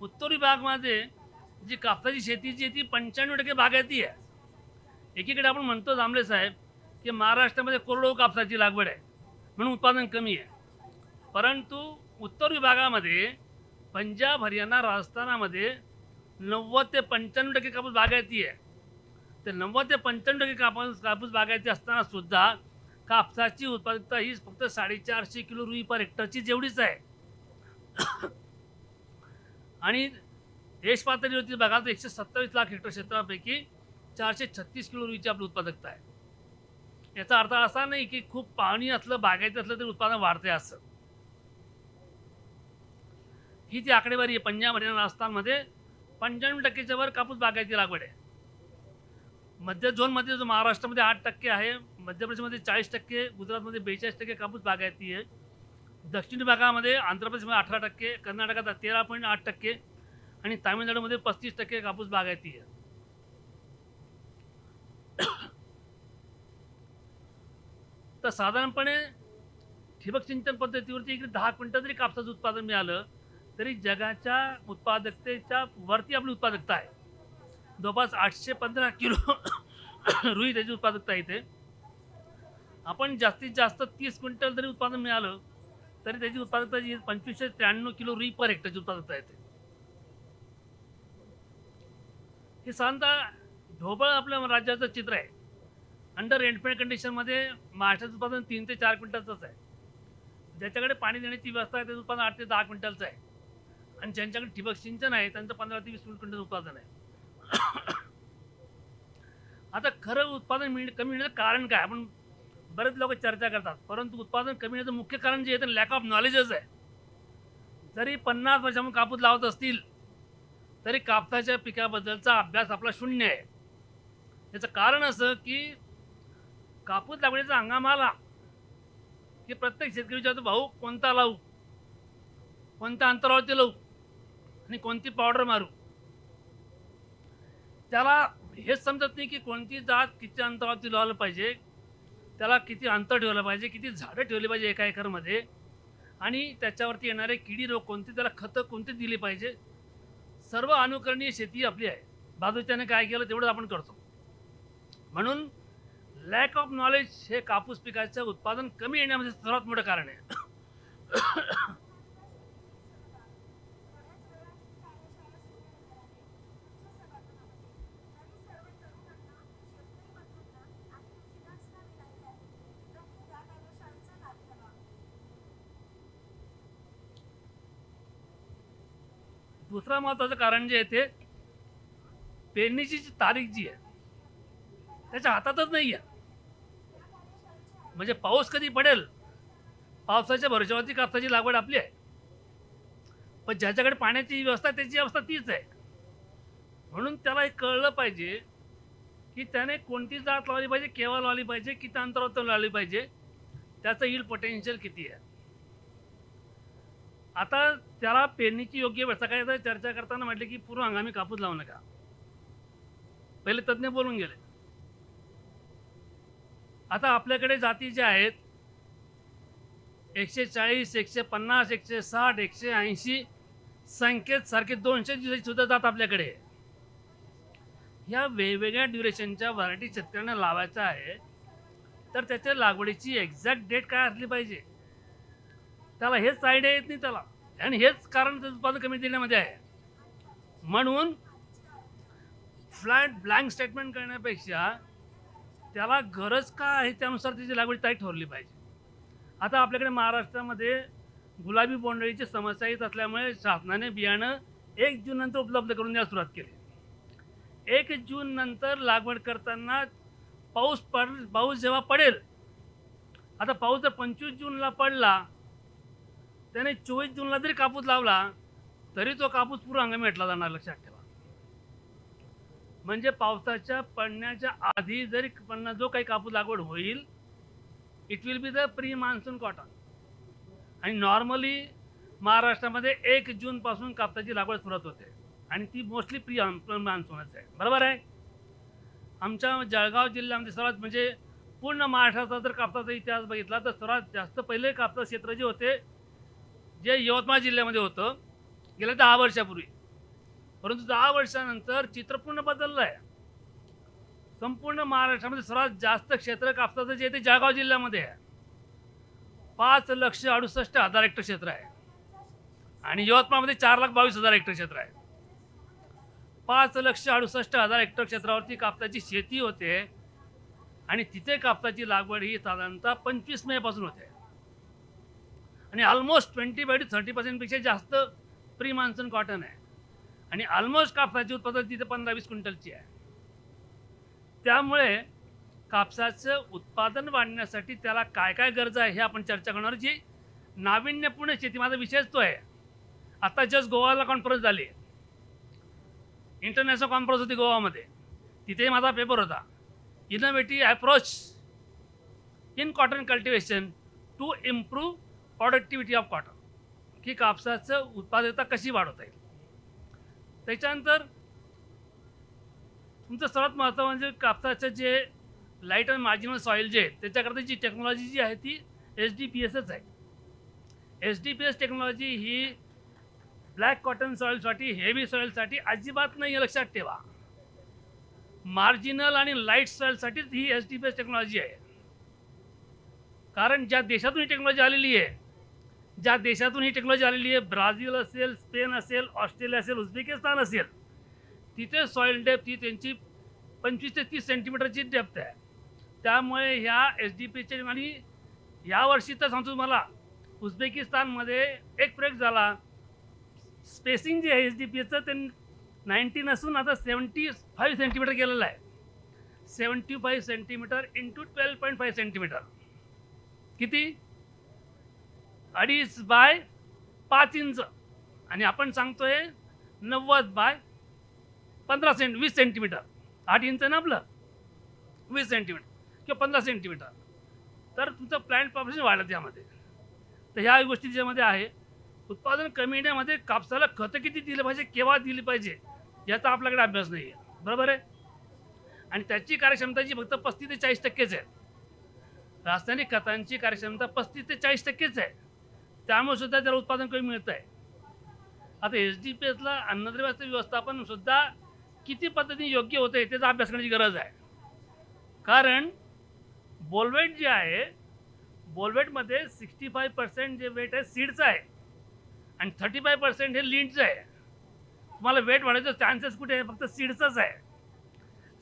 उत्तर विभागामध्ये जी कापसाची शेती जी आहे ती 95% बागायती आहे. एकीकडे आपण म्हणतो दामले साहेब की महाराष्ट्रामध्ये करोडो कापसाची लागवड आहे म्हणून उत्पादन कमी आहे, परंतु उत्तर विभागामध्ये पंजाब, हरियाणा, राजस्थानामध्ये 90 ते 95% कापूस बागायती आहे. तर 90 ते 95% कापूस बागायती असताना सुद्धा कापसाची उत्पादकता ही फक्त 450 किलो रुई पर हेक्टरची जेवढीच आहे. आणि देश पातळीवरती बघा तर 127 लाख हेक्टर क्षेत्रापैकी 436 किलो रुईची आपली उत्पादकता आहे. याचा अर्थ असा नाही की खूप पाणी असलं, बागायती असलं तरी उत्पादन वाढते असं. ही ती आकडेवारी आहे. पंजाब, हरियाणा, राजस्थानमध्ये 95%च्या वर कापूस बागायती लागवड आहे. मध्य झोनमध्ये जो महाराष्ट्रामध्ये 8% आहे, मध्य प्रदेशमध्ये 40%, गुजरातमध्ये 42% कापूस बागायती आहे. दक्षिण भागामध्ये आंध्र प्रदेशमध्ये 18%, कर्नाटकात 13.8% आणि तामिळनाडूमध्ये 35% कापूस बागायती आहे. तर साधारणपणे ठिबक सिंचन पद्धतीवरती इकडे 10 क्विंटल जरी कापसाचं उत्पादन मिळालं तरी जगाच्या उत्पादकतेच्या वरती आपली उत्पादकता आहे. जवळपास 815 किलो रुई त्याची उत्पादकता येते. आपण जास्तीत जास्त 30 क्विंटल जरी उत्पादन मिळालं तरी त्याची उत्पादकता जी 2593 किलो रुई पर हेक्टरची उत्पादकता येते. हे साधारणतः ढोबळ आपल्या राज्याचं चित्र आहे. अंडर रेनफेड कंडिशनमध्ये महाराष्ट्राचं उत्पादन 3 ते 4 क्विंटलचंच आहे. ज्याच्याकडे पाणी देण्याची व्यवस्था आहे त्याचं उत्पादन 8 ते 10 क्विंटलचं आहे. आणि ज्यांच्याकडे ठिबक सिंचन आहे त्यांचं 15 ते 20 क्विंटल उत्पादन आहे. आता खरं उत्पादन कमी मिळण्याचं कारण काय? आपण बरेच लोक चर्चा करतात, परंतु उत्पादन कमी होण्याचं मुख्य कारण जे आहे ते लॅक ऑफ नॉलेजच आहे. जरी 50 वर्षांपासून कापूस लावत असतील तरी कापसाच्या पिकाबद्दलचा अभ्यास आपला शून्य आहे. याचं कारण असं की कापूस लागवडीचा हंगाम आला की प्रत्येक शेतकरी विचारतो, भाऊ कोणता लावू, कोणत्या अंतरावरती लावू आणि कोणती पावडर मारू. त्याला हेच समजत नाही की कोणती जात किती अंतरावरती लावलं पाहिजे, त्याला किती अंतर ठेवलं पाहिजे, किती झाडं ठेवली पाहिजे एका एकरमध्ये, आणि त्याच्यावरती येणारे किडी रोग कोणते, त्याला खतं कोणती दिली पाहिजे. सर्व अनुकरणीय शेती आपली आहे. बाजूच्याने काय केलं तेवढं आपण करतो. म्हणून लॅक ऑफ नॉलेज हे कापूस पिकाचं उत्पादन कमी येण्यामध्ये सर्वात मोठं कारण आहे. दुसरा महत्त्वाचं कारण जे आहे ते पेरणीची जी तारीख जी आहे त्याच्या हातातच नाही आहे. म्हणजे पाऊस कधी पडेल, पावसाच्या भरोश्यावरती कापसाची लागवड आपली आहे. पण ज्याच्याकडे पाण्याची व्यवस्था आहे त्याची अवस्था तीच आहे. म्हणून त्याला हे कळलं पाहिजे की त्याने कोणती जात लावली पाहिजे, केव्हा लावली पाहिजे, किती अंतरावर लावली पाहिजे, त्याचं यील्ड पोटेन्शियल किती आहे. आता त्याला पेरणीची योग्य वेळ, सकाळी चर्चा करताना म्हटले की पूर्व हंगामी कापूस लावू नका. पहिले तज्ज्ञ बोलून गेले. आता आपल्याकडे जाती ज्या आहेत 140, 150, 160, 180 संख्येत सारखे 200 दिवसाची सुद्धा जात आपल्याकडे आहे. ह्या वेगवेगळ्या ड्युरेशनच्या व्हरायटी शेतकऱ्यांना लावायच्या आहे, तर त्याच्या लागवडीची एक्झॅक्ट डेट काय असली पाहिजे, त्याला हेच आयडिया येत नाही त्याला. आणि हेच कारण त्याचं उत्पादन कमी देण्यामध्ये आहे. म्हणून फ्लॅट ब्लँक स्टेटमेंट करण्यापेक्षा त्याला गरज काय आहे त्यानुसार त्याची लागवड तारीख ठरवली पाहिजे. आता आपल्याकडे महाराष्ट्रामध्ये गुलाबी बोंडअळीची समस्या येत असल्यामुळे शासनाने बियाणं 1 जून नंतर उपलब्ध करून द्यायला सुरुवात केली. 1 जून नंतर लागवड करताना पाऊस जेव्हा पडेल, आता पाऊस जर 25 जूनला पडला, त्याने 24 जूनला जरी कापूस लावला तरी तो कापूस पूर्व हंगामी भेटला जाणार, लक्षात ठेवा. म्हणजे पावसाच्या पडण्याच्या आधी जरी जो काही कापूस लागवड होईल, it will be the pre monsoon cotton. आणि नॉर्मली महाराष्ट्रामध्ये 1 जूनपासून कापसाची लागवड सुरुवात होते आणि ती मोस्टली प्री मान्सूनच आहे. बरोबर आहे. आमच्या जळगाव जिल्ह्यामध्ये सर्वात, म्हणजे पूर्ण महाराष्ट्राचा जर कापसाचा इतिहास बघितला तर सर्वात जास्त पहिले कापसाचे क्षेत्र जे होते जे यवतमाळ जिल्ह्यामध्ये होतं गेल्या 10 वर्षापूर्वी. परंतु 10 वर्षानंतर चित्र पूर्ण बदललं आहे. संपूर्ण महाराष्ट्रामध्ये सर्वात जास्त क्षेत्र कापसाचं जे ते जळगाव जिल्ह्यामध्ये आहे. 5,68,000 हेक्टर क्षेत्र आहे आणि यवतमाळमध्ये 4,22,000 हेक्टर क्षेत्र आहे. 5,68,000 हेक्टर क्षेत्रावरती कापसाची शेती होते आणि तिथे कापसाची लागवड ही साधारणतः 25 मे पासून होते आणि ऑलमोस्ट 20 to 30% पेक्षा जास्त प्री मान्सून कॉटन आहे आणि ऑलमोस्ट कापसाची उत्पादन तिथे 15-20 क्विंटलची आहे. त्यामुळे कापसाचं उत्पादन वाढण्यासाठी त्याला काय काय गरज आहे हे आपण चर्चा करणार. जी नाविन्यपूर्ण शेती, माझा विषयच तो आहे. आता जस्ट गोवाला कॉन्फरन्स झाली, इंटरनॅशनल कॉन्फरन्स होती गोवामध्ये, तिथे माझा पेपर होता, innovative approach in cotton cultivation to improve productivity of cotton, की कापसाचं उत्पादकता कशी वाढवता येईल. त्याच्यानंतर तुमचं सर्वात महत्त्वाचं म्हणजे कापसाचं जे लाईट अँड मार्जिनल सॉईल जे आहे त्याच्याकरता जी टेक्नॉलॉजी जी आहे ती SDPSच आहे. SDPS टेक्नॉलॉजी ही ब्लॅक कॉटन सॉईलसाठी, हेवी सॉईलसाठी अजिबात नाही आहे, लक्षात ठेवा. मार्जिनल आणि लाईट सॉईलसाठीच ही SDPS टेक्नॉलॉजी आहे. कारण ज्या देशातून ही टेक्नॉलॉजी आलेली आहे, ब्राझील असेल, स्पेन असेल, ऑस्ट्रेलिया असेल, उझबेकिस्तान असेल, तिथे सॉईल डेप्थ ही त्यांची 25 ते 30 सेंटीमीटरची डेप्थ आहे. त्यामुळे ह्या SDP आणि यावर्षी तर सांगतो तुम्हाला, उझबेकिस्तानमध्ये एक प्रयोग झाला. स्पेसिंग जे आहे SDP ते 19 असून आता 75 सेंटीमीटर केलेलं आहे. 75 सेंटीमीटर इंटू 12.5 सेंटीमीटर किती? 2.5 बाय 5 इंच. आणि आपण सांगतोय 90 बाय 20 सेंटीमीटर. 8 इंच ना आपलं, 20 सेंटीमीटर किंवा 15 सेंटीमीटर. तर तुमचं प्लांट पॉप्युलेशन वाढलं त्यामध्ये. तर ह्या गोष्टी ज्यामध्ये आहे. उत्पादन कमी येण्यामध्ये कापसाला खतं किती दिलं पाहिजे, केव्हा दिली पाहिजे, याचा आपल्याकडे अभ्यास नाही आहे. बरोबर आहे. आणि त्याची कार्यक्षमता जी फक्त 35 ते 40% आहे. रासायनिक खतांची कार्यक्षमता 35 ते 40% आहे. त्यामुळे सुद्धा त्याला उत्पादन कमी मिळतं आहे. आता SDPSला अन्नद्रव्याचं व्यवस्थापन सुद्धा किती पद्धतीने योग्य होतं आहे त्याचा अभ्यास करण्याची गरज आहे. कारण बोलवेट जे आहे, बोलवेटमध्ये 65% जे वेट आहे सीडचं आहे आणि 35% हे लीडचं आहे. तुम्हाला वेट वाढायचं चान्सेस कुठे आहे? फक्त सीडचंच आहे.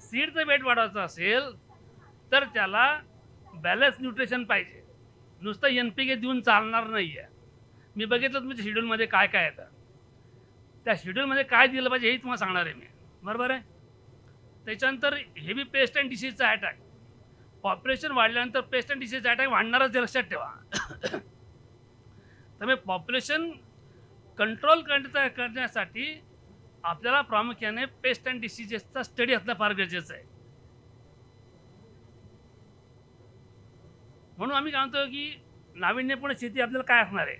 सीडचं वेट वाढवायचं असेल तर त्याला बॅलन्स न्यूट्रिशन पाहिजे. नुसतं NPK देऊन चालणार नाही आहे. मी बघितलं तुमच्या शेड्यूलमध्ये काय काय येतं. त्या शेड्यूलमध्ये काय दिलं पाहिजे हेही तुम्हाला सांगणार आहे मी. बरोबर आहे. त्याच्यानंतर हेवी पेस्ट अँड डिसीजचा अटॅक. पॉप्युलेशन वाढल्यानंतर पेस्ट अँड डिसीजचा अटॅक वाढणारच, हे लक्षात ठेवा. त्यामुळे पॉप्युलेशन कंट्रोल करण्यासाठी आपल्याला प्रामुख्याने पेस्ट अँड डिसीजेसचा स्टडी असणं फार गरजेचं आहे. म्हणून आम्ही काय म्हणतो की नाविन्यपूर्ण शेती आपल्याला काय असणार आहे.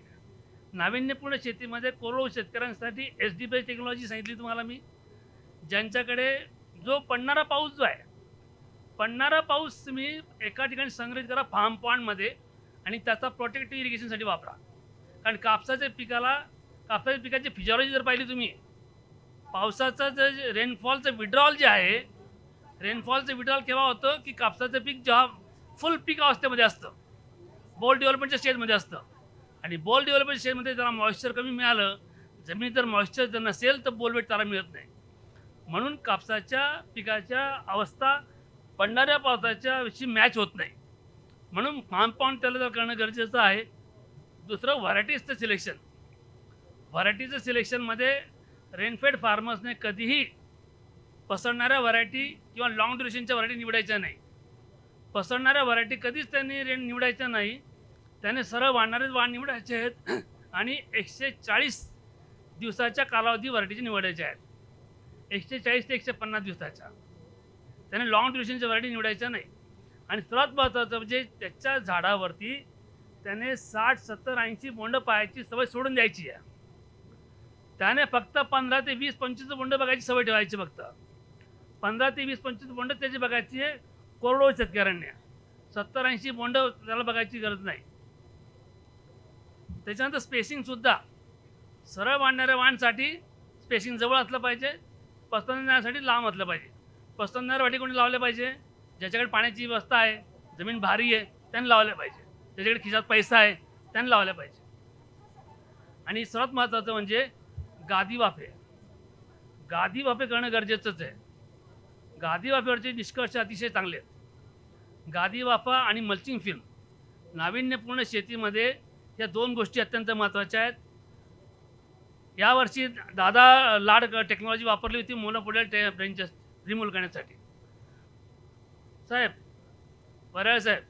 नाविन्यपूर्ण शेतीमध्ये कोरडवाहू शेतकऱ्यांसाठी SDP टेक्नॉलॉजी सांगितली तुम्हाला मी. ज्यांच्याकडे जो पडणारा पाऊस जो आहे, पडणारा पाऊस तुम्ही एका ठिकाणी संग्रहित करा फार्म पॉन्डमध्ये आणि त्याचा प्रोटेक्टिव्ह इरिगेशनसाठी वापरा. कारण कापसाच्या पिकाची फिजिओलॉजी जर पाहिली तुम्ही, पावसाचं जे रेनफॉलचं विड्रॉल जे आहे, रेनफॉलचं विड्रॉल केव्हा होतं की कापसाचं पीक जेव्हा फुल पीक अवस्थेमध्ये असतं, बोल डेव्हलपमेंटच्या स्टेजमध्ये असतं. आणि बोल डेव्हलपमेंट स्टेजमध्ये जरा मॉइश्चर कमी मिळालं, जमिनीत जर मॉइश्चर जर नसेल तर बोलवेट त्याला मिळत नाही. म्हणून कापसाच्या पिकाच्या अवस्था पडणाऱ्या पावसाच्या विषयी मॅच होत नाही. म्हणून फार्म पॉन्ड त्याला जर करणं गरजेचं आहे. दुसरं व्हरायटीजचं सिलेक्शन. व्हरायटीचं सिलेक्शनमध्ये रेनफेड फार्मर्सने कधीही पसरणाऱ्या व्हरायटी किंवा लाँग ड्युरेशनच्या व्हरायटी निवडायच्या नाही. पसरणाऱ्या व्हरायटी कधीच त्यांनी निवडायच्या नाही. त्याने सरळ वाढणारेच वाढ निवडायचे आहेत आणि 140 दिवसाच्या कालावधी व्हरायटीचे निवडायचे आहेत. 140 ते 150 दिवसाच्या. त्याने लाँग ड्युरेशनच्या व्हरायटी निवडायच्या नाही. आणि सर्वात महत्त्वाचं म्हणजे त्याच्या झाडावरती त्याने 60, 70, 80 बोंड पाहायची सवय सोडून द्यायची आहे. त्याने फक्त 15 ते 20, 25 बोंड बघायची सवय ठेवायची. फक्त 15 ते 20, 25 बोंड त्याची बघायची आहे कोरडवाहू शेतकऱ्यांनी. 70, 80 बोंड त्याला बघायची गरज नाही. त्याच्यानंतर स्पेसिंगसुद्धा सरळ वाढणाऱ्या वाणसाठी स्पेसिंग जवळ असलं पाहिजे, पसरण्यासाठी लांब असलं पाहिजे. पसरणाऱ्या वाटी कोणी लावल्या पाहिजे? ज्याच्याकडे पाण्याची व्यवस्था आहे, जमीन भारी आहे, त्यांनी लावल्या पाहिजे. ज्याच्याकडे खिशात पैसा आहे त्यांनी लावल्या पाहिजे. आणि सर्वात महत्त्वाचं म्हणजे गादी वाफे. गादी वाफे करणं गरजेचंच आहे. गादी वाफेवरचे निष्कर्ष अतिशय चांगले आहेत. गादी वाफा आणि मल्चिंग फिल्म. नाविन्यपूर्ण शेतीमध्ये या दोन गोष्टी अत्यंत महत्त्वाच्या आहेत. यावर्षी दादा लाड टेक्नॉलॉजी वापरली होती मोनोपोडियल ब्रँचेस रिमूव्ह करण्यासाठी. साहेब वराळे साहेब,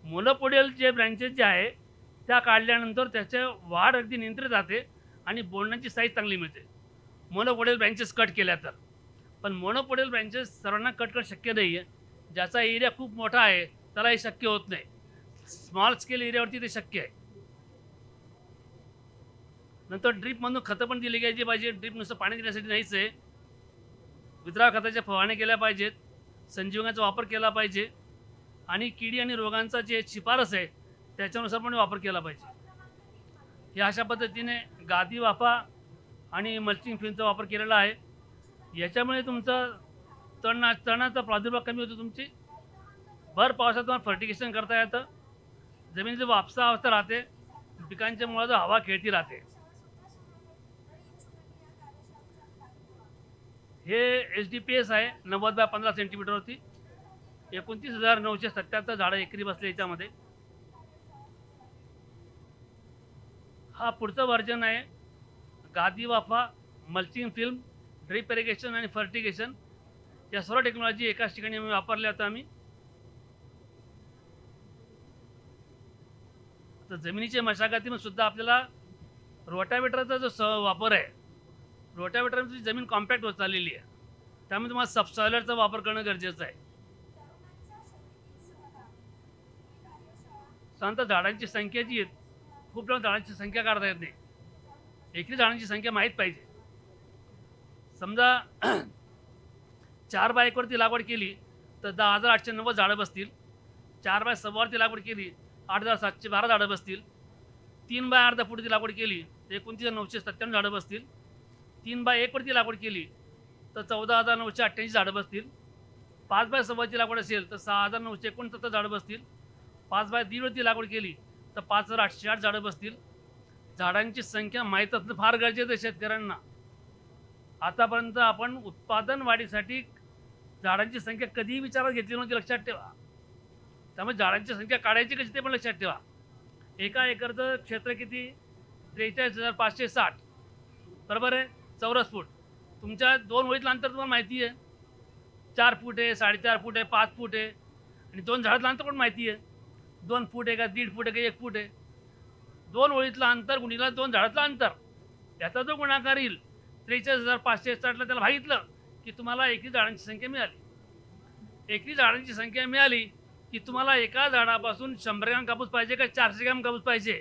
मोनोपोडियल जे ब्रँचेस जे आहे त्या काढल्यानंतर त्याच्या वाढ अगदी नियंत्रित राहते आणि बोंडांची साईज चांगली मिळते मोनोपोडियल ब्रँचेस कट केल्या तर. पण मोनोपोडियल ब्रँचेस सर्वांना कट करणं शक्य नाही आहे. ज्याचा एरिया खूप मोठा आहे त्याला हे शक्य होत नाही. स्मॉल स्केल एरियावरती ते शक्य आहे. नंतर ड्रीपमधून खतं पण दिली गेली पाहिजे. ड्रीप नुसतं पाणी देण्यासाठी नाहीच आहे. वितराळ खताच्या फवारण्या केल्या पाहिजेत. संजीवनाचा वापर केला पाहिजे. आणि किडी आणि रोगांचा जे शिफारस आहे त्याच्यानुसार पण वापर केला पाहिजे. हे अशा पद्धतीने गादी वाफा आणि मल्चिंग फिल्मचा वापर केलेला आहे. याच्यामुळे तुमचा तणाचा प्रादुर्भाव कमी होतो. तुमची भर पावसात तुम्हाला फर्टिगेशन करता येतं. जमिनीची वापसा अवस्था राहते. पिकांच्या मुळात हवा खेळती राहते. हे HDPS आहे 90 बाय 15 सेंटीमीटरवरती 29,977 झाडं एकरी बसले याच्यामध्ये. हा पुढचं व्हर्जन आहे गादी वाफा, मल्चिंग फिल्म, ड्रिप इरिगेशन आणि फर्टिगेशन या सर्व टेक्नॉलॉजी एकाच ठिकाणी वापरल्या होत्या आम्ही. तर जमिनीच्या मशागतीमध्ये सुद्धा आपल्याला रोटावेटरचा जो वापर आहे, रोटावेटरची जमीन कॉम्पॅक्ट होत चाललेली आहे, त्यामुळे तुम्हाला सबसॉयलरचा वापर करणं गरजेचं आहे. साधारणतः झाडांची संख्या जी आहे, खूप लोक झाडांची संख्या काढता येत नाही. एकरी झाडांची संख्या माहीत पाहिजे. समजा 4 बाय 1 वरती लागवड केली तर 10,890 झाडं बसतील. 4 बाय 6 वरती लागवड केली 8,712 झाडं बसतील. 3 बाय अर्धा फुटची लागवड केली तर 29,997 झाडं बसतील. 3 बाय 1 वरती लागवड केली तर 14,988 झाडं बसतील. 5 बाय 6 लागवड असेल तर 6,969 झाडं बसतील. 5 बाय 1.5 वरती लागवड केली तर 5,808 झाडं बसतील. झाडांची संख्या माहीत असणं फार गरजेचं आहे शेतकऱ्यांना. आतापर्यंत आपण उत्पादन वाढीसाठी झाडांची संख्या कधीही विचारात घेतली नव्हती, लक्षात ठेवा. त्यामुळे झाडांची संख्या काढायची कशी ते पण लक्षात ठेवा. एका एकरचं क्षेत्र किती? 43,560 बरोबर आहे, चौरस फूट. तुमच्या 2 ओळीतलं अंतर तुम्हाला माहिती आहे, 4 फूट आहे, 4.5 फूट आहे, 5 फूट आहे. आणि 2 झाडातलं अंतर पण माहिती आहे, 2 फूट आहे का 1.5 फूट आहे का 1 फूट आहे. 2 ओळीतलं अंतर गुणिला 2 झाडातलं अंतर याचा जो गुणाकार येईल 43,560ला त्याला भागितलं की तुम्हाला एकरी झाडांची संख्या मिळाली. एकरी झाडांची संख्या मिळाली की तुम्हाला एका झाडापासून 100 ग्रॅम कापूस पाहिजे का 400 ग्रॅम कापूस पाहिजे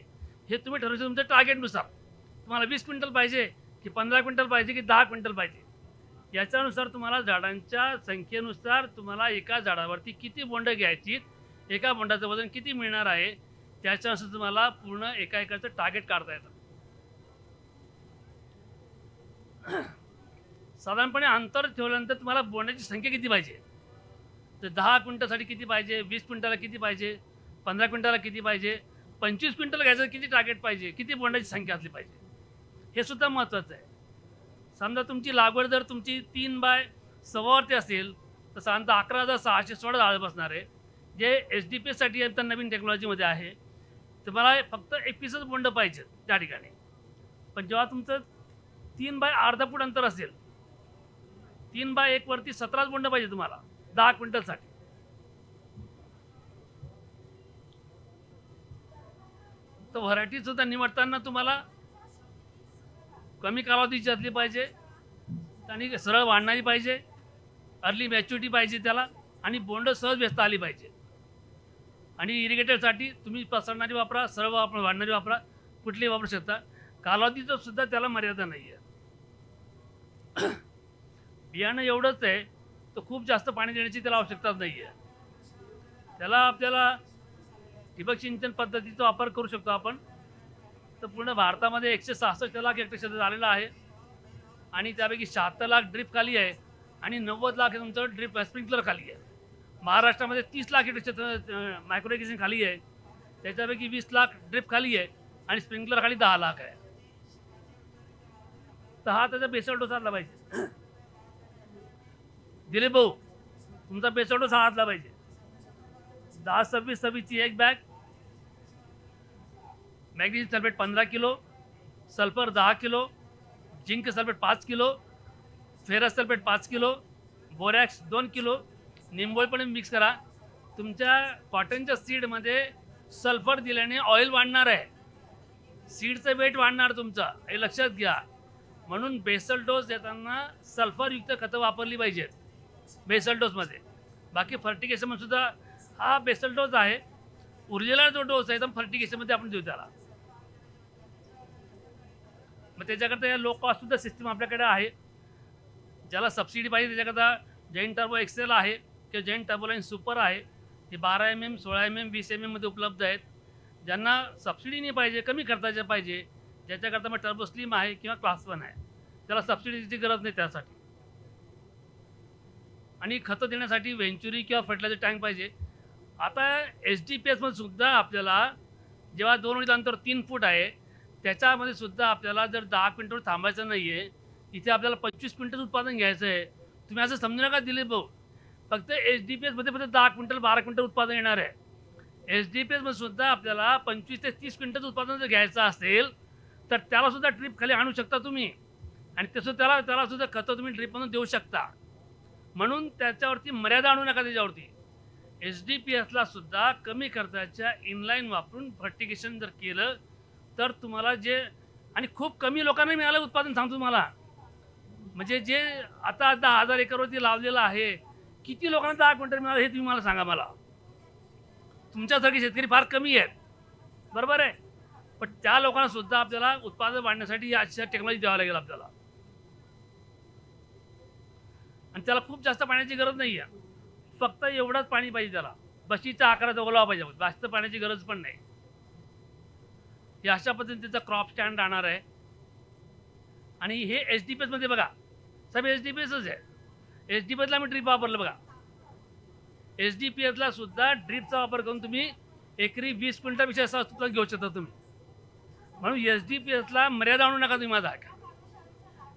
हे तुम्ही ठरवू शकता तुमच्या टार्गेटनुसार. तुम्हाला 20 क्विंटल पाहिजे की 15 क्विंटल पाहिजे की 10 क्विंटल पाहिजे, याच्यानुसार तुम्हाला झाडांच्या संख्येनुसार तुम्हाला एका झाडावरती किती बोंडं घ्यायची, एका बोंडाचं वजन किती मिळणार आहे, त्याच्यानुसार तुम्हाला पूर्ण एका एकरचं टार्गेट काढता येतं. साधारणपणे अंतर ठेवल्यानंतर तुम्हाला बोंडाची संख्या किती पाहिजे, तर 10 क्विंटलसाठी किती पाहिजे, 20 क्विंटलला किती पाहिजे, 15 क्विंटलला किती पाहिजे, 25 क्विंटल घ्यायचं किती टार्गेट पाहिजे, किती बोंडाची संख्या असली पाहिजे, हे सुद्धा महत्त्वाचं आहे. समजा तुमची लागवड जर तुमची 3 बाय 6 वरती असेल तर साधारणतः 11,616 झाडं बसणार आहे, जे HDPSसाठी आता नवीन टेक्नॉलॉजीमध्ये आहे. तुम्हाला फक्त 21च बोंड पाहिजे त्या ठिकाणी. पण जेव्हा तुमचं 3 बाय अर्धा फूट अंतर असेल, 3 बाय 1 वरती 17 बोंड पाहिजे तुम्हाला 10 क्विंटलसाठी. तर व्हरायटी सुद्धा निवडताना तुम्हाला कमी कालावधीची असली पाहिजे आणि सरळ वाढणारी पाहिजे, अर्ली मॅच्युरिटी पाहिजे त्याला, आणि बोंड सहज वेचता आली पाहिजे. आणि इरिगेटरसाठी तुम्ही पसरणारी वापरा, सरळ वाढणारी वापरा, कुठलीही वापरू शकता. कालावधीचं सुद्धा त्याला मर्यादा नाही आहे. बियाणं एवढंच आहे तर खूप जास्त पाणी देण्याची त्याला आवश्यकताच नाही आहे. त्याला आपल्याला ठिबक सिंचन पद्धतीचा वापर करू शकतो आपण. तर पूर्ण भारतामध्ये 166 लाख हेक्टर क्षेत्र झालेलं आहे आणि त्यापैकी 76 लाख ड्रिप खाली आहे आणि 90 लाख तुमचं ड्रिप स्प्रिंकलर खाली आहे. महाराष्ट्रामध्ये 30 लाख हेक्टर क्षेत्र मायक्रो इरिगेशन खाली आहे, त्याच्यापैकी 20 लाख ड्रिप खाली आहे आणि स्प्रिंकलर खाली 10 लाख आहे. तर हा त्याचा बेसळ डोस असला पाहिजे. दिलीप भाऊ, तुमचा बेसळ डोस हा असला पाहिजे. 10-26-26ची एक bag, magnesium sulphate 15 kilo, sulphur 10 kilo, zinc sulphate 5 kilo, ferrous sulphate 5 kilo, borax 2 kilo, निंबोळी मिक्स करा. तुमच्या कॉटनच्या सीडमध्ये सल्फर दिल्याने ऑइल वाढणार आहे, सीडचं वेट वाढणार तुमचं, हे लक्षात घ्या. म्हणून बेसल डोस देताना सल्फरयुक्त खतं वापरली पाहिजेत बेसल डोसमध्ये. बाकी फर्टिगेशनमध्ये सुद्धा हा बेसल डोस आहे. उरलेला जो डोस आहे तर फर्टिगेशनमध्ये आपण देऊ त्याला. मग त्याच्याकरता या लो कॉस्टसुद्धा सिस्टीम आपल्याकडे आहे. ज्याला सबसिडी पाहिजे त्याच्याकरता जैन टर्बो एक्सेल आहे किंवा जैन टर्बोलाईन सुपर आहे. हे 12 mm, 16 mm, 20 mm मध्ये उपलब्ध आहेत. ज्यांना सबसिडी नाही पाहिजे, कमी खर्चाचे पाहिजे, ज्याच्याकरता मग टर्बो स्लिम आहे किंवा क्लास 1 आहे, त्याला सबसिडीची गरज नाही त्यासाठी. आणि खतं देण्यासाठी व्हेंचुरी किंवा फर्टिलायझर टँक पाहिजे. आता HDPSमध्ये सुद्धा आपल्याला जेव्हा 2 ओळीचं अंतर 3 फूट आहे त्याच्यामध्ये सुद्धा आपल्याला जर 10 क्विंटल थांबायचं नाही आहे इथे आपल्याला 25 क्विंटल उत्पादन घ्यायचं आहे. तुम्ही असं समजू नका दिलीप भाऊ, फक्त SDPSमध्ये फक्त 10 क्विंटल 12 क्विंटल उत्पादन येणार आहे. SDPSमध्ये सुद्धा आपल्याला 25 ते 30 क्विंटल उत्पादन जर घ्यायचं असेल तर त्यालासुद्धा ड्रीप खाली आणू शकता तुम्ही, आणि तसं त्यालासुद्धा खतं तुम्ही ड्रीपमधून देऊ शकता. म्हणून त्याच्यावरती मर्यादा आणू नका त्याच्यावरती. SDPSला सुद्धा कमी खर्चाच्या इनलाईन वापरून फर्टिगेशन जर केलं तर तुम्हाला जे, आणि खूप कमी लोकांना मिळालं उत्पादन सांगतो तुम्हाला. म्हणजे जे आता 10,000 एकरवरती लावलेलं आहे, किती लोकांना 10 क्विंटल मिळालं हे तुम्ही मला सांगा. मला तुमच्यासारखे शेतकरी फार कमी आहेत, बरोबर आहे, पण त्या लोकांना सुद्धा आपल्याला उत्पादन वाढण्यासाठी या अशा टेक्नॉलॉजी द्यावं लागेल आपल्याला. आणि त्याला खूप जास्त पाण्याची गरज नाही आहे, फक्त एवढंच पाणी पाहिजे त्याला, बशीचा आकाराचा ओलावा पाहिजे, जास्त पाण्याची गरज पण नाही. या अशा पद्धतीचा क्रॉप स्टँड राहणार आहे. आणि हे SDPSमध्ये बघा साहेब, SDPSच आहे. SDPSला मी ड्रीप वापरलं बघा. SDPSला सुद्धा ड्रीपचा वापर करून तुम्ही एकरी 20 क्विंटलपेक्षा असं सुद्धा घेऊ शकता तुम्ही. म्हणून SDPSला मर्यादा आणू नका तुम्ही माझा.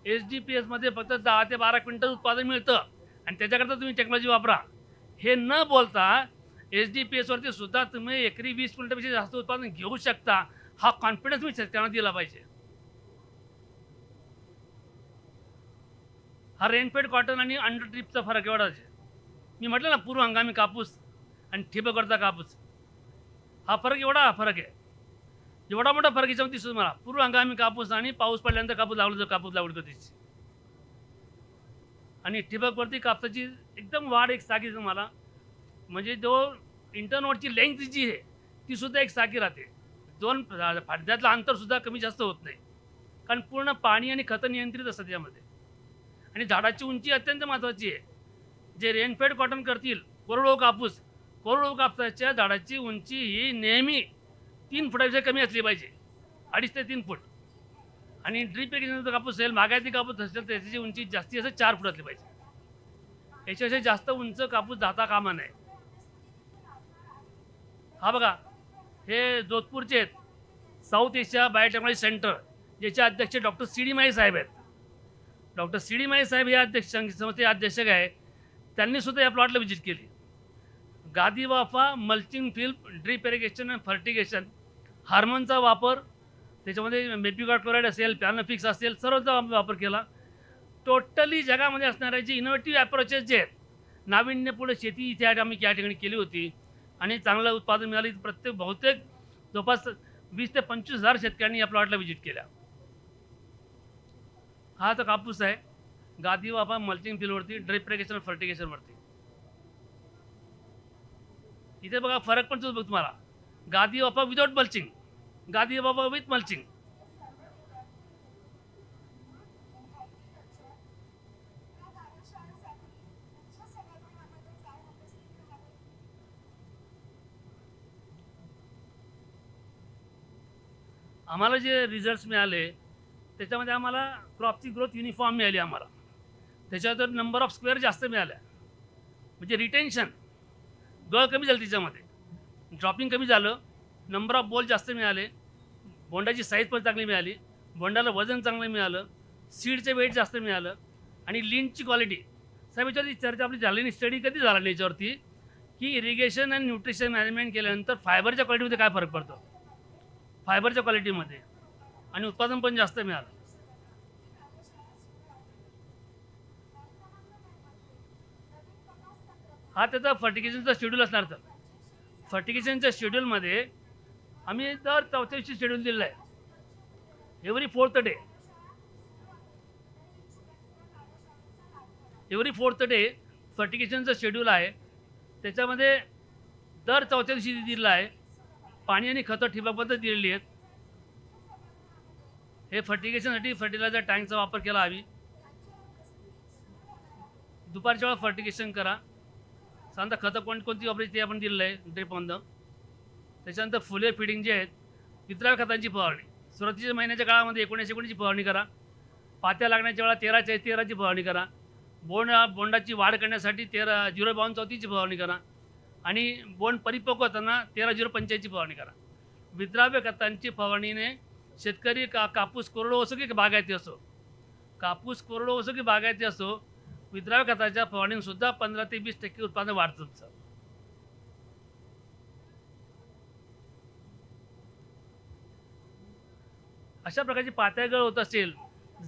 SDPSमध्ये फक्त 10 ते 12 क्विंटल उत्पादन मिळतं आणि त्याच्याकरता तुम्ही टेक्नॉलॉजी वापरा. हे न बोलता SDPSवरती सुद्धा तुम्ही एकरी 20 क्विंटलपेक्षा जास्त उत्पादन घेऊ शकता, हा कॉन्फिडन्स मी शेतकऱ्यांना दिला पाहिजे. हा रेनफेड कॉटन आणि अंडर ड्रीपचा फरक एवढाच आहे. मी म्हटलं ना, पूर्व हंगामी कापूस आणि ठिबकवरचा कापूस, हा फरक एवढा फरक आहे. एवढा मोठा फरक याच्यामध्ये दिसतो मला. पूर्व हंगामी कापूस आणि पाऊस पडल्यानंतर कापूस लावलं तर कापूस लागवड कधीची, आणि ठिबकवरती कापसाची एकदम वाढ एक साखी तुम्हाला, म्हणजे जो इंटरनोडची लेंथ जी आहे ती सुद्धा एक साखी राहते. दोन फाडद्यातलं अंतरसुद्धा कमी जास्त होत नाही, कारण पूर्ण पाणी आणि खतं नियंत्रित असतात यामध्ये. आणि झाडाची उंची अत्यंत महत्त्वाची आहे. जे रेनफेड कॉटन करतील कोरडवाहू कापसाच्या झाडाची उंची ही नेहमी 3 फुटापेक्षा कमी असली पाहिजे, 2.5 ते 3 फूट. आणि ड्रीप इरिगेशनचा कापूस असेल, बागायती कापूस असेल, त्याची उंची जास्तीत जास्त 4 फूट असली पाहिजे. याच्यापेक्षा जास्त उंच कापूस जाता कामा नये. हा बघा, हे जोधपूरचे आहेत साऊथ एशिया बायोटेक्नॉलॉजी सेंटर, ज्याचे अध्यक्ष डॉक्टर CD माई साहेब आहेत. डॉक्टर CD माई साहेब हे संस्थेचे अध्यक्ष आहे. त्यांनी सुद्धा या प्लॉटला व्हिजिट केली. गादी वाफा, मल्चिंग फिल्म, ड्रीप इरिगेशन आणि फर्टिगेशन, हार्मोनचा वापर, त्याच्यामध्ये मेपिगॉट क्लोराईड असेल, पॅनोफिक्स असेल, सर्वचा वापर केला. टोटली जगामध्ये असणारे जे इनोव्हेटिव्ह अप्रोचेस जे आहेत, नाविन्यपूर्ण शेती इथे आम्ही या ठिकाणी केली होती आणि चांगलं उत्पादन मिळाली. बहुतेक जवळपास 20 ते 25,000 शेतकऱ्यांनी या प्लॉटला व्हिजिट केल्या. हा तर कापूस आहे गादी वाफा मल्चिंग फिल्डवरती, ड्रिप इरिगेशन फर्टिगेशनवरती. इथे बघा फरक पण बघ तुम्हाला, गादी वाफा विदाउट मल्चिंग, गादी वाफा विथ मल्चिंग. आम्हाला जे रिझल्ट्स मिळाले त्याच्यामध्ये आम्हाला क्रॉपची ग्रोथ युनिफॉर्म मिळाली आम्हाला. त्याच्यावर नंबर ऑफ स्क्वेअर जास्त मिळाल्या, म्हणजे रिटेन्शन, गळ कमी झाली, त्याच्यामध्ये ड्रॉपिंग कमी झालं, नंबर ऑफ बॉल जास्त मिळाले, बोंडाची साईज पण चांगली मिळाली, बोंडाला वजन चांगलं मिळालं, सीडचं वेट जास्त मिळालं, आणि लिंटची क्वालिटी. साहेब याच्यावरती चर्चा आपली झाली नाही, स्टडी कधी झाला नाही याच्यावरती, की इरिगेशन आणि न्यूट्रिशन मॅनेजमेंट केल्यानंतर फायबरच्या क्वालिटीमध्ये काय फरक पडतो, फायबरच्या क्वालिटीमध्ये, आणि उत्पादन पण जास्त मिळालं. हा त्याचा फर्टिगेशनचा शेड्यूल असणार. तर फर्टिगेशनच्या शेड्यूलमध्ये आम्ही दर 4थ्या दिवशी शेड्यूल दिलेलं आहे, every 4th day. Every 4th day फर्टिगेशनचं शेड्यूल आहे. त्याच्यामध्ये दर 4थ्या दिवशी दिलेलं आहे. पाणी आणि खतं ठिबक पद्धत दिलेली आहेत. हे फर्टिगेशनसाठी फर्टिलायझर टँकचा वापर केला हवी. दुपारच्या वेळा फर्टिगेशन करा. साधारणतः खतं कोणती वापरायची ते आपण दिलेलं आहे ड्रिपमधनं. त्याच्यानंतर फुले फिडिंग जे आहेत, वितराव्या खतांची फवारणी सुरुवातीच्या महिन्याच्या काळामध्ये 19 फवारणी करा. पात्या लागण्याच्या वेळा 13ची फवारणी करा. बोंडाची वाढ करण्यासाठी 05234ची फवारणी करा. आणि बोंड परिपक्व होताना 13-085ची फवारणी करा. विद्राव्य खतांची फवारणीने शेतकरी कापूस कोरडो असो की बागायती असो, कापूस कोरडो असो की बागायती असो, विद्राव्य खताच्या फवारणीसुद्धा 15 ते 20% उत्पादन वाढतं तुमचं. अशा प्रकारची पातळगळ होत असेल,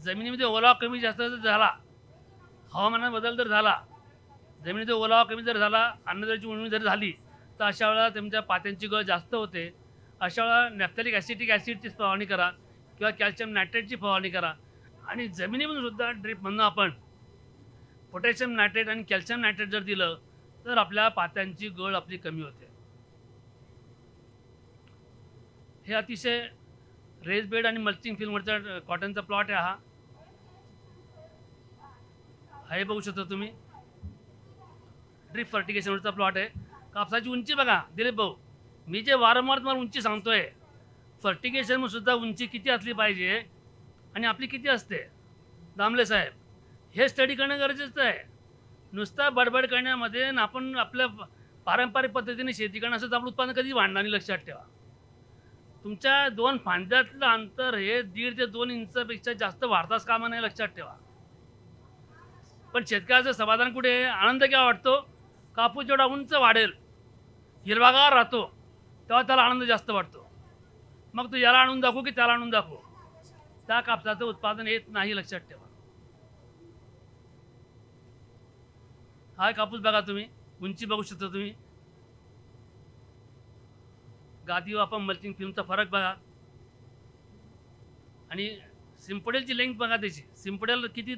जमिनीमध्ये ओलावा कमी जास्त जर झाला, हवामानात बदल जर झाला, जमिनीमध्ये ओलावा कमी जर झाला, अन्नद्रव्याची उणीव जर झाली, तर अशा वेळेला तुमच्या पात्यांची गळ जास्त होते. अशा वेळेला नॅफ्थॅलिक ॲसिडची फवारणी करा किंवा कॅल्शियम नायट्रेटची फवारणी करा. आणि जमिनीमधून सुद्धा ड्रीप म्हणून आपण पोटॅशियम नायट्रेट आणि कॅल्शियम नायट्रेट जर दिलं तर आपल्या पात्यांची गळ आपली कमी होते. हे अतिशय रेस बेड आणि मल्चिंग फिल्मवरचा कॉटनचा प्लॉट आहे. हे बघू शकता तुम्ही, ड्रीप फर्टिगेशनवरचा प्लॉट आहे. कापसाची उंची बघा दिलीप भाऊ, मी जे वारंवार तुम्हाला उंची सांगतोय, फर्टिगेशन सुद्धा उंची किती असली पाहिजे आणि आपली किती असते. दामले साहेब, हे स्टडी करणं गरजेचं आहे. नुसता बडबड करण्यामध्ये आणि आपण आपल्या पारंपरिक पद्धतीने शेती करणं असं तर आपलं उत्पादन कधी वाढणार नाही. लक्षात ठेवा, तुमच्या 2 फांद्यातलं अंतर हे 1.5 ते 2 इंचापेक्षा जास्त वाढताच कामा नाही. लक्षात ठेवा. पण शेतकऱ्याचं समाधान कुठे आहे? आनंद केव्हा वाटतो? कापूस जेवढा उंच वाढेल, हिरवागार राहतो, तेव्हा त्याला आनंद जास्त वाटतो. मग तो याला आणून दाखवू की त्याला आणून दाखवू, त्या कापसाचं उत्पादन येत नाही. लक्षात ठेवा. हा कापूस बघा तुम्ही, उंची बघू शकता तुम्ही, गादी वापर मल्चिंग फिल्मचा फरक बघा आणि सिम्पडेलची लेंथ बघा त्याची. सिम्पडेल किती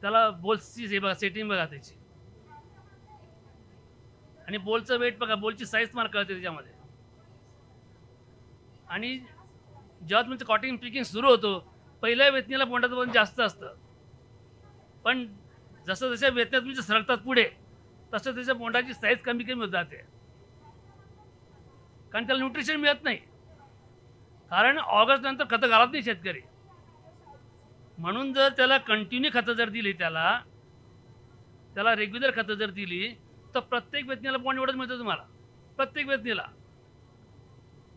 त्याला बोल्सची हे बघा, सेटिंग बघा त्याची, आणि बोलचं वेट बघा, बोलची साईज मला कळते त्याच्यामध्ये. आणि जेव्हा तुमचं कॉटिंग पिकिंग सुरू होतो, पहिल्या वेतनीला बोंडाचं वजन जास्त असतं, पण जसं जशा वेतन्या तुमच्या सरकतात पुढे, तसं त्याच्या बोंडाची साईज कमी कमी होत जाते. कारण त्याला न्यूट्रिशन मिळत नाही. कारण ऑगस्ट नंतर खतं घालत नाही शेतकरी. म्हणून जर त्याला कंटिन्यू खतं जर दिली, त्याला रेग्युलर खतं जर दिली, तर प्रत्येक वेतनीला बोंड एवढंच मिळतं तुम्हाला, प्रत्येक वेतनीला.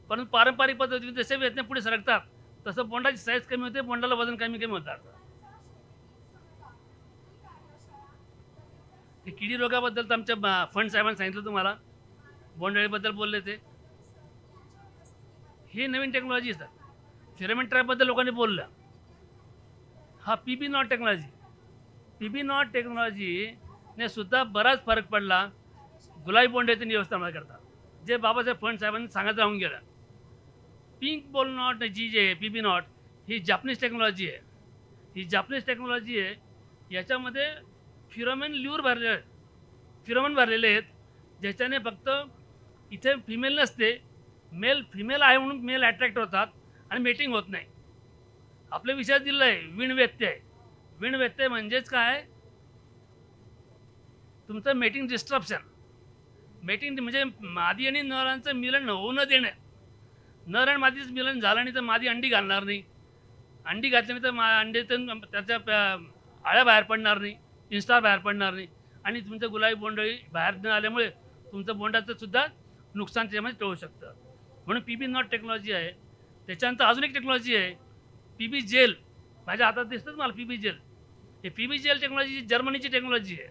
परंतु पारंपरिक पद्धतीने जसे वेतन्या पुढे सरकतात तसं बोंडाची साईज कमी होते, बोंडाला वजन कमी कमी होतात. हे किडी रोगाबद्दल तर आमच्या फंड साहेबांनी सांगितलं तुम्हाला, बोंडअळीबद्दल बोलले ते. हे नवीन टेक्नॉलॉजी असतात. फेरोमोन ट्रॅपबद्दल लोकांनी बोललं. हा PB not technology, PB not टेक्नॉलॉजीने सुद्धा बराच फरक पडला गुलाबी बोंडाच्या व्यवस्थापनाकरता, जे बाबासाहेब फंड साहेबांनी सांगत राहून गेलं. पिंक बॉल नॉट जी जे PB not he Japanese technology आहे. ही जापनीज टेक्नॉलॉजी आहे. याच्यामध्ये फिरोमन भरलेले आहेत, ज्याच्याने फक्त इथे फिमेल नसते, फिमेल आहे म्हणून मेल अट्रॅक्ट होतात आणि मेटिंग होत नाही. आपल्या विषयात दिलं आहे विणव्यत्यय. विणव्यत्यय म्हणजेच काय? तुमचं मेटिंग डिस्ट्रप्शन. मेटिंग म्हणजे मादी आणि नरांचं मिलन होऊ न देणं. नर आणि मादीचं मिलन झालं नाही तर मादी अंडी घालणार नाही, अंडी घातली नाही तर अंडीतून त्याच्या आळ्या बाहेर पडणार नाही, इन्स्टार बाहेर पडणार नाही, आणि तुमचं गुलाबी बोंडळी बाहेर न आल्यामुळे तुमचं बोंडाचं सुद्धा नुकसान त्याच्यामध्ये टळू शकतं. म्हणून PB नॉट टेक्नॉलॉजी आहे. त्याच्यानंतर अजून एक टेक्नॉलॉजी आहे PB जेल. माझ्या हातात दिसतंच मला PB जेल. हे PB जेल टेक्नॉलॉजी जर्मनीची टेक्नॉलॉजी आहे.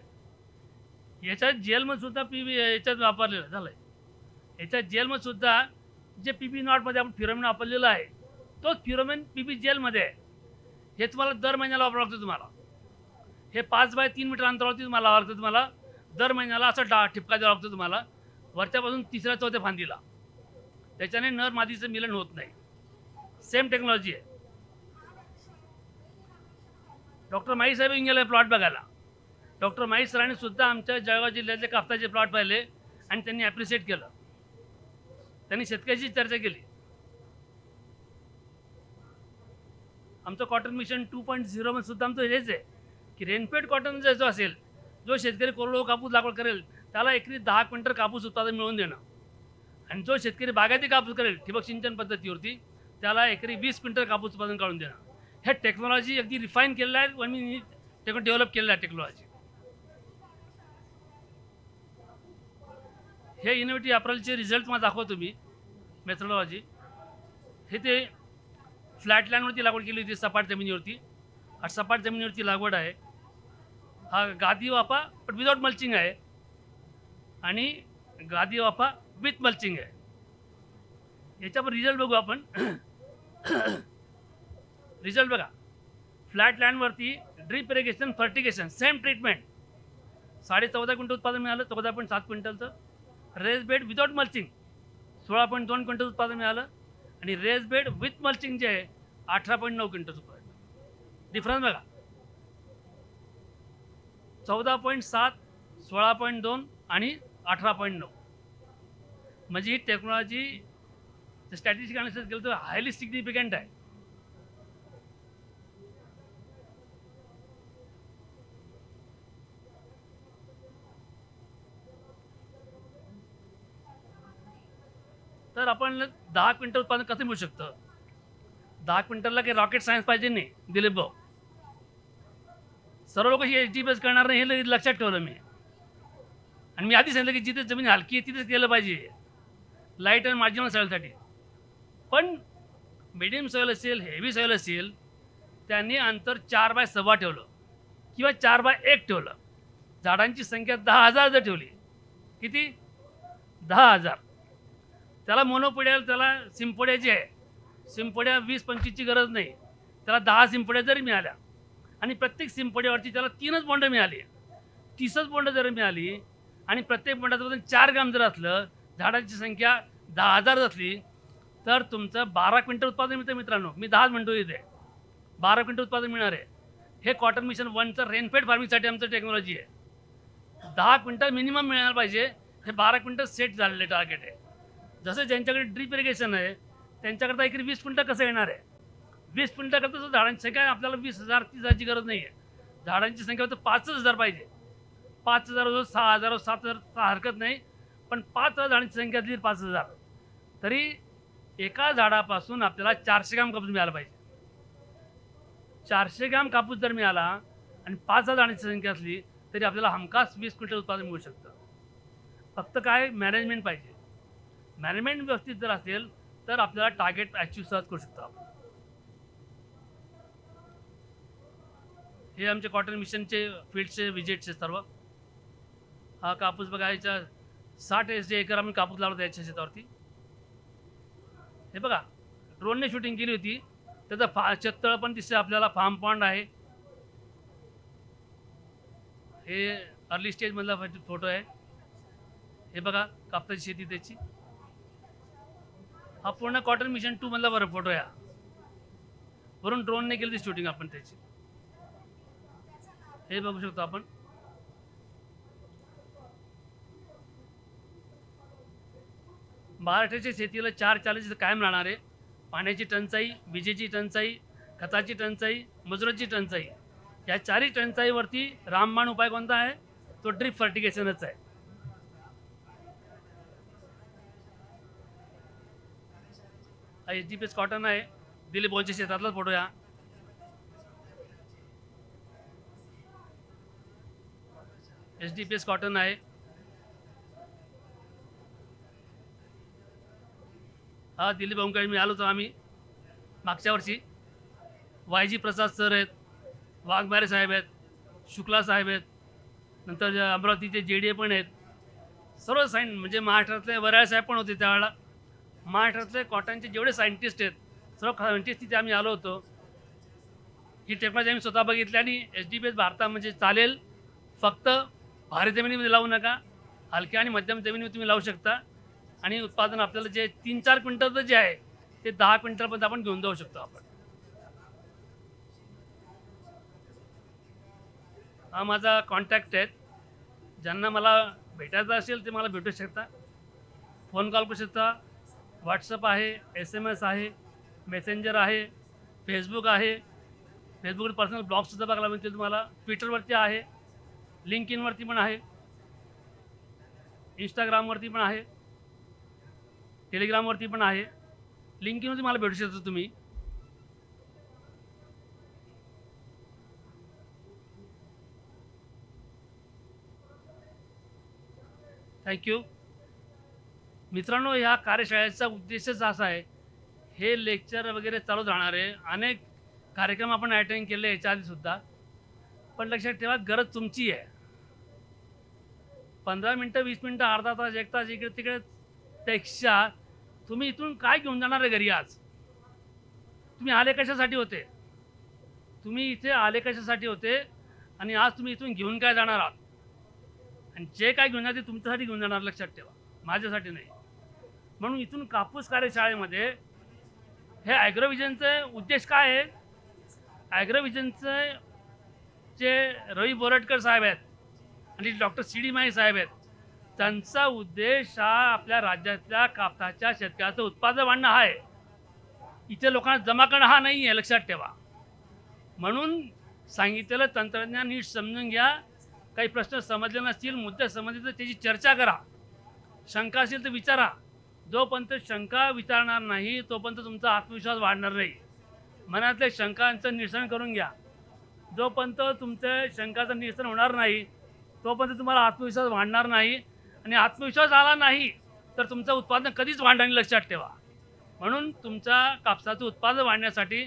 याच्यात जेलमध्ये सुद्धा याच्यात वापरलेलं झालं आहे. याच्यात जेलमध्ये सुद्धा जे PB नॉटमध्ये आपण फिरोमेन वापरलेलं आहे, तोच फिरोमेन PB जेलमध्ये आहे. हे तुम्हाला दर महिन्याला वापरावं लागतं. तुम्हाला हे 5 बाय 3 मीटर अंतरावरती तुम्हाला लावावं लागतं. तुम्हाला दर महिन्याला असं ठिपका द्यावा लागतो तुम्हाला, वरच्यापासून 3ऱ्या 4थ्या फांदीला. त्याच्याने नर मादीचं मिलन होत नाही. सेम टेक्नॉलॉजी आहे. डॉक्टर माई साहेब येऊन गेले प्लॉट बघायला. डॉक्टर माई सरांनी सुद्धा आमच्या जळगाव जिल्ह्यातले कापसाचे प्लॉट पाहिले आणि त्यांनी ॲप्रिशिएट केलं. त्यांनी शेतकऱ्याची चर्चा केली. आमचं कॉटन मिशन 2.0 मध्ये सुद्धा आमचं हेच आहे की रेनफेड कॉटन जो असेल, जो शेतकरी कोरडवाहू कापूस लागवड करेल त्याला एकरी 10 क्विंटल कापूस उत्पादन मिळवून देणं, आणि जो शेतकरी बागायती कापूस करेल ठिबक सिंचन पद्धतीवरती त्याला एकरी 20 क्विंटल कापूस उत्पादन काढून देणं. हे टेक्नॉलॉजी अगदी रिफाईन केलेलं आहे आणि मी डेव्हलप केलेलं आहे टेक्नॉलॉजी. हे इनोव्हेटिव्ह अप्रोचचे रिझल्ट मला दाखवतो मी. मेथडॉलॉजी हे ते फ्लॅट लँडवरती लागवड केली होती, सपाट जमिनीवरती, सपाट जमिनीवरती लागवड आहे. हा गादी वाफा पण विदाउट मल्चिंग आहे आणि गादी वाफा विथ मल्चिंग आहे. याच्यावर रिझल्ट बघू आपण. रिझल्ट बघा. फ्लॅट लँडवरती drip irrigation fertigation same treatment 14.5 quintal उत्पादन मिळालं, 14.7 क्विंटलचं. Raised bed without mulching 16.2 quintal उत्पादन मिळालं आणि रेस बेड विथ मल्चिंग जे आहे 18.9 क्विंटल उत्पादन. डिफरन्स बघा. 14.7, 16.2 आणि 18.9. म्हणजे ही टेक्नॉलॉजी स्टॅटिस्टिक अनालिसिस केलं तर हायली सिग्निफिकंट आहे. तर आपण 10 क्विंटल उत्पादन कसं मिळू शकतं? 10 क्विंटलला काही रॉकेट सायन्स पाहिजे नाही दिलीप भाऊ. सर्व लोक HDPS करणार नाही हे लक्षात ठेवलं मी. आणि मी आधी सांगितलं की जिथे जमीन हलकी आहे तिथेच केलं पाहिजे लाईट आणि मार्जिनल सॉईलसाठी. पण मिडियम सॉईल असेल, हेवी सॉईल असेल, त्यांनी अंतर 4/6 ठेवलं किंवा 4/1 ठेवलं. झाडांची संख्या 10,000 जर ठेवली, किती? 10,000. त्याला मोनोपोडिया, त्याला सिम्पोडिया जी आहे, सिम्पोडिया 20-25ची गरज नाही. त्याला 10 सिम्पोडिया जरी मिळाल्या आणि प्रत्येक सिम्पोडियावरती त्याला 3च बोंड मिळाली, 30च बोंड जरी मिळाली आणि प्रत्येक बोंडाचं वजन 4 ग्राम जर असलं, झाडांची संख्या 10,000 असली, तर तुमचं 12 क्विंटल उत्पादन मिळतं मित्रांनो. मी 10 म्हणतो इथे 12 क्विंटल उत्पादन मिळणार आहे. हे कॉटन मिशन 1चं रेनफेड फार्मिंगसाठी आमचं टेक्नॉलॉजी आहे. 10 क्विंटल मिनिमम मिळायला पाहिजे. हे 12 क्विंटल सेट झालेले टार्गेट आहे. जसं ज्यांच्याकडे ड्रीप इरिगेशन आहे त्यांच्याकरता एकरी 20 क्विंटल कसं येणार आहे? 20 क्विंटल करता तर झाडांची संख्या आपल्याला 20,000 30,000ची गरज नाही आहे. झाडांची संख्या फक्त 5,000 पाहिजे. 5,000 6,000 7,000 हरकत नाही, पण 5,000 झाडांची संख्या असली 5,000 तरी एका झाडापासून आपल्याला 400 ग्राम कापूस मिळाला पाहिजे. 400 ग्राम कापूस जर मिळाला आणि 5,000 झाडांची संख्या असली तरी आपल्याला हमखास 20 क्विंटल उत्पादन मिळू शकतं. फक्त काय मॅनेजमेंट पाहिजे. मॅनेजमेंट व्यवस्थित जर असेल तर आपल्याला टार्गेट अचीव्ह सहज करू शकतो आपण. हे आमचे कॉटन मिशनचे फील्डचे विजिटचे सर्व. हा कापूस बघायचा 60 एकर आम्ही कापूस लावला त्याच्या शेतावरती. हे बघा ड्रोनने शूटिंग केली होती. त्याचं शेततळ पण दिसतं आपल्याला. फार्म पॉन्ड आहे. हे अर्ली स्टेजमधला फोटो आहे. हे बघा कापसाची शेती त्याची. हा पूर्ण कॉटन मिशन 2 मधला बरं फोटो आहे. वरून ड्रोनने केली ती शूटिंग आपण त्याची. हे बघू शकतो आपण. महाराष्ट्राच्या शेतीला 4 चॅलेंज कायम राहणार आहे. पाण्याची टंचाई, विजेची टंचाई, खताची टंचाई, मजुराची टंचाई. या 4ही टंचाईवरती रामबाण उपाय कोणता आहे? तो ड्रीप फर्टिगेशनच आहे. हा HDPS कॉटन आहे. दिलीप भाऊच्या शेतातलाच फोटो या. HDPS कॉटन आहे. हा दिलीप भाऊंकडे मी आलो होतो आम्ही मागच्या वर्षी. YG प्रसाद सर आहेत, वाघमारे साहेब आहेत, शुक्ला साहेब आहेत, नंतर अमरावतीचे JDA पण आहेत. सर्व म्हणजे महाराष्ट्रातले वराळे साहेब पण होते त्यावेळेला. महाराष्ट्रातले कॉटनचे जेवढे सायंटिस्ट आहेत सर्व सायंटिस्ट तिथे आम्ही आलो होतो. ही टेक्नॉलॉजी आम्ही स्वतः बघितली आणि HDPS भारतात म्हणजे चालेल. फक्त भारी जमिनीमध्ये लावू नका, हलक्या आणि मध्यम जमिनीवर तुम्ही लावू शकता आणि उत्पादन आपल्याला जे 3-4 क्विंटलचं जे आहे ते 10 क्विंटलपर्यंत आपण घेऊन जाऊ शकतो आपण. हा माझा कॉन्टॅक्ट आहे. ज्यांना मला भेटायचं असेल ते मला भेटू शकता. फोन कॉल करू शकता. व्हॉट्सअप आहे, SMS आहे, मेसेंजर आहे, फेसबुक आहे. फेसबुकवर पर्सनल ब्लॉगसुद्धा बघायला मिळतील तुम्हाला. ट्विटरवरती आहे, लिंक्डइनवरती पण आहे, इंस्टाग्रामवरती पण आहे, टेलिग्रामवरती पण आहे. लिंक्डइनवरती मला भेटू शकता तुम्ही. थँक्यू. मित्रांनो, ह्या कार्यशाळेचा उद्देशच असा आहे, हे लेक्चर वगैरे चालू राहणार आहे. अनेक कार्यक्रम आपण अटेंड केले याच्या आधीसुद्धा, पण लक्षात ठेवा गरज तुमची आहे. 15 मिनटं 20 मिनटं अर्धा तास 1 तास इकडे तिकडे पेक्षा तुम्ही इथून काय घेऊन जाणार आहे घरी? आज तुम्ही आले कशासाठी होते? तुम्ही इथे आले कशासाठी होते आणि आज तुम्ही इथून घेऊन काय जाणार आहात? आणि जे काय घेऊन जाणार ते तुमच्यासाठी घेऊन जाणार, लक्षात ठेवा, माझ्यासाठी नाही. म्हणून इथून कापूस कार्यशाळेमध्ये हे ॲग्रोव्हिजनचे उद्देश काय आहे? ॲग्रोव्हिजनचे जे रवी बोरटकर साहेब आहेत आणि डॉक्टर सी.डी. माई साहेब आहेत, त्यांचा उद्देश हा आपल्या राज्यातल्या कापसाच्या शेतकऱ्याचं उत्पादन वाढणं हा आहे. इथे लोकांना जमा करणं हा नाही आहे, लक्षात ठेवा. म्हणून सांगितलेलं तंत्रज्ञान नीट समजून घ्या. काही प्रश्न समजले नसतील, मुद्दे समजले तर त्याची चर्चा करा. शंका असेल तर विचारा. जोपर्यंत शंका विचारणार नाही तोपर्यंत तुमचा आत्मविश्वास वाढणार नाही. मनातल्या शंकांचं निरसन करून घ्या. जोपर्यंत तुमच्या शंकाचं निरसन होणार नाही तोपर्यंत तुम्हाला आत्मविश्वास वाढणार नाही. आणि आत्मविश्वास आला नाही तर तुमचं उत्पादन कधीच वाढणार नाही, लक्षात ठेवा. म्हणून तुमच्या कापसाचं उत्पादन वाढण्यासाठी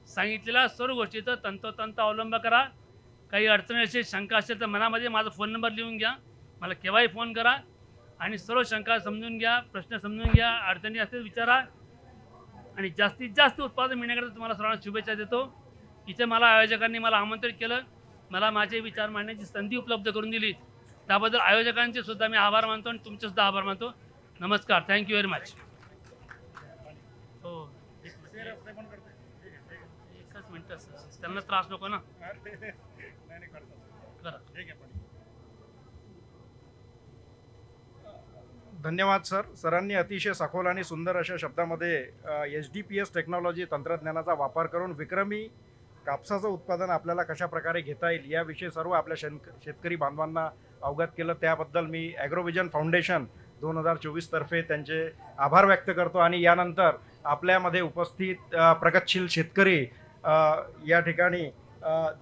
सांगितलेल्या सर्व गोष्टीचं तंतोतंत अवलंब करा. काही अडचणी असेल, शंका असेल तर मनामध्ये माझा फोन नंबर लिहून घ्या, मला केव्हाही फोन करा आणि सर्व शंका समजून घ्या, प्रश्न समजून घ्या, अडचणी असतील विचारा आणि जास्तीत जास्त उत्पादन मिळण्याकरता तुम्हाला सर्वांना शुभेच्छा देतो. इथे मला आयोजकांनी मला आमंत्रित केलं, मला माझे विचार मांडण्याची संधी उपलब्ध करून दिली, त्याबद्दल आयोजकांचे सुद्धा मी आभार मानतो आणि तुमचे सुद्धा आभार मानतो. नमस्कार, थँक्यू व्हेरी मच. हो, एकच मिनटं सर, त्यांना त्रास नको ना. करा. धन्यवाद सर. सरांनी अतिशय सखोल आणि सुंदर अशा शब्दामध्ये HDPS टेक्नॉलॉजी तंत्रज्ञानाचा वापर करून विक्रमी कापसाचं उत्पादन आपल्याला कशा प्रकारे घेता येईल याविषयी सर्व आपल्या शेतकरी बांधवांना अवगत केलं. त्याबद्दल मी ॲग्रोव्हिजन फाउंडेशन 2024 तर्फे त्यांचे आभार व्यक्त करतो. आणि यानंतर आपल्यामध्ये उपस्थित प्रगतशील शेतकरी या ठिकाणी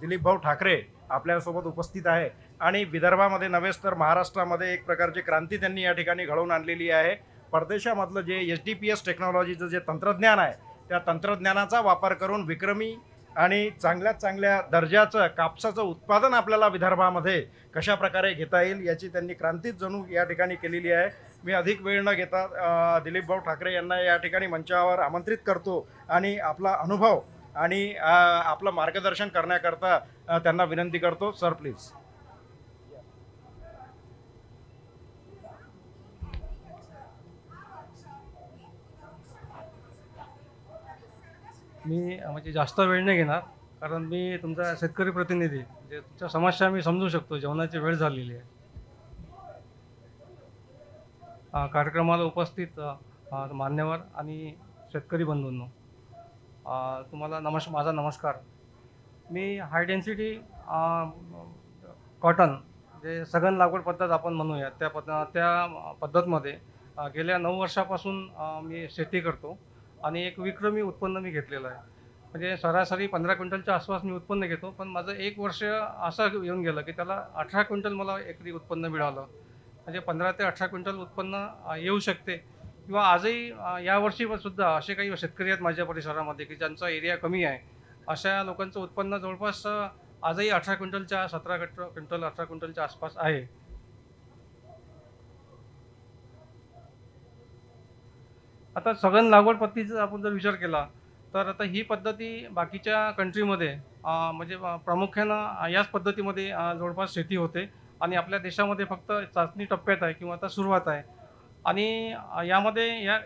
दिलीप भाऊ ठाकरे आपल्यासोबत उपस्थित आहे. आणि विदर्भामध्ये नव्हेच तर महाराष्ट्रामध्ये एक प्रकारची क्रांती त्यांनी या ठिकाणी घडवून आणलेली आहे. परदेशामधलं जे HDPS टेक्नॉलॉजीचं जे तंत्रज्ञान आहे त्या तंत्रज्ञानाचा वापर करून विक्रमी आणि चांगल्यात चांगल्या दर्जाचं कापसाचं उत्पादन आपल्याला विदर्भामध्ये कशा प्रकारे घेता येईल याची त्यांनी क्रांतीच जणू या ठिकाणी केलेली आहे. मी अधिक वेळ न घेता दिलीप भाऊ ठाकरे यांना या ठिकाणी मंचावर आमंत्रित करतो आणि आपला अनुभव आणि आपलं मार्गदर्शन करण्याकरता त्यांना विनंती करतो. Sir please. मी म्हणजे जास्त वेळ नाही घेणार, कारण मी तुमचा शेतकरी प्रतिनिधी, म्हणजे तुमच्या समस्या मी समजू शकतो. जेवणाची वेळ झालेली आहे. कार्यक्रमाला उपस्थित मान्यवर आणि शेतकरी बंधूंनो, तुम्हाला माझा नमस्कार. मी हाय डेन्सिटी कॉटन जे सघन लागवड पद्धत आपण म्हणूया त्या पद्धतमध्ये गेल्या 9 वर्षापासून मी शेती करतो आणि एक विक्रमी उत्पन्न मी घेतलेलं आहे. म्हणजे सरासरी 15 क्विंटलच्या आसपास मी उत्पन्न घेतो, पण माझं 1 वर्ष असं येऊन गेलं की त्याला 18 क्विंटल मला एकरी उत्पन्न मिळालं. म्हणजे 15 ते 18 क्विंटल उत्पन्न येऊ शकते. किंवा आजही यावर्षीसुद्धा असे काही शेतकरी आहेत माझ्या परिसरामध्ये की ज्यांचा एरिया कमी आहे. अशा लोकांचं उत्पन्न जवळपास आजही 18 क्विंटलच्या 17 क्विंटल 18 क्विंटलच्या आसपास आहे. आता सघन लागवड पद्धतीचा आपण जर विचार केला तर आता ही पद्धती बाकीच्या कंट्रीमध्ये म्हणजे प्रामुख्यानं याच पद्धतीमध्ये जवळपास शेती होते आणि आपल्या देशामध्ये फक्त चाचणी टप्प्यात आहे किंवा आता सुरुवात आहे. आणि यामध्ये या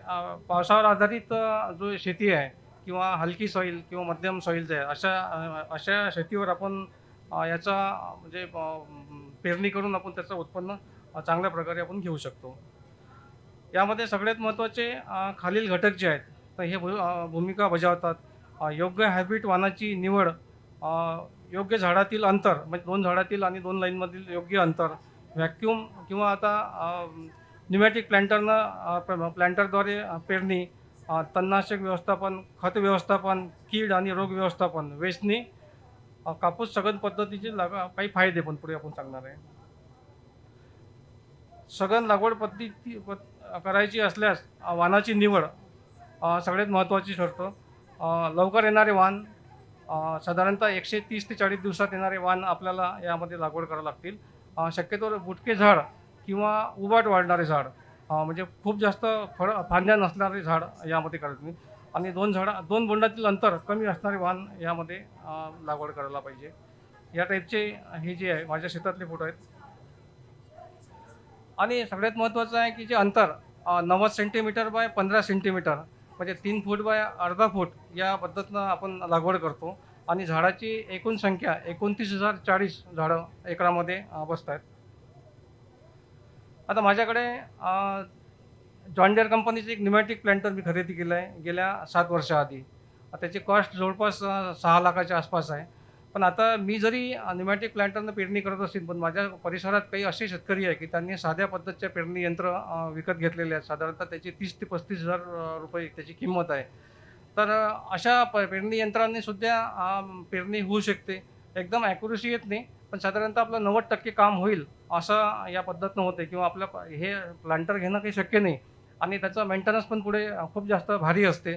पावसावर आधारित जो शेती आहे किंवा हलकी सॉईल किंवा मध्यम सॉईलचं आहे अशा शेतीवर आपण याचा म्हणजे पेरणी करून आपण त्याचं उत्पन्न चांगल्या प्रकारे आपण घेऊ शकतो. यामध्ये सगळ्यात महत्त्वाचे खालील घटक जे आहेत तर हे भूमिका बजावतात. योग्य हायब्रिड वाणाची निवड, योग्य झाडातील अंतर म्हणजे 2 झाडातील आणि 2 लाईनमधील योग्य अंतर, व्हॅक्यूम किंवा आता न्यूमॅटिक प्लॅन्टरद्वारे पेरणी, तणनाशक व्यवस्थापन, खत व्यवस्थापन, कीड आणि रोग व्यवस्थापन, वेचणी, कापूस सघन पद्धतीचे काही फायदे पण पुढे आपण सांगणार आहे. सघन लागवड पद्धती करायची असल्यास वाणाची निवड सगळ्यात महत्त्वाची ठरतं. लवकर येणारे वाण, साधारणतः 130 ते 40 दिवसात येणारे वाण आपल्याला यामध्ये लागवड करावं लागतील. शक्यतोवर बुटके झाड किंवा उबाट वाढणारे झाड, म्हणजे खूप जास्त फांद्या नसणारे झाड यामध्ये करायचं नाही. आणि दोन बोंडातील अंतर कमी असणारे वाण यामध्ये लागवड करायला पाहिजे. या टाईपचे हे जे आहे माझ्या शेतातले फोटो आहेत. आणि सगळ्यात महत्त्वाचं आहे की जे अंतर 90 सेंटीमीटर बाय 15 सेंटीमीटर, म्हणजे 3 फूट बाय अर्धा फूट या पद्धतीनं आपण लागवड करतो. आणि झाडाची एकूण संख्या 29,040 झाडं एकरामध्ये बसत आहेत. आता माझ्याकडे जॉन डियर कंपनीचं एक न्यूमॅटिक प्लांटर मी खरेदी केलं आहे गेल्या 7 वर्षाआधी. त्याची कॉस्ट जवळपास 6 लाखाच्या आसपास आहे. पण आता मी जरी न्यूमॅटिक प्लांटरनं पेरणी करत असेल, पण माझ्या परिसरात काही असे शेतकरी आहे की त्यांनी साध्या पद्धतीच्या पेरणी यंत्र विकत घेतलेले आहेत. साधारणतः त्याची 30 ते 35 हजार रुपये त्याची किंमत आहे. तर अशा पेरणी यंत्रांनी सुद्धा पेरणी होऊ शकते. एकदम ॲक्युरेसी येत नाही, पण साधारणतः आपलं 90% काम होईल असं या पद्धतीनं होते. किंवा आपलं हे प्लांटर घेणं काही शक्य नाही आणि त्याचं मेंटेनन्स पण पुढे खूप जास्त भारी असते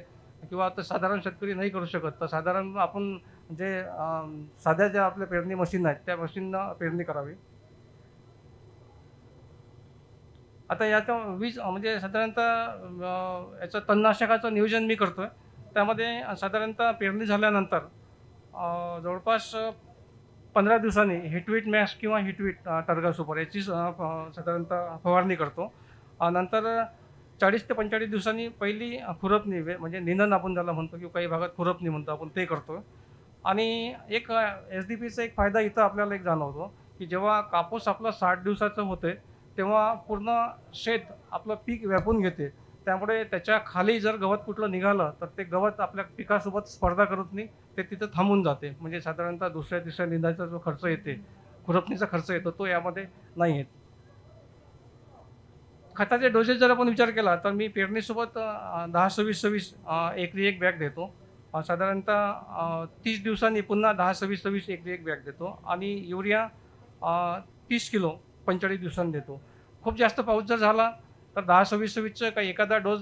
किंवा आता साधारण शेतकरी नाही करू शकत. तर साधारण आपण जे साध्या ज्या आपल्या पेरणी मशीन आहेत त्या मशीननं पेरणी करावी. आता याचं वीज म्हणजे साधारणतः याचं तणनाशकाचं नियोजन मी करतो आहे. त्यामध्ये साधारणतः पेरणी झाल्यानंतर जवळपास 15 दिवसांनी हिटवीट मॅक्स किंवा हिटवीट टर्गा सुपर याची साधारणतः फवारणी करतो. नंतर 40 ते 45 दिवसांनी पहिली खुरपणी म्हणजे निंदण आपण ज्याला म्हणतो किंवा काही भागात खुरपणी म्हणतो आपण, ते करतो. आणि एक SDP एक फायदा इथं आपल्याला एक जाणवतो की जेव्हा कापूस आपला 60 दिवसाचं होते तेव्हा पूर्ण शेत आपलं पीक व्यापून घेते. त्यामुळे त्याच्या खाली जर गवत कुठलं निघालं तर ते गवत आपल्या पिकासोबत स्पर्धा करत नाही, ते तिथं थांबून जाते. म्हणजे साधारणतः दुसऱ्या तिसऱ्या निंदाचा जो खर्च येते, खुरपणीचा खर्च येतो, तो यामध्ये नाही येत. खताचे डोसेस जर आपण विचार केला तर मी पेरणीसोबत 10-26-26 एकरी एक बॅग देतो. साधारणतः 30 दिवसांनी पुन्हा 10-26-26 एकरी एक बॅग देतो. आणि युरिया 30 किलो 45 दिवसांनी देतो. खूप जास्त पाऊस जर झाला तर 10-26-26चं काही एखादा डोस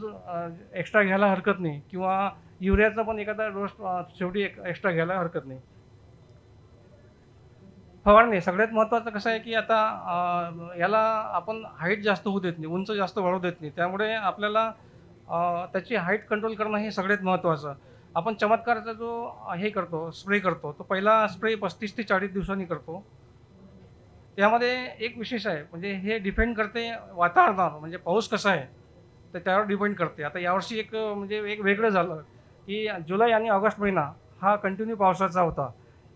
एक्स्ट्रा घ्यायला हरकत नाही किंवा युरियाचा पण एखादा डोस शेवटी एक्स्ट्रा घ्यायला हरकत नाही. फवारणी सगळ्यात महत्त्वाचं कसं आहे की आता याला आपण हाईट जास्त होऊ देत नाही, उंच जास्त वाढवू देत नाही. त्यामुळे आपल्याला त्याची हाईट कंट्रोल करणं हे सगळ्यात महत्त्वाचं. आपण चमत्काराचा जो हे करतो, स्प्रे करतो, तो पहिला स्प्रे 35 ते 40 दिवसांनी करतो. यामध्ये एक विशेष आहे, म्हणजे हे डिपेंड करते वातावरणावर, म्हणजे पाऊस कसा आहे तर त्यावर डिपेंड करते. आता यावर्षी एक म्हणजे एक वेगळं झालं की जुलै आणि ऑगस्ट महिना हा कंटिन्यू पावसाचा होता.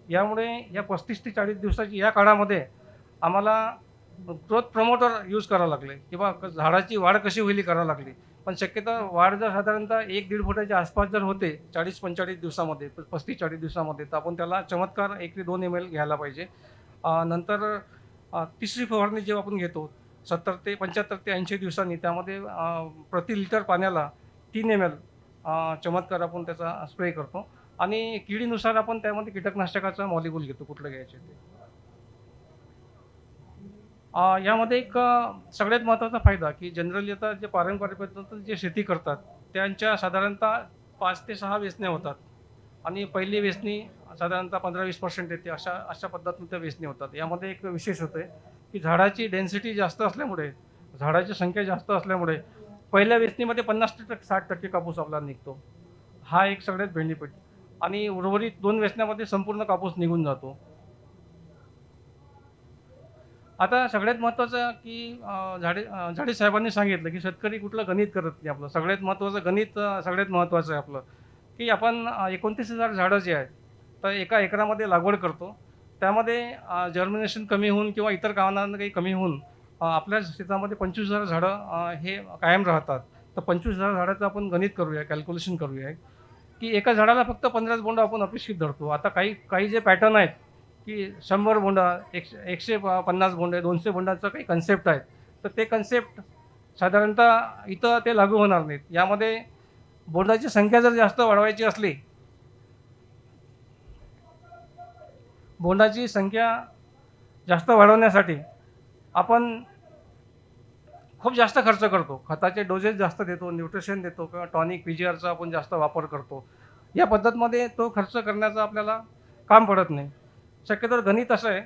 यामुळे या 35 ते 40 दिवसाची या काळामध्ये आम्हाला ग्रोथ प्रमोटर यूज करावं लागले किंवा झाडाची वाढ कशी होईल करावं लागली. पण शक्यतो वाढ जर साधारणतः 1-1.5 फुटाच्या आसपास जर होते 40-45 दिवसामध्ये, 35-40 दिवसामध्ये, तर आपण त्याला चमत्कार एकरी 2 ml घ्यायला पाहिजे. नंतर तिसरी फवारणी जेव्हा आपण घेतो 70 ते 75 ते 80 दिवसांनी, त्यामध्ये प्रति लिटर पाण्याला 3 ml चमत्कार आपण त्याचा स्प्रे करतो. आणि किडीनुसार आपण त्यामध्ये कीटकनाशकाचा मॉलिक्यूल घेतो कुठलं घ्यायचे ते. यामध्ये एक सगळ्यात महत्त्वाचा फायदा की जनरली आता जे पारंपरिक पद्धतीने जे शेती करतात त्यांच्या साधारणतः 5 ते 6 वेचण्या होतात आणि पहिली वेचणी साधारणतः 15-20% येते. अशा पद्धतीने त्या वेचणी होतात. यामध्ये एक विशेष होतं की झाडाची डेन्सिटी जास्त असल्यामुळे, झाडाची संख्या जास्त असल्यामुळे पहिल्या वेचणीमध्ये 50-60% कापूस आपल्याला निघतो. हा एक सगळ्यात बेनिफिट. आणि उर्वरित 2 वेचण्यामध्ये संपूर्ण कापूस निघून जातो. आता सगळ्यात महत्त्वाचं की झाडे साहेबांनी सांगितलं की शेतकरी कुठलं गणित करत नाही. आपलं सगळ्यात महत्त्वाचं गणित सगळ्यात महत्त्वाचं आहे आपलं की आपण 29,000 झाडं जे आहेत तर एका एकरामध्ये लागवड करतो. त्यामध्ये जर्मिनेशन कमी होऊन किंवा इतर कारणांना काही कमी होऊन आपल्या शेतामध्ये 25,000 झाडं हे कायम राहतात. तर 25,000 झाडाचं आपण गणित करूया, कॅल्क्युलेशन करूया की एका झाडाला फक्त 15 बोंड आपण अपेक्षित धरतो. आता काही जे पॅटर्न आहेत की 100 बोंडा, 150 बोंड, 200 बोंडाचं काही कन्सेप्ट आहेत, तर ते कन्सेप्ट साधारणतः इथं ते लागू होणार नाहीत. यामध्ये बोंडाची संख्या जर जास्त वाढवायची असली, बोंडाची संख्या जास्त वाढवण्यासाठी आपण खूप जास्त खर्च करतो. खताचे डोसेस जास्त देतो, न्यूट्रिशन देतो किंवा टॉनिक PGRचा आपण जास्त वापर करतो. या पद्धतीमध्ये तो खर्च करण्याचा आपल्याला काम पडत नाही. शक्यतो गणित असं आहे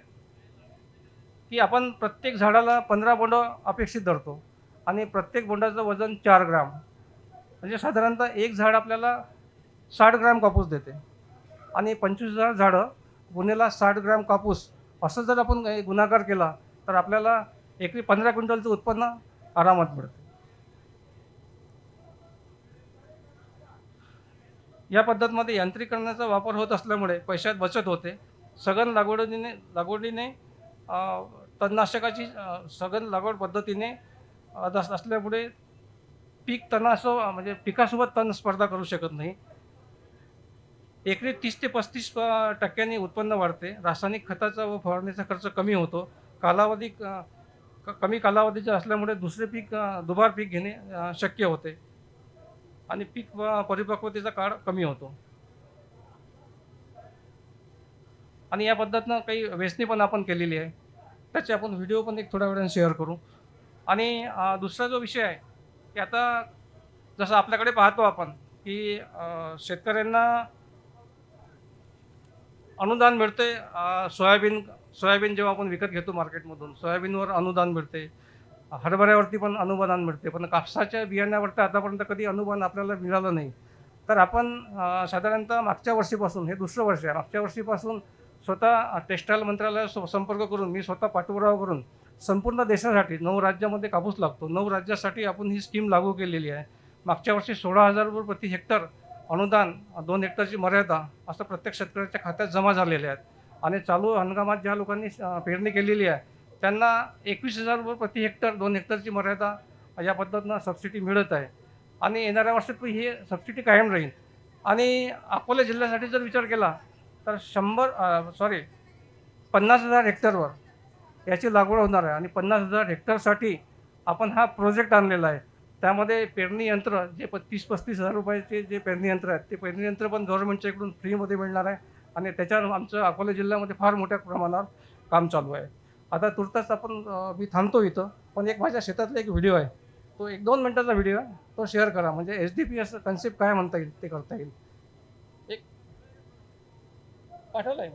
की आपण प्रत्येक झाडाला 15 बोंडं अपेक्षित धरतो आणि प्रत्येक बोंडाचं वजन 4 ग्राम, म्हणजे साधारणतः एक झाड आपल्याला 60 ग्राम कापूस देते आणि 25,000 झाडं गुन्हेला 60 ग्राम कापूस असं जर आपण गुणाकार केला तर आपल्याला एकरी 15 क्विंटलचं उत्पन्न आरामात मिळते. या पद्धतीमध्ये यांत्रिकरणाचा वापर होत असल्यामुळे पैशात बचत होते. सघन लागवडीने तणनाशकाची सघन लागवड पद्धतीने असल्यामुळे पीक तणासो म्हणजे पिकासोबत तण स्पर्धा करू शकत नाही. एकरी 30 ते 35% उत्पन्न वाढते. रासायनिक खताचा व फवारणीचा खर्च कमी होतो. कालावधी कमी कालावधीचे असल्यामुळे दुसरे पीक दुबार पीक घेणे शक्य होते आणि पीक परिपक्वतेचा काळ कमी होतो. आणि या पद्धतीनं काही वेचणी पण आपण केलेली आहे, त्याचे आपण व्हिडिओ पण एक थोड्या वेळाने शेअर करू. आणि दुसरा जो विषय आहे की आता जसं आपल्याकडे पाहतो आपण की शेतकऱ्यांना अनुदान मिळते. सोयाबीन जेव्हा आपण विकत घेतो मार्केटमधून, सोयाबीनवर अनुदान मिळते, हरभऱ्यावरती पण अनुदान मिळते, पण कापसाच्या बियाण्यावरती आतापर्यंत कधी अनुदान आपल्याला मिळालं नाही. तर आपण साधारणतः मागच्या वर्षीपासून, हे दुसरं वर्ष आहे, मागच्या वर्षीपासून स्वतः टेक्स्टाईल मंत्रालयाला संपर्क करून मी स्वतः पाठपुरावा करून संपूर्ण देशासाठी 9 राज्यामध्ये कापूस लागतो, 9 राज्यासाठी आपण ही स्कीम लागू केलेली आहे. मागच्या वर्षी 16,000 रुपये प्रति हेक्टर अनुदान, 2 हेक्टरची मर्यादा असं प्रत्येक शेतकऱ्याच्या खात्यात जमा झालेले आहेत. आणि चालू हंगामात ज्या लोकांनी पेरणी केलेली आहे त्यांना 21,000 रुपये प्रति हेक्टर, 2 हेक्टरची मर्यादा या पद्धतीनं सबसिडी मिळत आहे. आणि येणाऱ्या वर्षात ही सबसिडी कायम राहील. आणि अकोला जिल्ह्यासाठी जर विचार केला तर 50,000 हेक्टरवर याची लागवड होणार आहे. आणि 50,000 हेक्टरसाठी आपण हा प्रोजेक्ट आणलेला आहे. त्यामध्ये पेरणी यंत्र जे 30-35,000 रुपयाचे जे पेरणी यंत्र आहेत ते पेरणी यंत्र पण गव्हर्नमेंटच्या इकडून फ्रीमध्ये मिळणार आहे. आणि त्याच्यावर आमचं अकोला जिल्ह्यामध्ये फार मोठ्या प्रमाणावर काम चालू आहे. आता तुर्तास मी थांबतो इथं, पण एक माझ्या शेतातला एक व्हिडिओ आहे, तो 1-2 मिनटाचा व्हिडिओ आहे, तो शेअर करा, म्हणजे SDP कन्सेप्ट काय म्हणता येईल ते करता येईल. एक पाठवलं आहे.